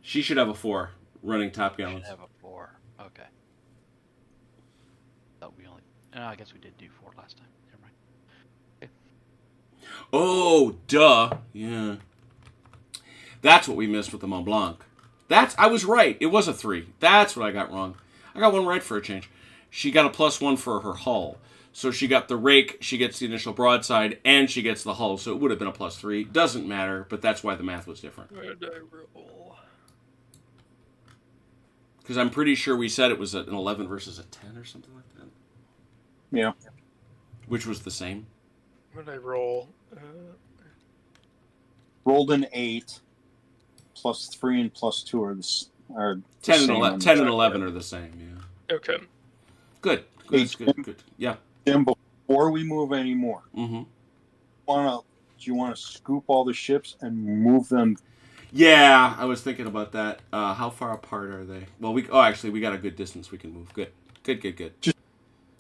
She should have a 4 running top Should gallons. have a 4. Okay. Thought we only. I guess we did do 4 last time. Never mind. Oh, duh. Yeah. That's what we missed with the Mont Blanc. I was right. It was a 3. That's what I got wrong. I got one right for a change. She got a +1 for her hull. So she got the rake, she gets the initial broadside, and she gets the hull. So it would have been a +3. Doesn't matter, but that's why the math was different. Where did I roll? Because I'm pretty sure we said it was an 11 versus a 10 or something like that. Yeah. Which was the same. Where did I roll? Rolled an 8. +3 and +2 are the 10 same and, on 10 the and back 11 there. are the same, yeah. Okay. Good. Hey, Good. Yeah. Jim, before we move any more, Mm-hmm. do you want to scoop all the ships and move them? Yeah, I was thinking about that. How far apart are they? Well, we got a good distance we can move. Good.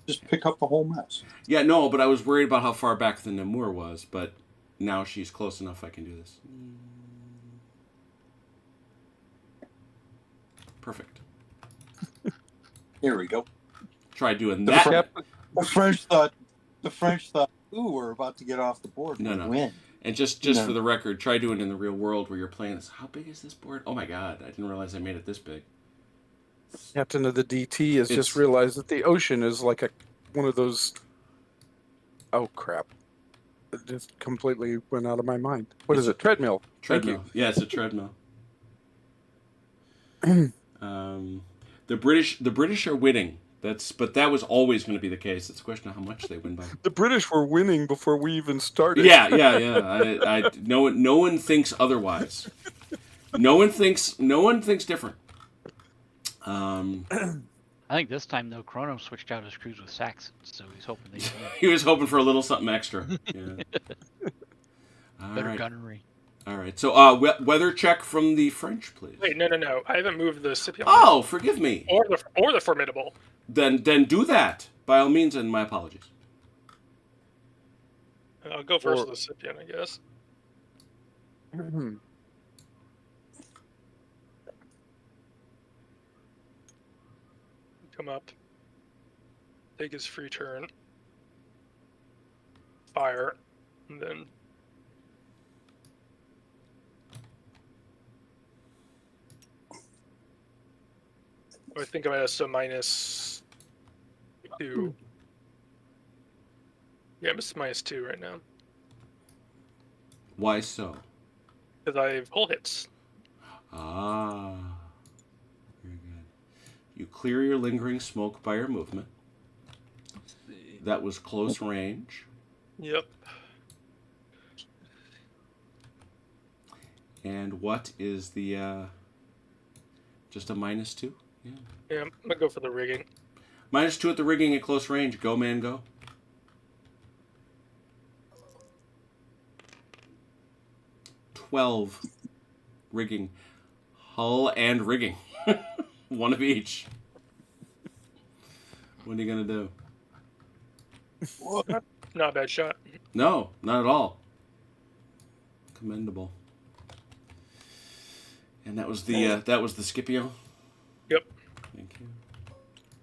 Just pick up the whole mess. Yeah, no, but I was worried about how far back the Namur was, but now she's close enough I can do this. Perfect. Here we go. Try doing The that. The French thought, ooh, we're about to get off the board. No. Win. And just No. for the record, try doing it in the real world where you're playing this. How big is this board? Oh my god, I didn't realize I made it this big. Captain of the DT has It's- just realized that the ocean is like one of those. Oh crap! It just completely went out of my mind. What is it? Treadmill. Treadmill. Yeah, it's a treadmill. The British are winning. But that was always going to be the case. It's a question of how much they win by. The British were winning before we even started. Yeah. No one thinks otherwise. No one thinks different. I think this time, though, Chrono switched out his crews with Saxons, so he's hoping they win. He was hoping for a little something extra. Yeah. Better gunnery. All right. So, weather check from the French, please. Wait, no. I haven't moved the Scipion. Oh, forgive me. Or the Formidable. Then do that by all means, and my apologies. I'll go first with the Scipion, I guess. come up, take his free turn, fire, and then I think I'm at a -2. Yeah, I'm at -2 right now Why so? because I have hull hits. Ah, very good. You clear your lingering smoke by your movement. That was close range. Yep. And what is the just a -2? Yeah. Yeah, I'm gonna go for the rigging. -2 at the rigging at close range. Go, man, go. $12 rigging, hull and rigging, one of each. What are you gonna do? Not a bad shot. No, not at all. Commendable. And that was the Scipio. Yep. Thank you.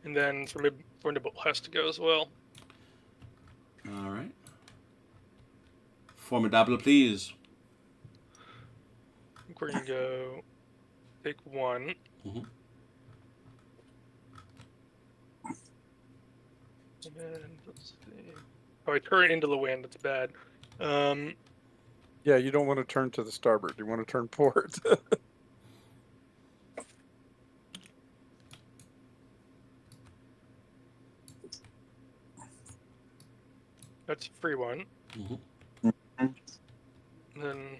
And then Formidable has to go as well. All right. Formidable, please. I think we're gonna go take 1. Mhm. And then let's see. Oh, I turn into the wind. That's bad. Yeah, you don't want to turn to the starboard. You want to turn port. That's a free one. Mhm. And then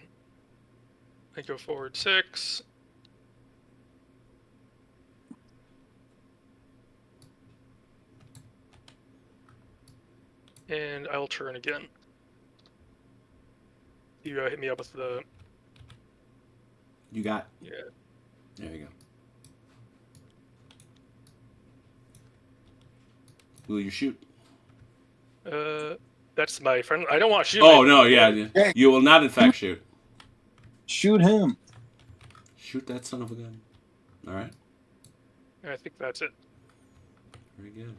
I go forward 6. And I'll turn again. You hit me up with the... You got. Yeah. There you go. Will you shoot? That's my friend. I don't want to shoot. Oh him. no, yeah. Hey. You will not, in fact, shoot. Shoot him. Shoot that son of a gun. All right. I think that's it. Very good.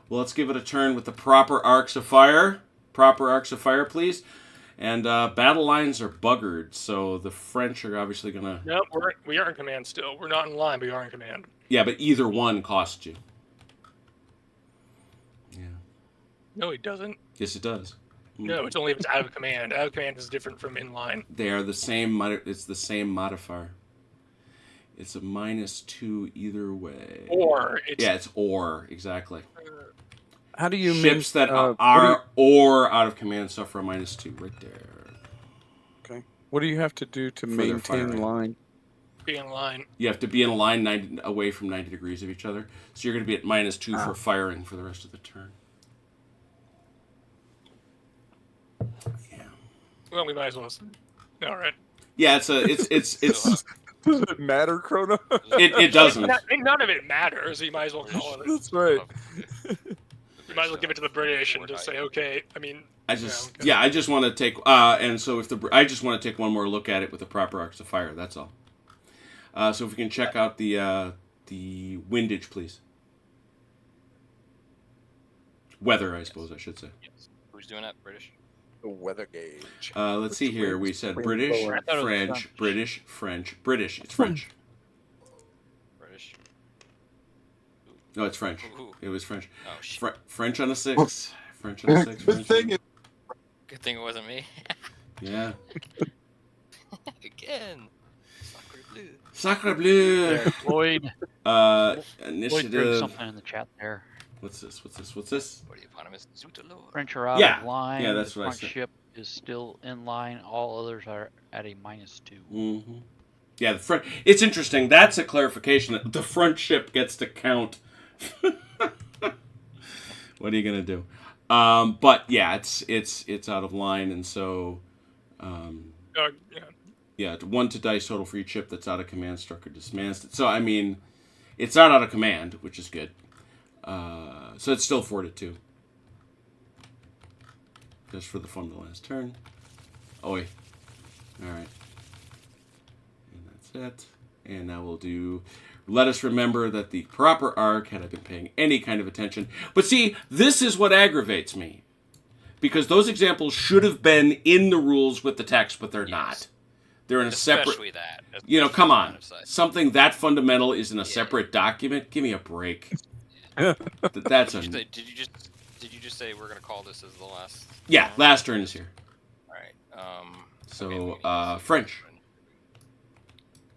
Well, let's give it a turn with the proper arcs of fire. Proper arcs of fire, please. And battle lines are buggered, so the French are obviously going to... No, we are in command still. We're not in line, but we are in command. Yeah, but either one costs you. Yeah. No, it doesn't. Yes, it does. No, it's only if it's out of command. Out of command is different from in line. They are the same... It's the same modifier. It's a -2 either way. Or it's... Yeah, it's or, exactly. How do you Ships that what are or out of command suffer a -2 right there. Okay. What do you have to do to their maintain firing. line? Be in line. You have to be in a line away from 90 degrees of each other. So you're going to be at -2 for firing for the rest of the turn. Yeah. Well, we might as well. All right. Yeah, it's Does it matter, Chrono? it doesn't. None of it matters. You might as well call it. That's right. You might as well give it to the British and just say, okay. I mean, I just want to take and so if I just want to take one more look at it with the proper arcs of fire. That's all. So if we can check out the windage, please. Weather, I suppose I should say. Yes. Who's doing that? British? The weather gauge. Let's see here. We said British, I thought it was French, French. British, French, British. It's French. British. No, it's French. Ooh. It was French. Oh shit. French on a 6. French on a 6. The French thing on... is, Good thing it wasn't me. Yeah. Again. Sacre bleu. Sacre bleu. There, Floyd. Floyd threw Initiative. something in the chat there. What's this? What's this? What's this? What are you, eponymous? Zutalor. French are out Yeah. of line. Yeah, that's the what I front said. ship is still in line. All others are at a -2. Mm-hmm. Yeah, the front. It's interesting. That's a clarification that the front ship gets to count. What are you gonna do? But yeah, it's out of line, and so yeah. yeah, 1 to dice total for each ship that's out of command, struck or dismissed. So I mean, it's not out of command, which is good. So it's still 4 to 2. Just for the fun of the last turn. Oi. Alright. And that's it. And now we'll do let us remember that the proper arc, had I been paying any kind of attention. But see, this is what aggravates me. Because those examples should have been in the rules with the text, but they're not. They're in a Especially separate... that. come on. Especially Something that fundamental is in a separate document? Give me a break. That's a... Did you just say we're gonna call this as the last? Yeah, turn? last turn is here. All right. So, okay, we need to see French.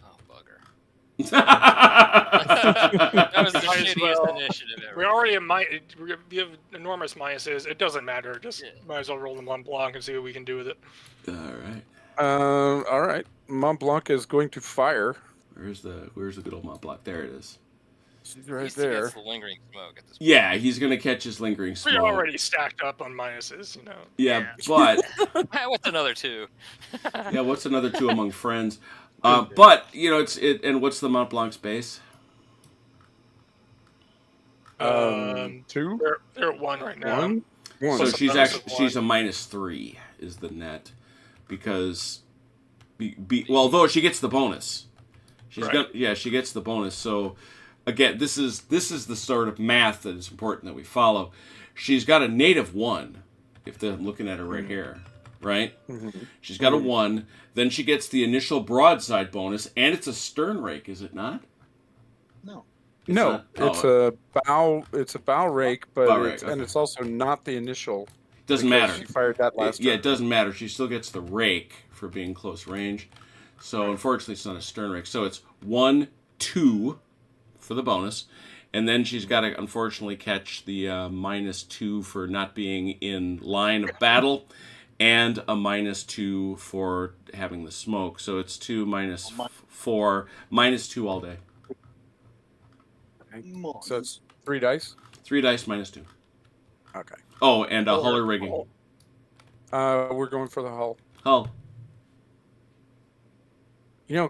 Oh bugger. That That was the Might as shittiest well. initiative ever. We already we have enormous minuses. It doesn't matter. Just might as well roll the Mont Blanc and see what we can do with it. All right. All right. Mont Blanc is going to fire. Where's the good old Mont Blanc? There it is. She's right He's there. the lingering smoke at this point. Yeah, he's gonna catch his lingering smoke. We're already stacked up on minuses, you know. Yeah, but What's another 2? yeah, what's another 2 among friends? But and what's the Mont Blanc's base? 2. They're at 1 right now. 1. So Plus a she's bonus actually of she's a 1. -3 is the net because although she gets the bonus, she gets the bonus. So again, this is the sort of math that is important that we follow. She's got a native 1. If I'm looking at her right here, right? Mm-hmm. She's got a 1. Then she gets the initial broadside bonus, and it's a stern rake, is it not? No. No, it's a bow. It's a bow rake, but Bow rake, and it's also not the initial. Doesn't because matter. She fired that last. Yeah, turn. it doesn't matter. She still gets the rake for being close range. So unfortunately, it's not a stern rake. So it's 1, 2 for the bonus, and then she's got to unfortunately catch the -2 for not being in line of battle, and a -2 for having the smoke. So it's 2 minus 4, -2 all day. So it's 3 dice. 3 dice -2. Okay. Oh, and a huller rigging. We're going for the hull. Hull.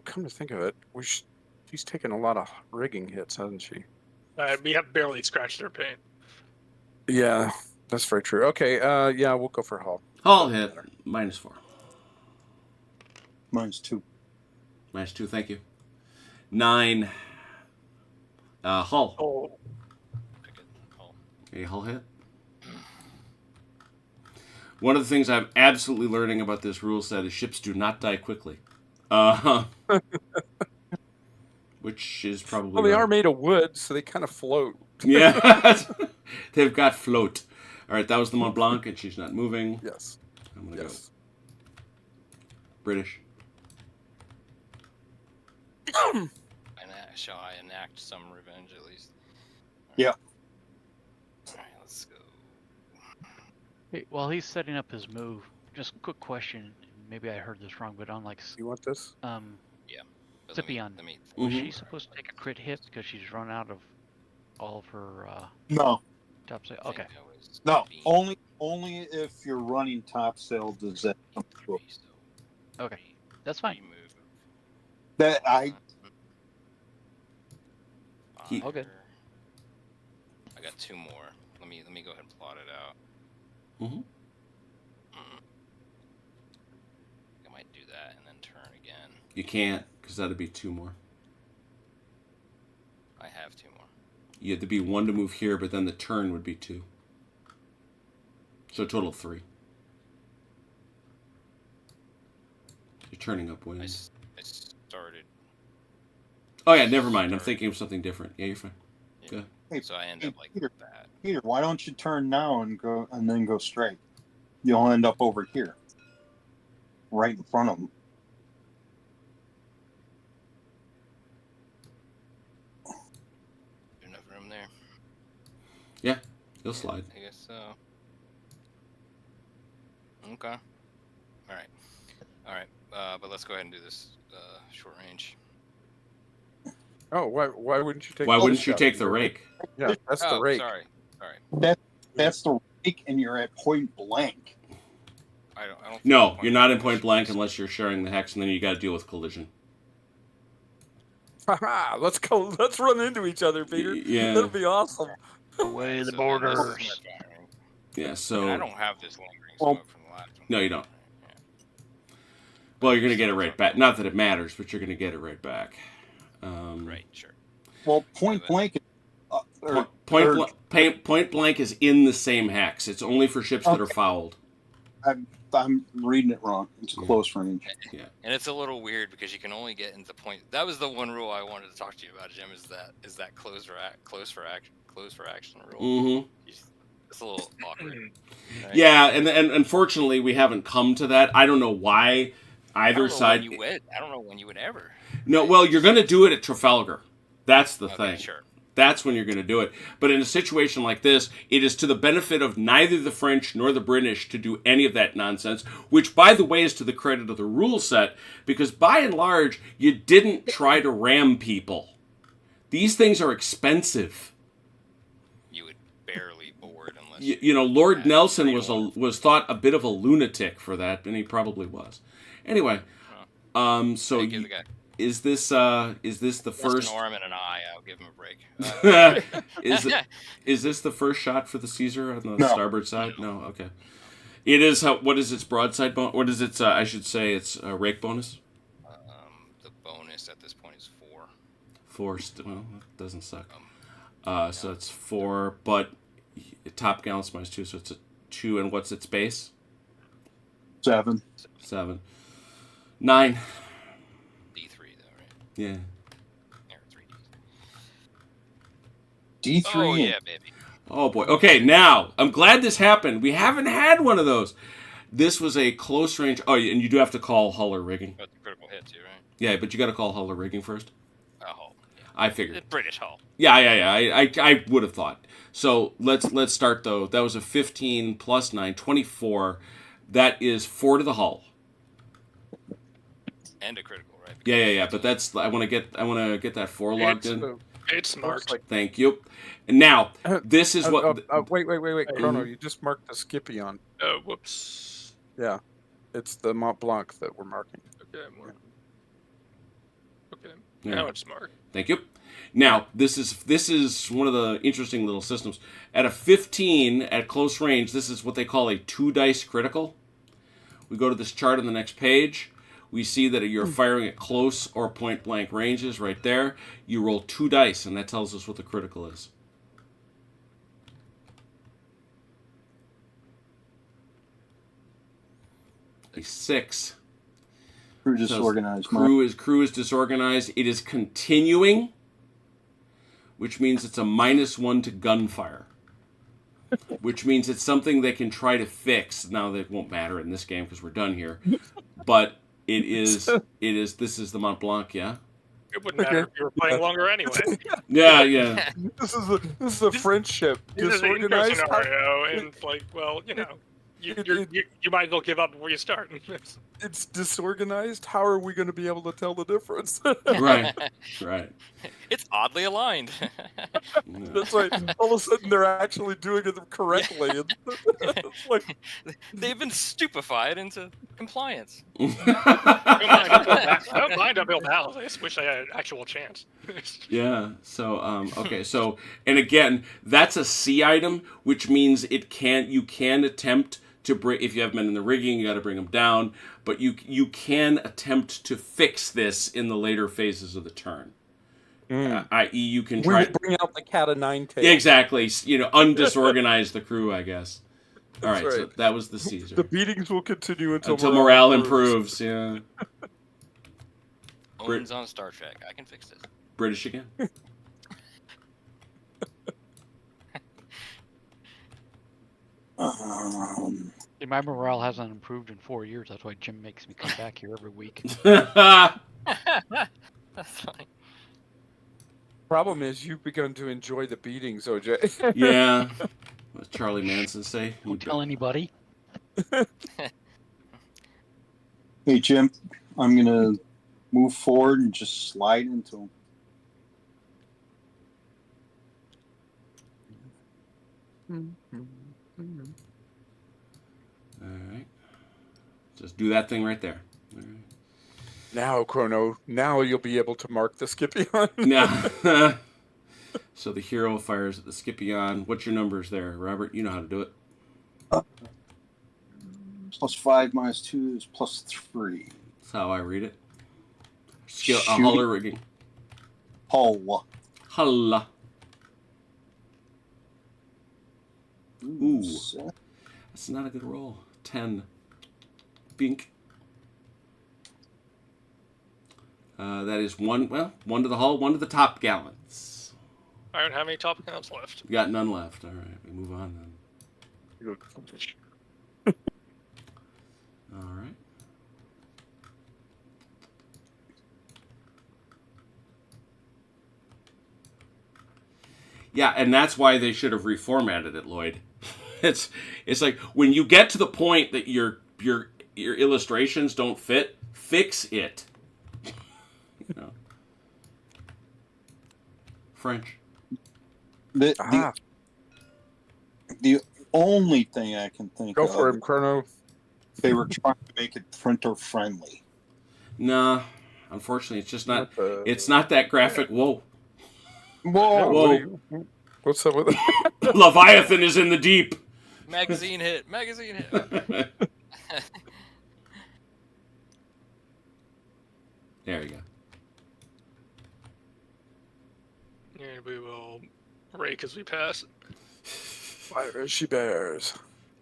Come to think of it, she's taken a lot of rigging hits, hasn't she? We have barely scratched their paint. Yeah, that's very true. Okay. Yeah, we'll go for hull. Hull hit -4. Mine's 2. -2. Thank you. 9. Hull. Oh, A hull hit. One of the things I'm absolutely learning about this rule set is ships do not die quickly. Which is probably Well, they right. are made of wood, so they kind of float. Yeah. They've got float. All right, that was the Mont Blanc, and she's not moving. Yes. I'm going to Yes. go British. Shall I enact some revenge at least? Yeah. All right, let's go. Hey, while he's setting up his move, just a quick question. Maybe I heard this wrong, but on You want this? But Scipion, let me was Mhm. she supposed to take a crit hit because she's run out of all of her No. top side? think Okay. I was No. being Only if you're running top sail does that come through. so Okay. That's fine. remove That I He- Okay. I got 2 more. Let me go ahead and plot it out. Mhm. I might do that and then turn again. You can't, because that'd be 2 more. I have 2 more. You had to be 1 to move here, but then the turn would be 2. So a total of 3. You're turning up I wind. started. Oh yeah, never mind. I'm thinking of something different. Yeah, you're fine. Good. Hey, So I end hey, up like Peter. that. Peter, why don't you turn now and then go straight? You'll end up over here, right in front of them. Enough room there. You'll slide. I guess so. Okay. All right. But let's go ahead and do this short range. Oh, why wouldn't you take? Why the wouldn't you shot? take the rake? Yeah, that's the rake. Sorry. That's the rake, and you're at point blank. I don't. No, you're not in point blank unless you're sharing the hex, and then you got to deal with collision. Haha, let's go. Let's run into each other, Peter. Yeah. That'll be awesome. Away the So then borders. this is my firing. Yeah. And So I don't have this lingering Well, smoke from the last one. no, you don't. Yeah. Well, you're gonna get it right back. Not that it matters, but you're gonna get it right back. Right. Sure. Well, point blank. Point blank is in the same hex. It's only for ships that are fouled. I'm reading it wrong. It's close range. Yeah. And it's a little weird because you can only get into point. That was the one rule I wanted to talk to you about, Jim. Is that close for action rule? Mm-hmm. It's a little awkward. Right? Yeah, and unfortunately we haven't come to that. I don't know why either side. I don't know when you would ever. No, well, you're going to do it at Trafalgar. That's the thing. Sure. That's when you're going to do it. But in a situation like this, it is to the benefit of neither the French nor the British to do any of that nonsense, which, by the way, is to the credit of the rule set, because by and large, you didn't try to ram people. These things are expensive. You would barely board unless... Lord Nelson was thought a bit of a lunatic for that, and he probably was. Anyway, so... Is this the first? An arm and an eye. I'll give him a break. Is this the first shot for the Caesar on the starboard side? No. Okay. It is. What is its broadside bonus? What is its? I should say its rake bonus. The bonus at this point is 4. 4. Well, that doesn't suck. So it's 4, but top gallant's -2, so it's a 2. And what's its base? 7. 7. 9. Yeah. D3. Oh, yeah, baby. Oh, boy. Okay, now, I'm glad this happened. We haven't had one of those. This was a close range... Oh, and you do have to call hull or rigging. That's a critical hit, too, right? Yeah, but you got to call hull or rigging first. Hull. Yeah. I figured. The British hull. Yeah. I would have thought. So, let's start, though. That was a 15 plus 9, 24. That is 4 to the hull. And a critical. Yeah. But that's I want to get that 4 logged in. It's marked. Thank you. And now this is what. Wait, Chrono! You just marked the Scipion. Oh, whoops. Yeah, it's the Mont Blanc that we're marking. Okay. Now it's marked. Thank you. Now this is one of the interesting little systems. At a 15 at close range, this is what they call a 2 dice critical. We go to this chart on the next page. We see that you're firing at close or point blank ranges right there. You roll 2 dice, and that tells us what the critical is. A 6. Crew disorganized. Crew is disorganized. It is continuing, which means it's a -1 to gunfire. Which means it's something they can try to fix. Now that won't matter in this game because we're done here. But this is the Mont Blanc, yeah? It wouldn't matter if you were playing longer anyway. Yeah. This is a friendship. This is an intro scenario, and you might as well give up before you start. It's disorganized. How are we going to be able to tell the difference? Right. It's oddly aligned. That's right. All of a sudden, they're actually doing it correctly. It's like they've been stupefied into compliance. Don't mind uphill battles. I just wish I had an actual chance. Yeah. So okay. So and again, that's a C item, which means you can attempt to bring, if you have men in the rigging, you got to bring them down. But you can attempt to fix this in the later phases of the turn. I.e., you can try to bring out the cat of nine tails. Exactly. Undisorganize the crew, I guess. All right. So that was the Caesar. The beatings will continue until morale improves. Yeah. Owen's on Star Trek. I can fix this. British again. My morale hasn't improved in 4 years. That's why Jim makes me come back here every week. That's funny. Problem is, you've begun to enjoy the beatings, OJ. Yeah. What does Charlie Manson say? Don't tell anybody. Hey, Jim, I'm going to move forward and just slide into him. All right. Just do that thing right there. All right. Now, Chrono, now you'll be able to mark the Scipion. Now, so the hero fires at the Scipion. What's your numbers there, Robert? You know how to do it. +5 -2 is +3. That's how I read it. Hull or rigging? Hull. Holla. Ooh. That's not a good roll. 10. Bink. That is one to the hull, one to the top gallants. I don't have any top counts left. You got none left. All right, we move on then. All right. Yeah, and that's why they should have reformatted it, Lloyd. It's like when you get to the point that your illustrations don't fit, fix it. You know. French. The only thing I can think Go of, for him, Chrono. they were trying to make it printer friendly. Nah, unfortunately, it's just not. It's not that graphic. Whoa. Whoa! Whoa. What's up with it? Leviathan is in the deep. Magazine hit. Magazine hit. There you go. And we will rake as we pass. Fire as she bears.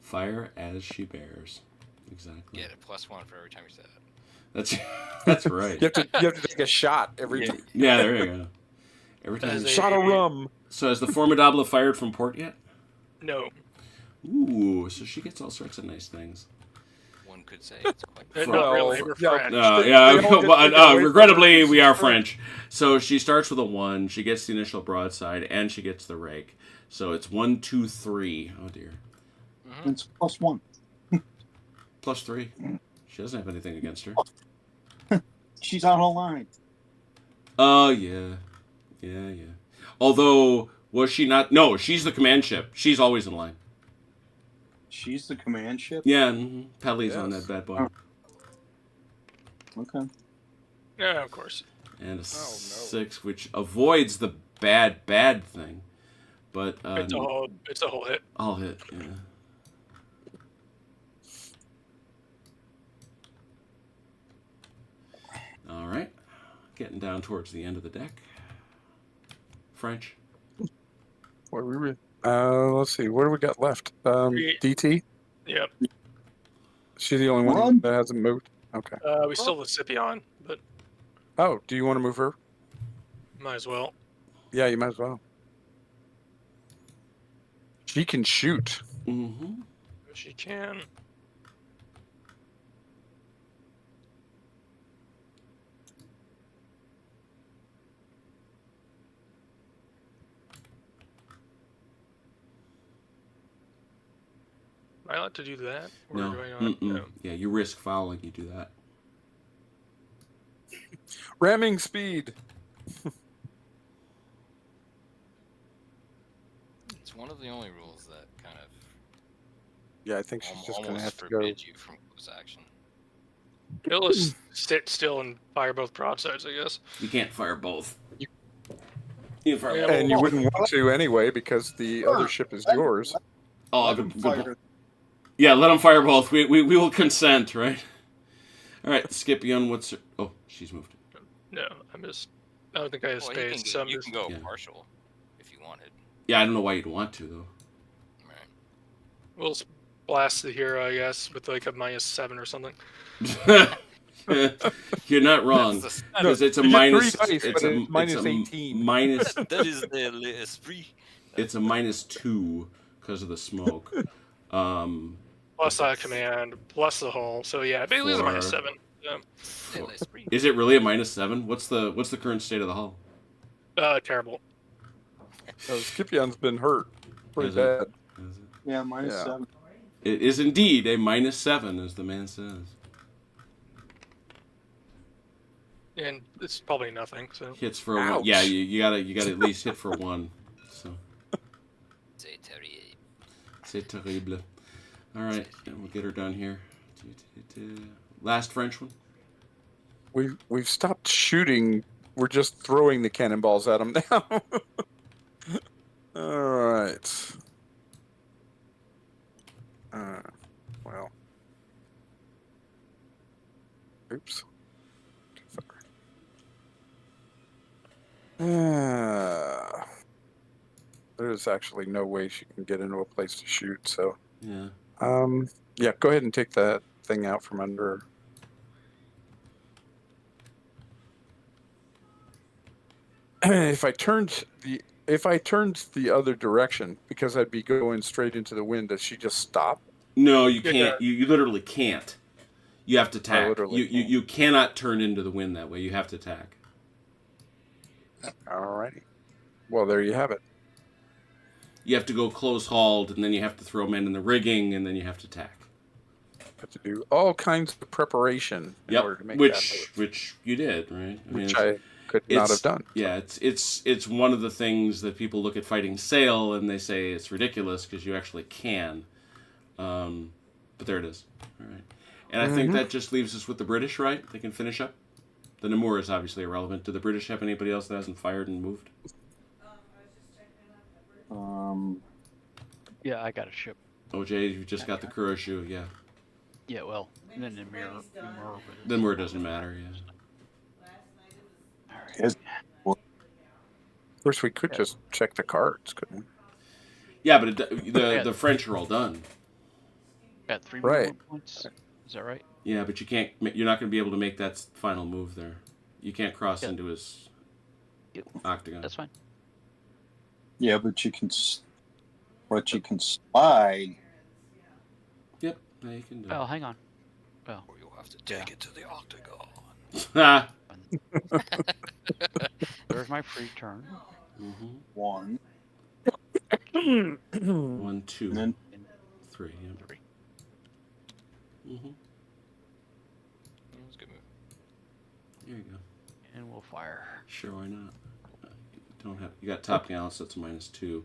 Fire as she bears. Exactly. Get a +1 for every time you say that. That's right. You have to take a shot every time. Yeah, there you go. Every time. As Shot of rum. So has the Formidable fired from port yet? No. Ooh, so she gets all sorts of nice things. One could say it's quite. Not really. We're yeah. French. Regrettably, we are French. So she starts with a 1. She gets the initial broadside, and she gets the rake. So it's 1, 2, 3. Oh dear. Mm-hmm. It's +1. +3. She doesn't have anything against her. She's on a line. Oh yeah. Although, was she not? No, she's the command ship. She's always in line. She's the command ship? Yeah, Pelly's on Yes. that bad boy. Okay. Yeah, of course. And a 6, which avoids the bad thing. But It's a whole hit. I'll hit, yeah. All right. Getting down towards the end of the deck. French. What were we? Let's see. What do we got left? DT. Yep. She's the only one Run. that hasn't moved. Okay. We still have Scipion, but Oh, do you want to move her? might as well. Yeah, you might as well. She can shoot. Mm-hmm. If she can. Am I allowed to do that? Or No. do I not? No. Yeah, you risk fouling. You do that. Ramming speed. It's one of the only rules that kind of Yeah, I think she's just going to almost have to go. forbid you from close action. It'll just sit still and fire both broadsides, I guess. You can't fire both. You fire Yeah, both. And you wouldn't want to anyway because the other ship is yours. Oh, Let 'em good fire. point. Yeah, let them fire both. We will consent, right? All right, Scipion, what's her... Oh, she's moved. No, I don't think I have Well, space. So I'm you just, can go Yeah. partial if you wanted. Yeah, I don't know why you'd want to, though. Right. we'll blast the hero, I guess, with like a -7 or something. You're not wrong. That's Because it's a You get minus... three dice, it's but a it's minus it's a 18. Minus... that is the l'esprit. It's a -2 because of the smoke. Plus command, plus the hull. So yeah, basically it's a -7. Yeah. C'est l'esprit. Is it really a -7? What's the current state of the hull? Terrible. Scipion's been hurt pretty Is it? bad. Is it? Yeah, -7. It is indeed a -7, as the man says. And it's probably nothing. So Hits for a 1. Ouch. Yeah, you gotta at least hit for 1. So C'est terrible. c'est terrible. All right, and we'll get her done here. Last French one. We've stopped shooting. We're just throwing the cannonballs at them now. All right. Well. Oops. There's actually no way she can get into a place to shoot. So, Yeah. yeah, go ahead and take that thing out from under her. If I turned the other direction, because I'd be going straight into the wind, does she just stop? No, you can't. You literally can't. You have to tack. literally can't. You cannot turn into the wind that way. You have to tack. Alrighty. Well, there you have it. You have to go close hauled, and then you have to throw men in the rigging, and then you have to tack. Have to do all kinds of preparation in order to make that move. Which you did, right? Which I could not have done. Yeah, it's one of the things that people look at fighting sail and they say it's ridiculous because you actually can. But there it is. All right. And I think that just leaves us with the British, right? They can finish up. The Namur is obviously irrelevant. Do the British have anybody else that hasn't fired and moved? Yeah, I got a ship. OJ, you just got the Kuroshu, yeah. Yeah, well, and then the mirror. The Namur doesn't matter, yeah. Of course, we could just check the cards, couldn't we? Yeah, but the French are all done. Got 3 Right. points. Is that right? Yeah, but you're not going to be able to make that final move there. You can't cross into his octagon. That's fine. Yeah, but you can slide. Yep, now you can do it. Oh, hang on. Well, Or you'll have to take it to the octagon. there's my free turn. Mm-hmm. 1, 1, 2, and then 3. Yeah. 3. Mm-hmm. That's a good move. There you go. And we'll fire. Sure, why not? You got top gallants, that's a -2.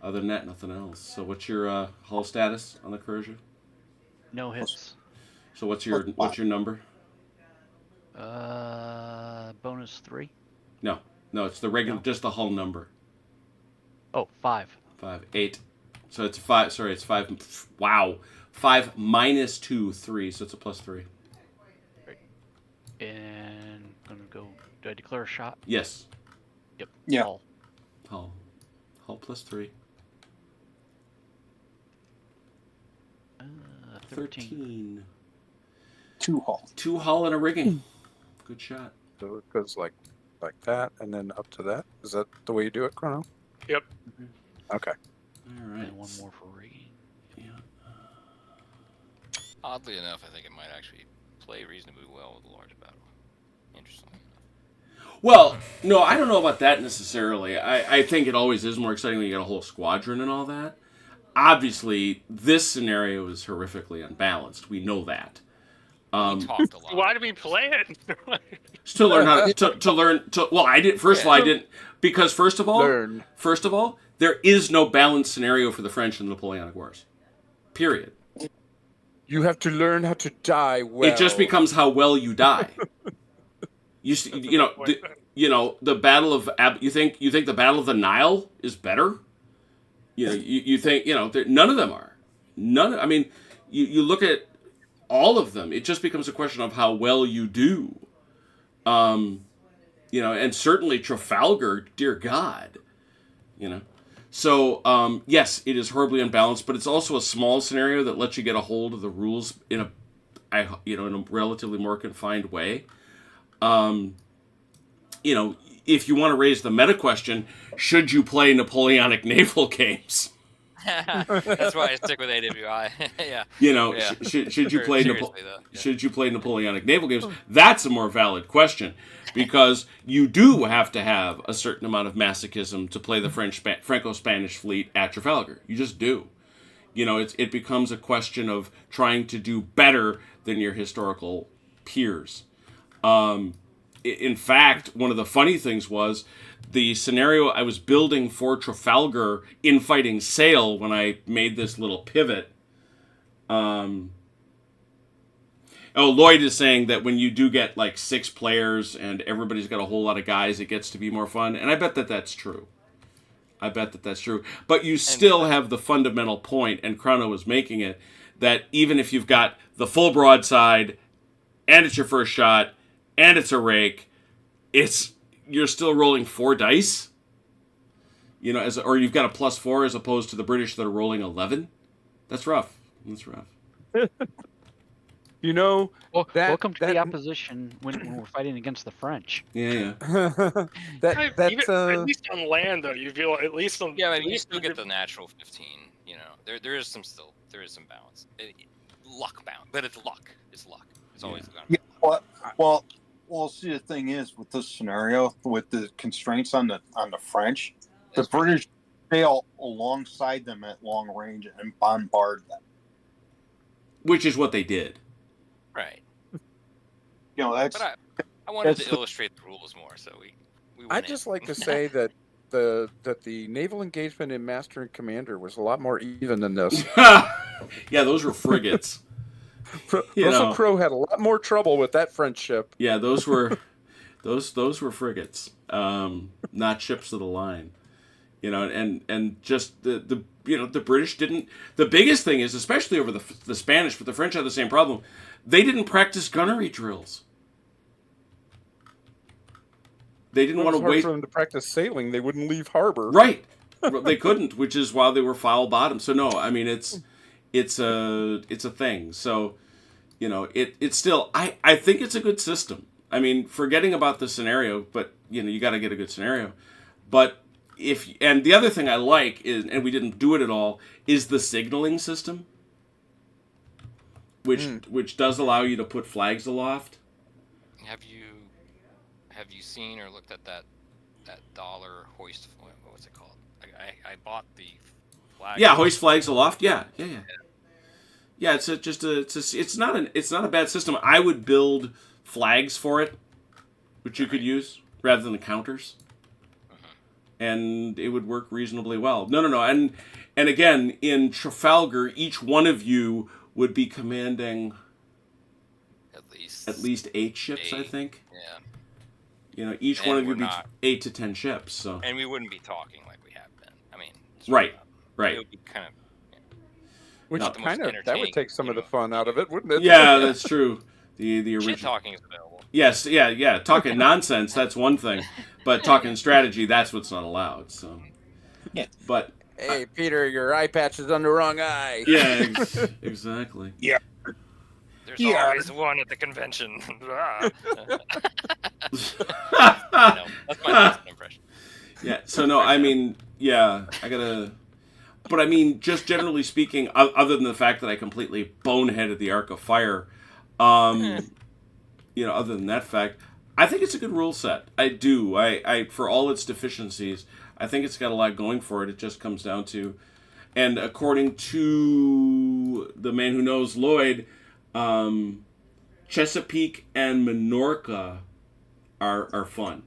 Other than that, nothing else. So what's your hull status on the Kuroshu? No hits. So what's your number? Bonus 3. No, it's the regular, No. just the hull number. Oh, 5. 5, 8. So it's 5. Sorry, it's 5. Wow, 5 -2, 3. So it's a +3. Great. And I'm gonna go. Do I declare a shot? Yes. Yep. Yeah. Hull. Hull +3. 13. 2 hull. 2 hull and a rigging. Good shot. So it goes like that, and then up to that. Is that the way you do it, Chrono? Yep. Okay. All right. And one more for rigging. Yeah. Oddly enough, I think it might actually play reasonably well with a large battle. Interesting. Well, no, I don't know about that necessarily. I think it always is more exciting when you get a whole squadron and all that. Obviously, this scenario is horrifically unbalanced. We know that. We talked a lot. Why do we play it? To learn how to learn. Well, I did. First of all, I didn't because first of all, there is no balanced scenario for the French in the Napoleonic Wars. Period. You have to learn how to die well. It just becomes how well you die. The Battle of you think the Battle of the Nile is better? You think none of them are. I mean, you look at all of them. It just becomes a question of how well you do. And certainly Trafalgar, dear God, So yes, it is horribly unbalanced, but it's also a small scenario that lets you get a hold of the rules in a relatively more confined way. If you want to raise the meta question, should you play Napoleonic naval games? That's why I stick with AWI. Yeah. Should you play Seriously, though. Yeah. should you play Napoleonic naval games? That's a more valid question because you do have to have a certain amount of masochism to play the Franco-Spanish fleet at Trafalgar. You just do. It becomes a question of trying to do better than your historical peers. In fact, one of the funny things was the scenario I was building for Trafalgar in fighting sail when I made this little pivot. Lloyd is saying that when you do get like 6 players and everybody's got a whole lot of guys, it gets to be more fun. And I bet that that's true. But you still have the fundamental point, and Chrono was making it, that even if you've got the full broadside and it's your first shot and it's a rake, you're still rolling 4 dice. You know, or you've got a +4 as opposed to the British that are rolling 11. That's rough. That's rough. You know, Well, that welcome to the that opposition when we're fighting against the French. Yeah. Even, at least on land, though, you feel at least on. Yeah, I at mean, you least still get the natural 15. You know, there is some balance. Luck bound, but it's luck. It's luck. It's always gonna be luck. Well. See, the thing is with this scenario, with the constraints on the French, That's the British sail alongside them at long range and bombard them. Which is what they did. Right. You know, that's. But I wanted to illustrate the rules more, so we went I'd just like to say that the naval engagement in Master and Commander was a lot more even than this. Yeah, those were frigates. Russell Crowe had a lot more trouble with that French ship. Yeah, those were frigates, not ships of the line. You know, and just the British didn't. The biggest thing is, especially over the Spanish, but the French had the same problem. They didn't practice gunnery drills. They didn't want to wait for them to practice sailing. They wouldn't leave harbor. Right, they couldn't, which is why they were foul bottom. So no, I mean it's a thing. So you know it's still I think it's a good system. I mean, forgetting about the scenario, but you got to get a good scenario. But and the other thing I like is, and we didn't do it at all, is the signaling system, which does allow you to put flags aloft. Have you seen or looked at that dollar hoist? What's it called? I bought the flag. Yeah, hoist flags aloft. Yeah. Yeah, it's not a bad system. I would build flags for it, which you could use rather than the counters, and it would work reasonably well. No, and again in Trafalgar, each one of you would be commanding at least 8 ships, I think. Yeah. You know, each one of you would be 8 to 10 ships. So. And we wouldn't be talking like we have been. I mean. Right. It would be kind of. Which that would take some of the fun out of it, wouldn't it? Yeah, that's true. The original. Shit talking is available. Yes, yeah. Talking nonsense, that's one thing, but talking strategy, that's what's not allowed. So. Yeah. But. Hey, Peter, your eye patch is on the wrong eye. Yeah, exactly. Yeah. There's always one at the convention. No, that's my last impression. Yeah. So no, I mean, yeah, I gotta. But I mean, just generally speaking, other than the fact that I completely boneheaded the Arc of Fire, other than that fact, I think it's a good rule set. I do. I for all its deficiencies, I think it's got a lot going for it. It just comes down to, and according to the man who knows, Lloyd, Chesapeake and Minorca are fun.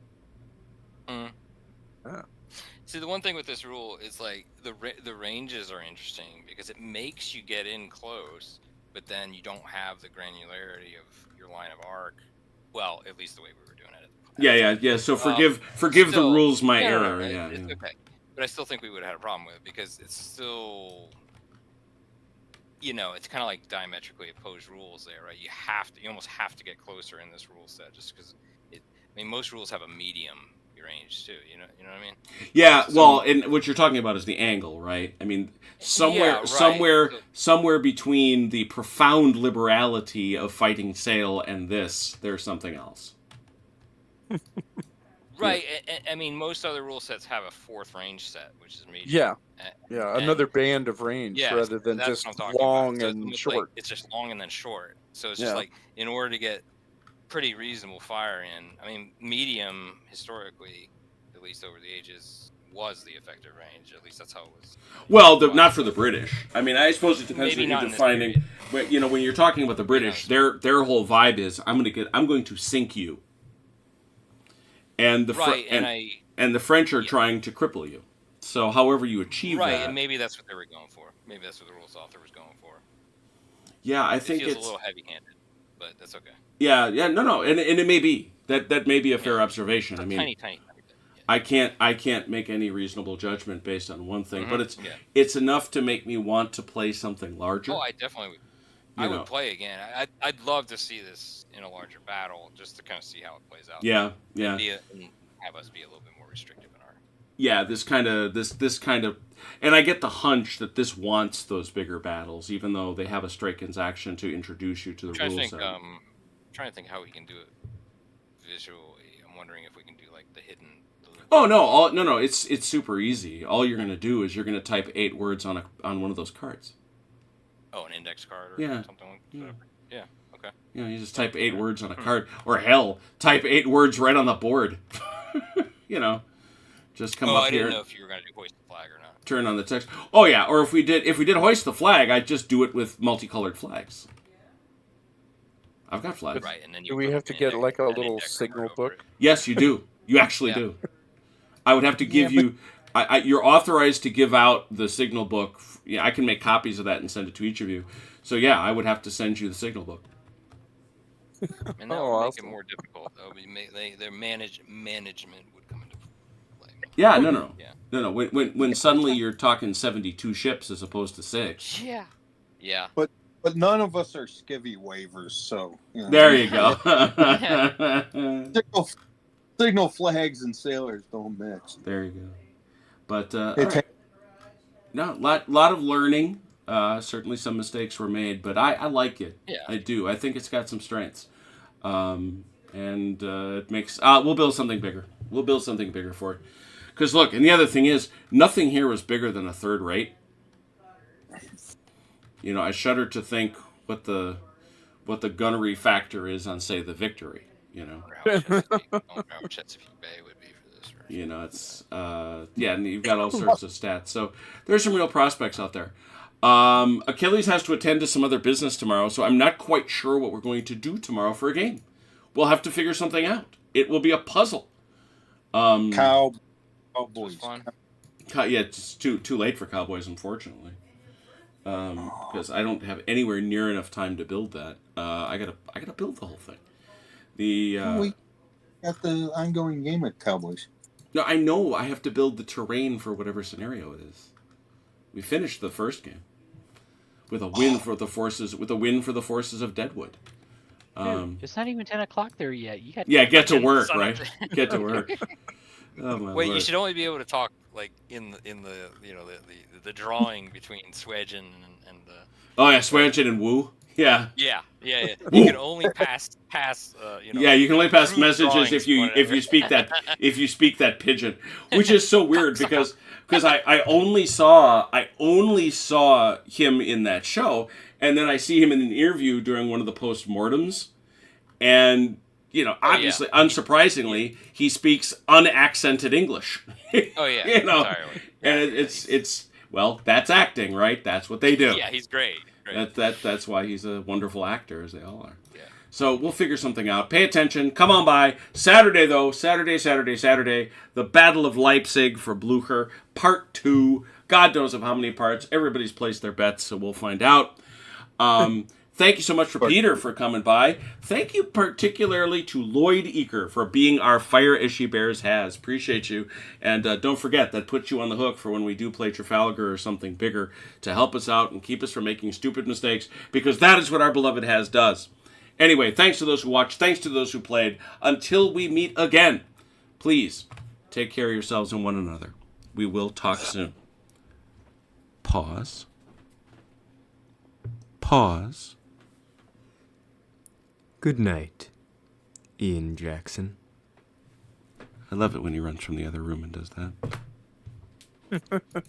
See, the one thing with this rule is like the ranges are interesting because it makes you get in close, but then you don't have the granularity of your line of arc. Well, at least the way we were doing it. Yeah. So forgive the rules my error. It's okay, but I still think we would have had a problem with it because it's still, it's kind of like diametrically opposed rules there, right? You almost have to get closer in this rule set just because most rules have a medium range too. You know what I mean? Yeah. Well, and what you're talking about is the angle, right? I mean, somewhere between the profound liberality of fighting sail and this, there's something else. Right. I mean, most other rule sets have a 4th range set, which is medium. Yeah. Another band of range rather than just long and short. Like, it's just long and then short. So it's just like in order to get pretty reasonable fire in. I mean, medium historically, at least over the ages, was the effective range. At least that's how it was. Well, not for the British. I mean, I suppose it depends Maybe on you're defining. But when you're talking about the British, their whole vibe is I'm going to sink you. And the the French are trying to cripple you. So, however you achieve that, right? And maybe that's what they were going for. Maybe that's what the rules author was going for. Yeah, I think it's a little heavy-handed, but that's okay. Yeah, no, and it may be that may be a fair observation. I mean, tiny bit. Yeah. I can't make any reasonable judgment based on one thing, but it's enough to make me want to play something larger. Oh, I definitely would. I would play again. I'd love to see this in a larger battle just to kind of see how it plays out. Yeah. And have us be a little bit more restrictive in our. Yeah, this kind of, and I get the hunch that this wants those bigger battles, even though they have a Strachan's action to introduce you to the trying to rules. think. Trying to think how we can do it visually. I'm wondering if we can do like the hidden. Oh no, it's super easy. All you're gonna do is you're gonna type 8 words on one of those cards. Oh, an index card or something like that. Yeah. Okay. You know, you just type 8 words on a card, or hell, type 8 words right on the board. You know, just come up I here. didn't know if you were gonna do hoist the flag or not. Turn on the text. Oh yeah, or if we did hoist the flag, I'd just do it with multicolored flags. I've got flags. Right, and then Do we have to get like a little signal book? Yes, you do. You actually do. I would have to give you. You're authorized to give out the signal book. Yeah, I can make copies of that and send it to each of you. So yeah, I would have to send you the signal book. And that would make it more difficult. Their management would come into play. Yeah, no. When suddenly you're talking 72 ships as opposed to 6. Yeah. Yeah. But none of us are skivvy waivers, so you know. There you go. Signal flags and sailors don't mix. There you go. But right. No, lot of learning. Certainly some mistakes were made, but I like it. Yeah. I do. I think it's got some strengths. And it makes... we'll build something bigger. We'll build something bigger for it. Because look, and the other thing is, nothing here was bigger than a third rate. You know, I shudder to think what the gunnery factor is on, say, the Victory. You know, how Chesapeake Bay would be for this. Right? You know, it's and you've got all sorts of stats. So there's some real prospects out there. Achilles has to attend to some other business tomorrow, so I'm not quite sure what we're going to do tomorrow for a game. We'll have to figure something out. It will be a puzzle. Cowboys. Fun. Yeah, it's too late for Cowboys, unfortunately. Because I don't have anywhere near enough time to build that. I gotta build the whole thing. We got the ongoing game at Cowboys. No, I know I have to build the terrain for whatever scenario it is. We finished the first game with a win for the forces. With a win for the forces of Deadwood. Dude, it's not even 10 o'clock there yet. You got get to work, right? Get to work. Oh, my Wait, Lord. you should only be able to talk like in the the drawing between Swedgen and Oh yeah, Swanchen and Wu. Yeah. Yeah. You can only pass. Yeah, you can only pass messages if you speak that pidgin, which is so weird because I only saw him in that show, and then I see him in an interview during one of the post-mortems, and you know, obviously, unsurprisingly, he speaks unaccented English. Oh yeah, you know, entirely. And it's well, that's acting, right? That's what they do. Yeah, he's great. That's why he's a wonderful actor, as they all are. Yeah. So we'll figure something out. Pay attention. Come on by. Saturday, though. Saturday. The Battle of Leipzig for Blucher, Part 2. God knows of how many parts. Everybody's placed their bets, so we'll find out. Thank you so much for Peter for coming by. Thank you particularly to Lloyd Eaker for being our Fire as She Bears has. Appreciate you. And don't forget, that puts you on the hook for when we do play Trafalgar or something bigger to help us out and keep us from making stupid mistakes, because that is what our beloved Has does. Anyway, thanks to those who watched. Thanks to those who played. Until we meet again, please take care of yourselves and one another. We will talk soon. Pause. Good night, Ian Jackson. I love it when he runs from the other room and does that.